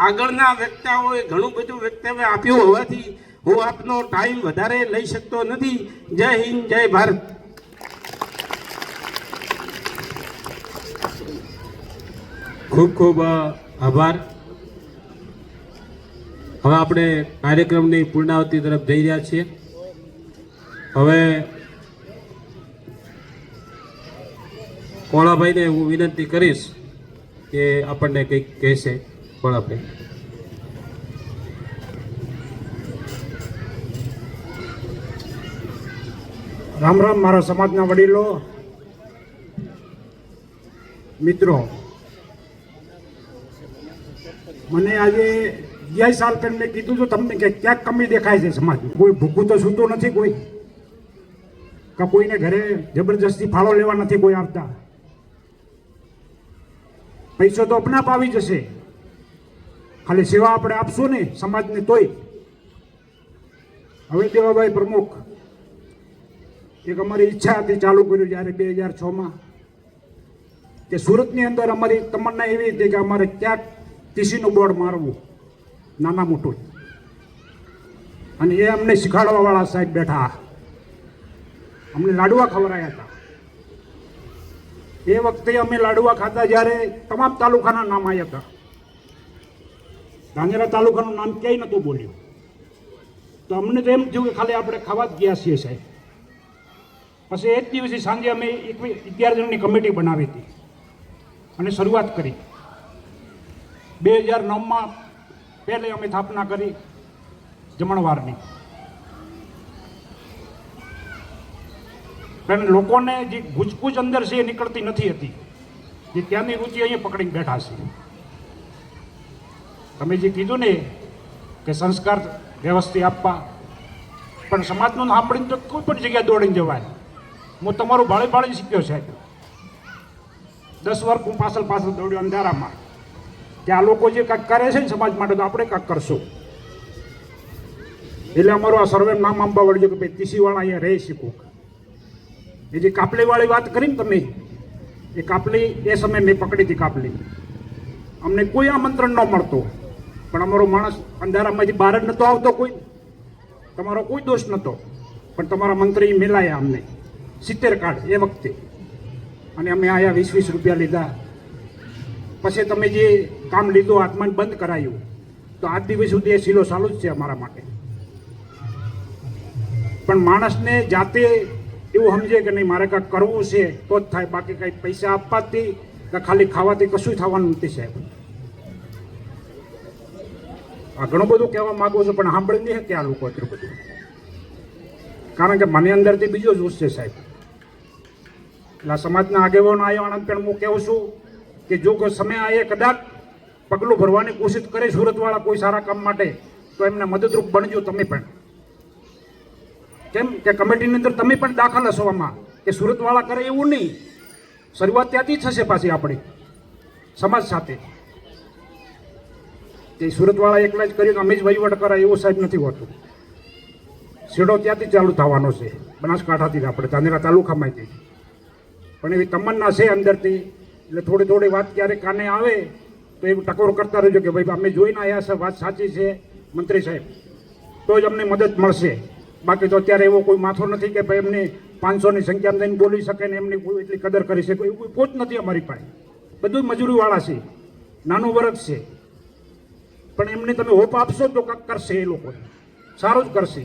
આગળના વક્તાઓએ ઘણું બધું વક્તવ્ય આપ્યું હોવાથી હું આપનો ટાઈમ વધારે લઈ શકતો નથી. જય હિન્દ, જય ભારત. ખૂબ ખૂબ આભાર. હવે આપણે કાર્યક્રમની પૂર્ણાવતિ તરફ જઈ રહ્યા છીએ. હવે કોળાભાઈને હું વિનંતી કરીશ કે આપણને કંઈક કહેશે. કોળાભાઈ. રામ રામ મારા સમાજના વડીલો, મિત્રો. મને આજે 11 સાલ પહેલા મેં કીધું હતું તમને કે ક્યાંક કમી દેખાય છે સમાજ. કોઈ ભૂખું તો સૂતું નથી, કોઈ કે કોઈને ઘરે જબરજસ્તી ફાળો લેવા નથી કોઈ આવતા. પૈસો તો અપનાપ આવી જશે, ખાલી સેવા આપણે આપશું ને સમાજને તોય. હવે દેવાભાઈ પ્રમુખ એક અમારી ઈચ્છા હતી ચાલુ કર્યું જ્યારે 2006માં કે સુરતની અંદર અમારી તમન્ના એવી હતી કે અમારે ક્યાંક ટીસીનું બોર્ડ મારવું, નાના મોટું. અને એ અમને શીખવાડવાવાળા સાહેબ બેઠા, અમને લાડવા ખવડાયા હતા. એ વખતે અમે લાડવા ખાતા જ્યારે તમામ તાલુકાના નામ આવ્યા હતા. ધાનેરા તાલુકાનું નામ ક્યાંય નહોતું બોલ્યું. તો અમને તો એમ થયું કે ખાલી આપણે ખાવા જ ગયા છીએ સાહેબ. પછી એક દિવસે સાંજે અમે 11 જણની કમિટી બનાવી હતી અને શરૂઆત કરી. 2009માં પહેલે અમે સ્થાપના કરી જમણવારની. પણ લોકોને જે ગુજકુજ અંદર છે એ નીકળતી નથી હતી, જે ત્યાંની રુચિ અહીંયા પકડીને બેઠા છે. તમે જે કીધું ને કે સંસ્કાર વ્યવસ્થિત આપવા, પણ સમાજનું સાંભળીને તો કોઈ પણ જગ્યાએ દોડીને જવાય. હું તમારું ભાળી શીખ્યો સાહેબ. 10 વર્ષ હું પાછળ દોડ્યો અંધારામાં કે આ લોકો જે કાંઈક કરે છે ને સમાજ માટે તો આપણે કાંઈક કરશું. એટલે અમારું આ સર્વે નામ આંબા વળ્યું કે ભાઈ તીસીવાળા અહીંયા રહી શકું. એ જે કાપલીવાળી વાત કરી ને તમે, એ કાપલી એ સમયે મેં પકડી હતી. કાપલી અમને કોઈ આમંત્રણ ન મળતું, પણ અમારો માણસ અંધારામાંથી બહાર જ નહોતો આવતો કોઈ. તમારો કોઈ દોષ નહોતો, પણ તમારા મંત્રી મિલાયા અમને 70 કાર્ડ એ વખતે. અને અમે આયા 20-20 રૂપિયા લીધા. પછી તમે જે કામ લીધું આત્માને બંધ કરાયું, તો આજ દિવસ સુધી એ સિલો ચાલુ જ છે અમારા માટે. પણ માણસને જાતે એવું સમજે કે નહીં મારે કાંઈક કરવું છે તો જ થાય, બાકી કાંઈ પૈસા આપવાથી કે ખાલી ખાવાથી કશું થવાનું નથી સાહેબ. આ ઘણું બધું કહેવા માગું છું પણ સાંભળી નહીં કે આ લોકો એટલું બધું, કારણ કે મને અંદરથી બીજો જોશ છે સાહેબ. એટલે સમાજના આગેવાનો આવ્યા પણ હું કહું છું કે જો કોઈ સમય આવે કદાચ પગલું ભરવાની કોશિશ કરે સુરતવાળા કોઈ સારા કામ માટે, તો એમને મદદરૂપ બનજો તમે પણ. કેમ કે કમિટીની અંદર તમે પણ દાખલ હશો આમાં, કે સુરતવાળા કરે એવું નહીં. શરૂઆત ત્યાંથી થશે પાછી આપણી સમાજ સાથે. કે સુરતવાળા એકલા જ કર્યું અમે જ વહીવટ કરાય એવું સાહેબ નથી હોતું. છેડો ત્યાંથી ચાલુ થવાનો છે, બનાસકાંઠાથી આપણે ધાનેરા તાલુકામાંથી. પણ એવી તમન્ના છે અંદરથી, એટલે થોડી થોડી વાત ક્યારેક કાને આવે તો એવું ટકોર કરતા રહેજો કે ભાઈ અમે જોઈને આવ્યા છે, વાત સાચી છે મંત્રી સાહેબ, તો જ અમને મદદ મળશે. બાકી તો અત્યારે એવો કોઈ માથો નથી કે ભાઈ એમને 500ની સંખ્યામાં જઈને બોલી શકે ને એમની કોઈ એટલી કદર કરી શકે, એવું કોઈ પોચ નથી અમારી પાસે. બધું મજૂરીવાળા છે, નાનું વર્ગ છે, પણ એમને તમે હોપ આપશો તો કંઈક કરશે. એ લોકો સારું જ કરશે,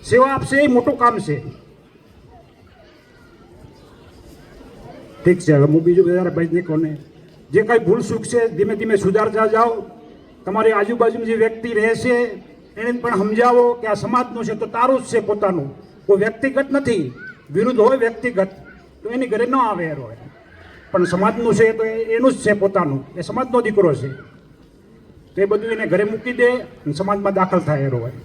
સેવા આપશે, એ મોટું કામ છે. ઠીક છે, હવે હું બીજું બધા ભાઈ કોને જે કાંઈ ભૂલ ચૂક છે ધીમે ધીમે સુધારતા જાઓ. તમારી આજુબાજુની જે વ્યક્તિ રહે છે એને પણ સમજાવો કે આ સમાજનું છે તો તારું જ છે પોતાનું, કોઈ વ્યક્તિગત નથી. વિરુદ્ધ હોય વ્યક્તિગત તો એની ઘરે ન આવે એરો, પણ સમાજનું છે તો એનું જ છે પોતાનું, એ સમાજનો દીકરો છે. તો એ બધું એને ઘરે મૂકી દે અને સમાજમાં દાખલ થાય એરો હોય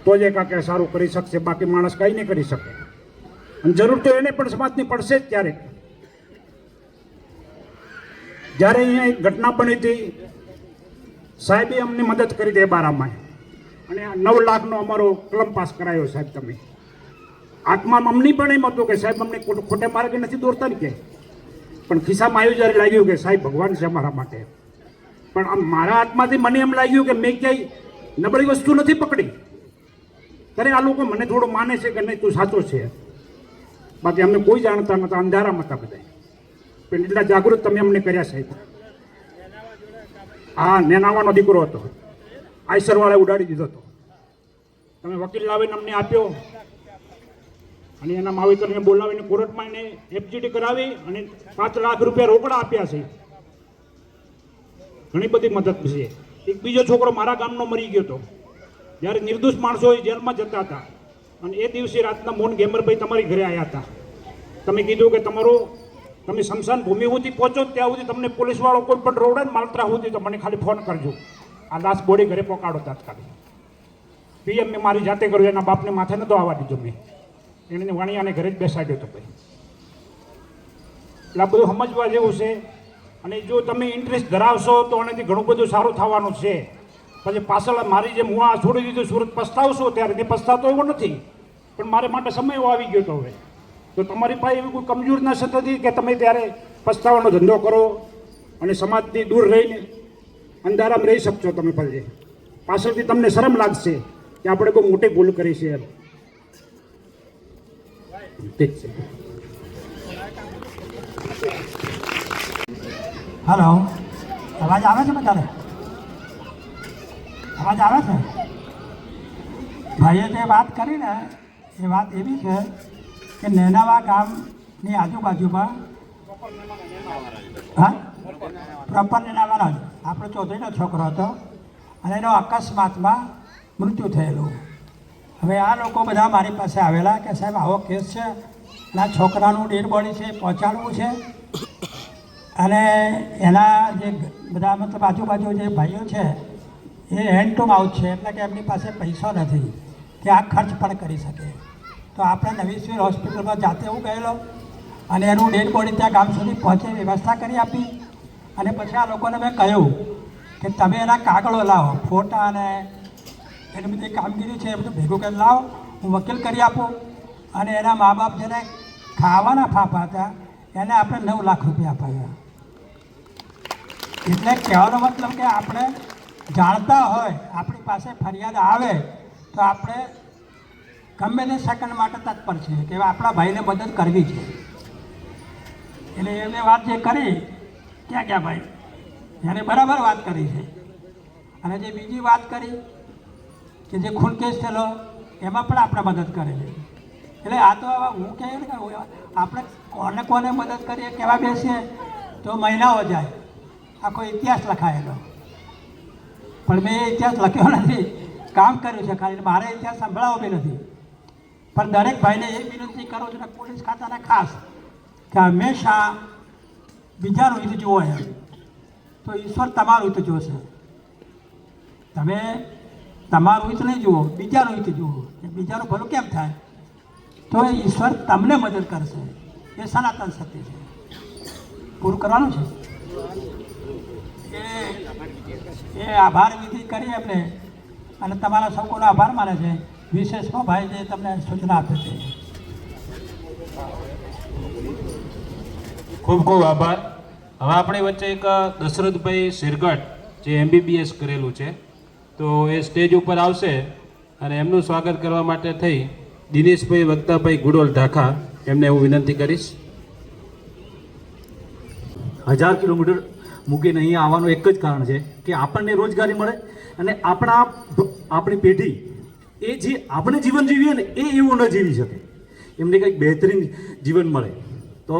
તો જ કાંઈ સારું કરી શકશે. બાકી માણસ કાંઈ નહીં કરી શકે. અને જરૂર તો એને પણ સમાજની પડશે જ. ક્યારેક જ્યારે અહીંયા એક ઘટના બની હતી, સાહેબે અમને મદદ કરી દે બારામાં, અને 9 લાખનો અમારો ક્લમ પાસ કરાયો સાહેબ. તમે આત્મામાં અમની પણ એમ હતું કે સાહેબ અમને ખોટે માર્ગે નથી દોરતા ને, કે પણ ખિસ્સામાં આવ્યું જ્યારે લાગ્યું કે સાહેબ ભગવાન છે અમારા માટે. પણ આમ મારા હાથમાંથી મને એમ લાગ્યું કે મેં ક્યાંય નબળી વસ્તુ નથી પકડી, ત્યારે આ લોકો મને થોડું માને છે કે નહીં તું સાચો છે. બાકી અમને કોઈ જાણતા નહોતા, અંધારામાં હતા બધા. પણ એટલા જાગૃત તમે અમને કર્યા સાહેબ. હા, નેનાવાનો દીકરો હતો, આઈસરવાળાએ ઉડાડી દીધો હતો. તમે વકીલ લાવીને અમને આપ્યો, અને એના માવિતરને બોલાવીને કોર્ટમાં એને એફજીડી કરાવી અને 5 લાખ રૂપિયા રોકડા આપ્યા છે. ઘણી બધી મદદ છે. એક બીજો છોકરો મારા ગામનો મરી ગયો હતો, જ્યારે નિર્દોષ માણસો જેલમાં જતા હતા, અને એ દિવસે રાતના મોહન ગેમરભાઈ તમારી ઘરે આવ્યા હતા. તમે કીધું કે તમે સ્મશાન ભૂમિ સુધી પહોંચો ત્યાં સુધી તમને પોલીસવાળો કોઈ પણ રોડે માલતરા સુધી તો મને ખાલી ફોન કરજો, આ લાશ બોડી ઘરે પહોંચાડો તાત્કાલિક. પીએમ મેં મારી જાતે કર્યું, એના બાપને માથે નતો આવવા દીધો મેં, એને વાણિયાને ઘરે જ બેસાડ્યો હતો ભાઈ. એટલે આ બધું સમજવા જેવું છે. અને જો તમે ઇન્ટરેસ્ટ ધરાવશો તો આનાથી ઘણું બધું સારું થવાનું છે. પછી પાછળ મારી જેમ હું આ છોડી દીધું સુરત પસ્તાવશો ત્યારે તે પસ્તાતો એવો નથી, પણ મારે માટે સમય એવો આવી ગયો હતો હવે. તો તમારી પાસે એવી કોઈ કમજોર નસ નથી કે તમે ત્યારે પસ્તાવાનો ધંધો કરો અને સમાજથી દૂર રહીને અંધારામાં રહી શકશો. તમે પછી પાછળથી તમને શરમ લાગશે કે આપણે બહુ મોટી ભૂલ કરી છે એમ. ઠીક છે. હલો, અવાજ આવે છે બધાને? અવાજ આવે છે? ભાઈએ જે વાત કરી ને એ વાત એવી છે કે નેનાવા ગામની આજુબાજુમાં, હા પ્રોપર નેનાવાનો જ આપણો ચૌધરીનો છોકરો હતો, અને એનો અકસ્માતમાં મૃત્યુ થયેલું. હવે આ લોકો બધા મારી પાસે આવેલા કે સાહેબ આવો કેસ છે, અને આ છોકરાનું ડેડ બોડી છે પહોંચાડવું છે, અને એના જે બધા મતલબ આજુબાજુ જે ભાઈઓ છે એ હેન્ડ ટુ માઉથ છે, એટલે કે એમની પાસે પૈસો નથી કે આ ખર્ચ પણ કરી શકે. તો આપણે નવી સિવિલ હોસ્પિટલમાં જાતે હું ગયેલો અને એનું ડેડ બોડી ત્યાં ગામ સુધી પહોંચે વ્યવસ્થા કરી આપી. અને પછી આ લોકોને મેં કહ્યું કે તમે એના કાગળો લાવો, ફોટા અને એની બધી કામગીરી છે એ બધું ભેગું કરી લાવો, હું વકીલ કરી આપું. અને એના મા બાપ જેને ખાવાના ફાફા હતા એને આપણે 9 લાખ રૂપિયા આપ્યા. એટલે કહેવાનો મતલબ કે આપણે જાણતા હોય, આપણી પાસે ફરિયાદ આવે તો આપણે ગમે તે સેકન્ડ માટે તત્પર છીએ કે આપણા ભાઈને મદદ કરવી છે. એટલે એને વાત જે કરી ક્યાં ક્યાં ભાઈ એને બરાબર વાત કરી છે. અને જે બીજી વાત કરી કે જે ખૂન કેસ થયેલો એમાં પણ આપણે મદદ કરેલી. એટલે આ તો હું કહે ને આપણે કોને કોને મદદ કરીએ કહેવા બેસીએ તો મહિનાઓ જાય, આખો ઇતિહાસ લખાયેલો. પણ મેં એ ઇતિહાસ લખ્યો નથી, કામ કર્યું છે ખાલી, મારે ઇતિહાસ સંભળાવો બી નથી. પણ દરેક ભાઈને એ વિનંતી કરું છું ને પોલીસ ખાતાને ખાસ કે હંમેશા બીજાનું હિત જુઓ એમ. તો ઈશ્વર તમારું હિત જોશે. તમે તમારું હિત નહીં જુઓ, બીજાનું હિત જુઓ. બીજાનું ભલું કેમ થાય? તો એ ઈશ્વર તમને મદદ કરશે. એ સનાતન સત્ય છે. પૂરું કરવાનું છે. એ આભાર વિધિ કરી એમને, અને તમારા સૌનો આભાર માને છે. વિશેષમાં ભાઈ જે તમને સૂચના આપે છે. ખૂબ ખૂબ આભાર. હવે આપણી વચ્ચે એક દશરથભાઈ શિરગઢ જે MBBS કરેલું છે, તો એ સ્ટેજ ઉપર આવશે અને એમનું સ્વાગત કરવા માટે થઈ દિનેશભાઈ વક્તાભાઈ ગુડોલ ઢાકા, એમને હું વિનંતી કરીશ. 1000 કિલોમીટર મૂકીને અહીંયા આવવાનું એક જ કારણ છે કે આપણને રોજગારી મળે અને આપણી પેઢી એ જે આપણે જીવન જીવીએ ને એ એવું ન જીવી શકે, એમને કંઈક બહેતરીન જીવન મળે. તો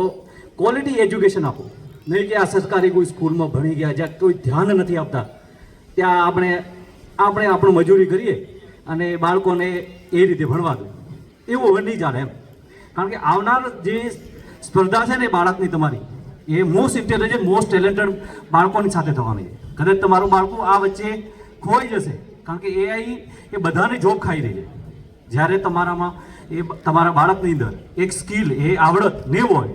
ક્વોલિટી એજ્યુકેશન આપો, નહીં કે આ સરકારી કોઈ સ્કૂલમાં ભણી ગયા જ્યાં કોઈ ધ્યાન નથી આપતા ત્યાં આપણે આપણું મજૂરી કરીએ અને બાળકોને એ રીતે ભણવા દો. એવું હવે નહીં ચાલે એમ. કારણ કે આવનાર જે સ્પર્ધા છે ને બાળકની તમારી, એ મોસ્ટ ઇન્ટેલિજન્ટ મોસ્ટ ટેલેન્ટેડ બાળકોની સાથે થવાની છે. કદાચ તમારું બાળકું આ વચ્ચે ખોઈ જશે, કારણ કે AI એ બધાને જોબ ખાઈ રહી છે. જ્યારે તમારામાં એ તમારા બાળકની અંદર એક સ્કિલ એ આવડત નહીં હોય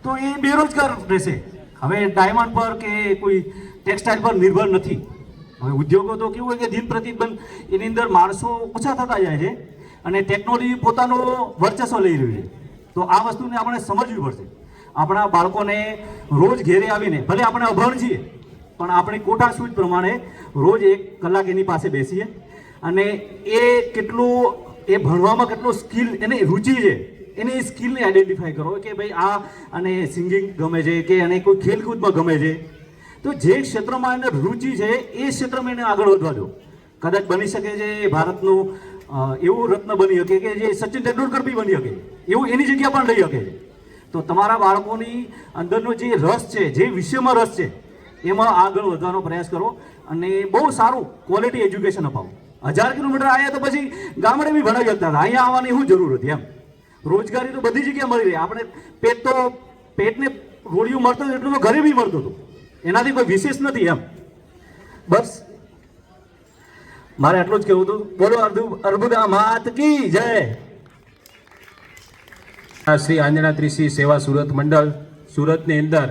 તો એ બેરોજગાર રહેશે. હવે ડાયમંડ પર કે કોઈ ટેક્સટાઇલ પર નિર્ભર નથી. હવે ઉદ્યોગો તો કેવું હોય કે દિન પ્રતિદિન એની અંદર માણસો ઓછા થતા જાય છે અને ટેકનોલોજી પોતાનો વર્ચસ્વ લઈ રહ્યું છે. તો આ વસ્તુને આપણે સમજવી પડશે. આપણા બાળકોને રોજ ઘેરે આવીને, ભલે આપણે અભણ છીએ પણ આપણી કોટા સૂચ પ્રમાણે રોજ 1 કલાક એની પાસે બેસીએ અને એ કેટલું એ ભણવામાં કેટલો સ્કિલ એને રુચિ છે એની સ્કિલને આઈડેન્ટિફાઈ કરો કે ભાઈ આ અને સિંગિંગ ગમે છે કે એને કોઈ ખેલકૂદમાં ગમે છે. તો જે ક્ષેત્રમાં એને રુચિ છે એ ક્ષેત્રમાં એને આગળ વધવા દો. કદાચ બની શકે છે ભારતનું એવું રત્ન બની શકે કે જે સચિન તેંડુલકર બી બની શકે, એવું એની જગ્યા પણ લઈ શકે છે. તો તમારા બાળકોની અંદરનો જે રસ છે, જે વિષયમાં રસ છે એમાં આગળ વધવાનો પ્રયાસ કરો અને બહુ સારું ક્વોલિટી એજ્યુકેશન અપાવો. 1000 કિલોમીટર આવ્યા તો પછી ગામડે બી ભણાવી શકતા હતા, અહીંયા આવવાની શું જરૂર હતી એમ. રોજગારી તો બધી જગ્યાએ મળી રહી. આપણે પેટને રોડિયું મળતું હતું એટલું તો ઘરે બી મળતું હતું, એનાથી કોઈ વિશેષ નથી એમ. બસ મારે આટલું જ કહેવું હતું. બોલો અર્બુદા માત કી જય. શ્રી આંજણા ત્રિશી સેવા સુરત મંડળ સુરતની અંદર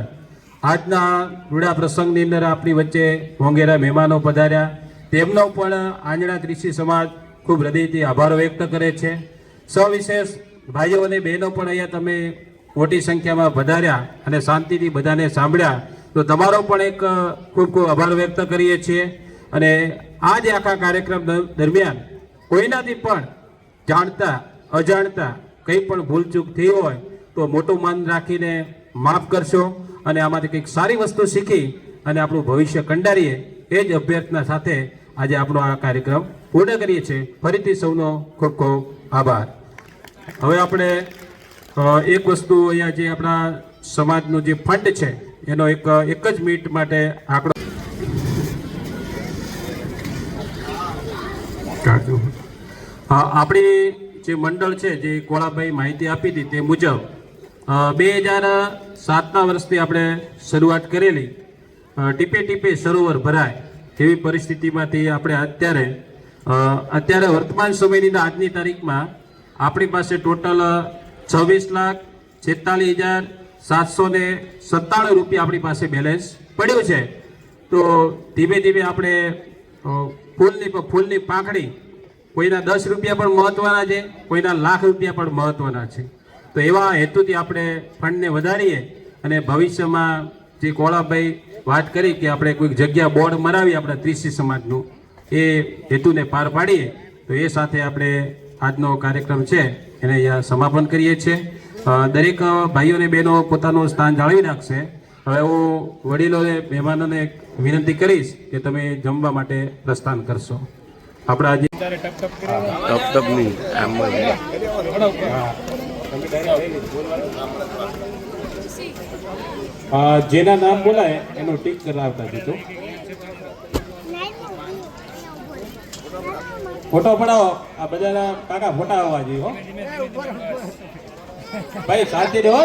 આજના રૂડા પ્રસંગની અંદર આપણી વચ્ચે મોંઘેરા મહેમાનો પધાર્યા, તેમનો પણ આંજણા ત્રિશી સમાજ ખૂબ હૃદયથી આભાર વ્યક્ત કરે છે. સવિશેષ ભાઈઓ અને બહેનો પણ અહીંયા તમે મોટી સંખ્યામાં પધાર્યા અને શાંતિથી બધાને સાંભળ્યા, તો તમારો પણ એક ખૂબ ખૂબ આભાર વ્યક્ત કરીએ છીએ. અને આ જે આખા કાર્યક્રમ દરમિયાન કોઈનાથી પણ જાણતા અજાણતા કંઈ પણ ભૂલચૂક થઈ હોય તો મોટું મન રાખીને માફ કરશો અને આમાંથી કંઈક સારી વસ્તુ શીખી અને આપણું ભવિષ્ય કંડારીએ એ જ અભ્યર્થના સાથે આજે આપણો આ કાર્યક્રમ પૂર્ણ કરીએ છીએ. ફરીથી સૌનો ખૂબ ખૂબ આભાર. હવે આપણે એક વસ્તુ અહીંયા જે આપણા સમાજનું જે ફંડ છે એનો એક જ મિનિટ માટે આંકડો આપણી જે મંડળ છે જે કોળાભાઈ માહિતી આપી હતી તે મુજબ 2007ના વર્ષથી આપણે શરૂઆત કરેલી ટીપે ટીપે સરોવર ભરાય એવી પરિસ્થિતિમાંથી આપણે અત્યારે વર્તમાન સમયની આજની તારીખમાં આપણી પાસે ટોટલ 26,46,797 રૂપિયા આપણી પાસે બેલેન્સ પડ્યું છે. તો ધીમે ધીમે આપણે ફૂલની પાંખડી કોઈના 10 રૂપિયા પણ મહત્વના છે, કોઈના લાખ રૂપિયા પણ મહત્વના છે. તો એવા હેતુથી આપણે ફંડને વધારીએ અને ભવિષ્યમાં જે કોળાભાઈ વાત કરી કે આપણે કોઈક જગ્યા બોર્ડ મરાવીએ આપણા ત્રિશી સમાજનું, એ હેતુને પાર પાડીએ. તો એ સાથે આપણે આજનો કાર્યક્રમ છે એને અહીંયા સમાપન કરીએ છીએ. દરેક ભાઈઓ અને બહેનો પોતાનું સ્થાન જાળવી રાખશે. હવે હું વડીલોને મહેમાનોને વિનંતી કરીશ કે તમે જમવા માટે પ્રસ્થાન કરશો. આપણે આજે જેના નામ બોલાય એનું ટીક કરાવતા દીધું. ફોટો પડાવો. આ બધાના કાકા ફોટા આવવા જોઈએ હો ભાઈ, શાંતિ રહો.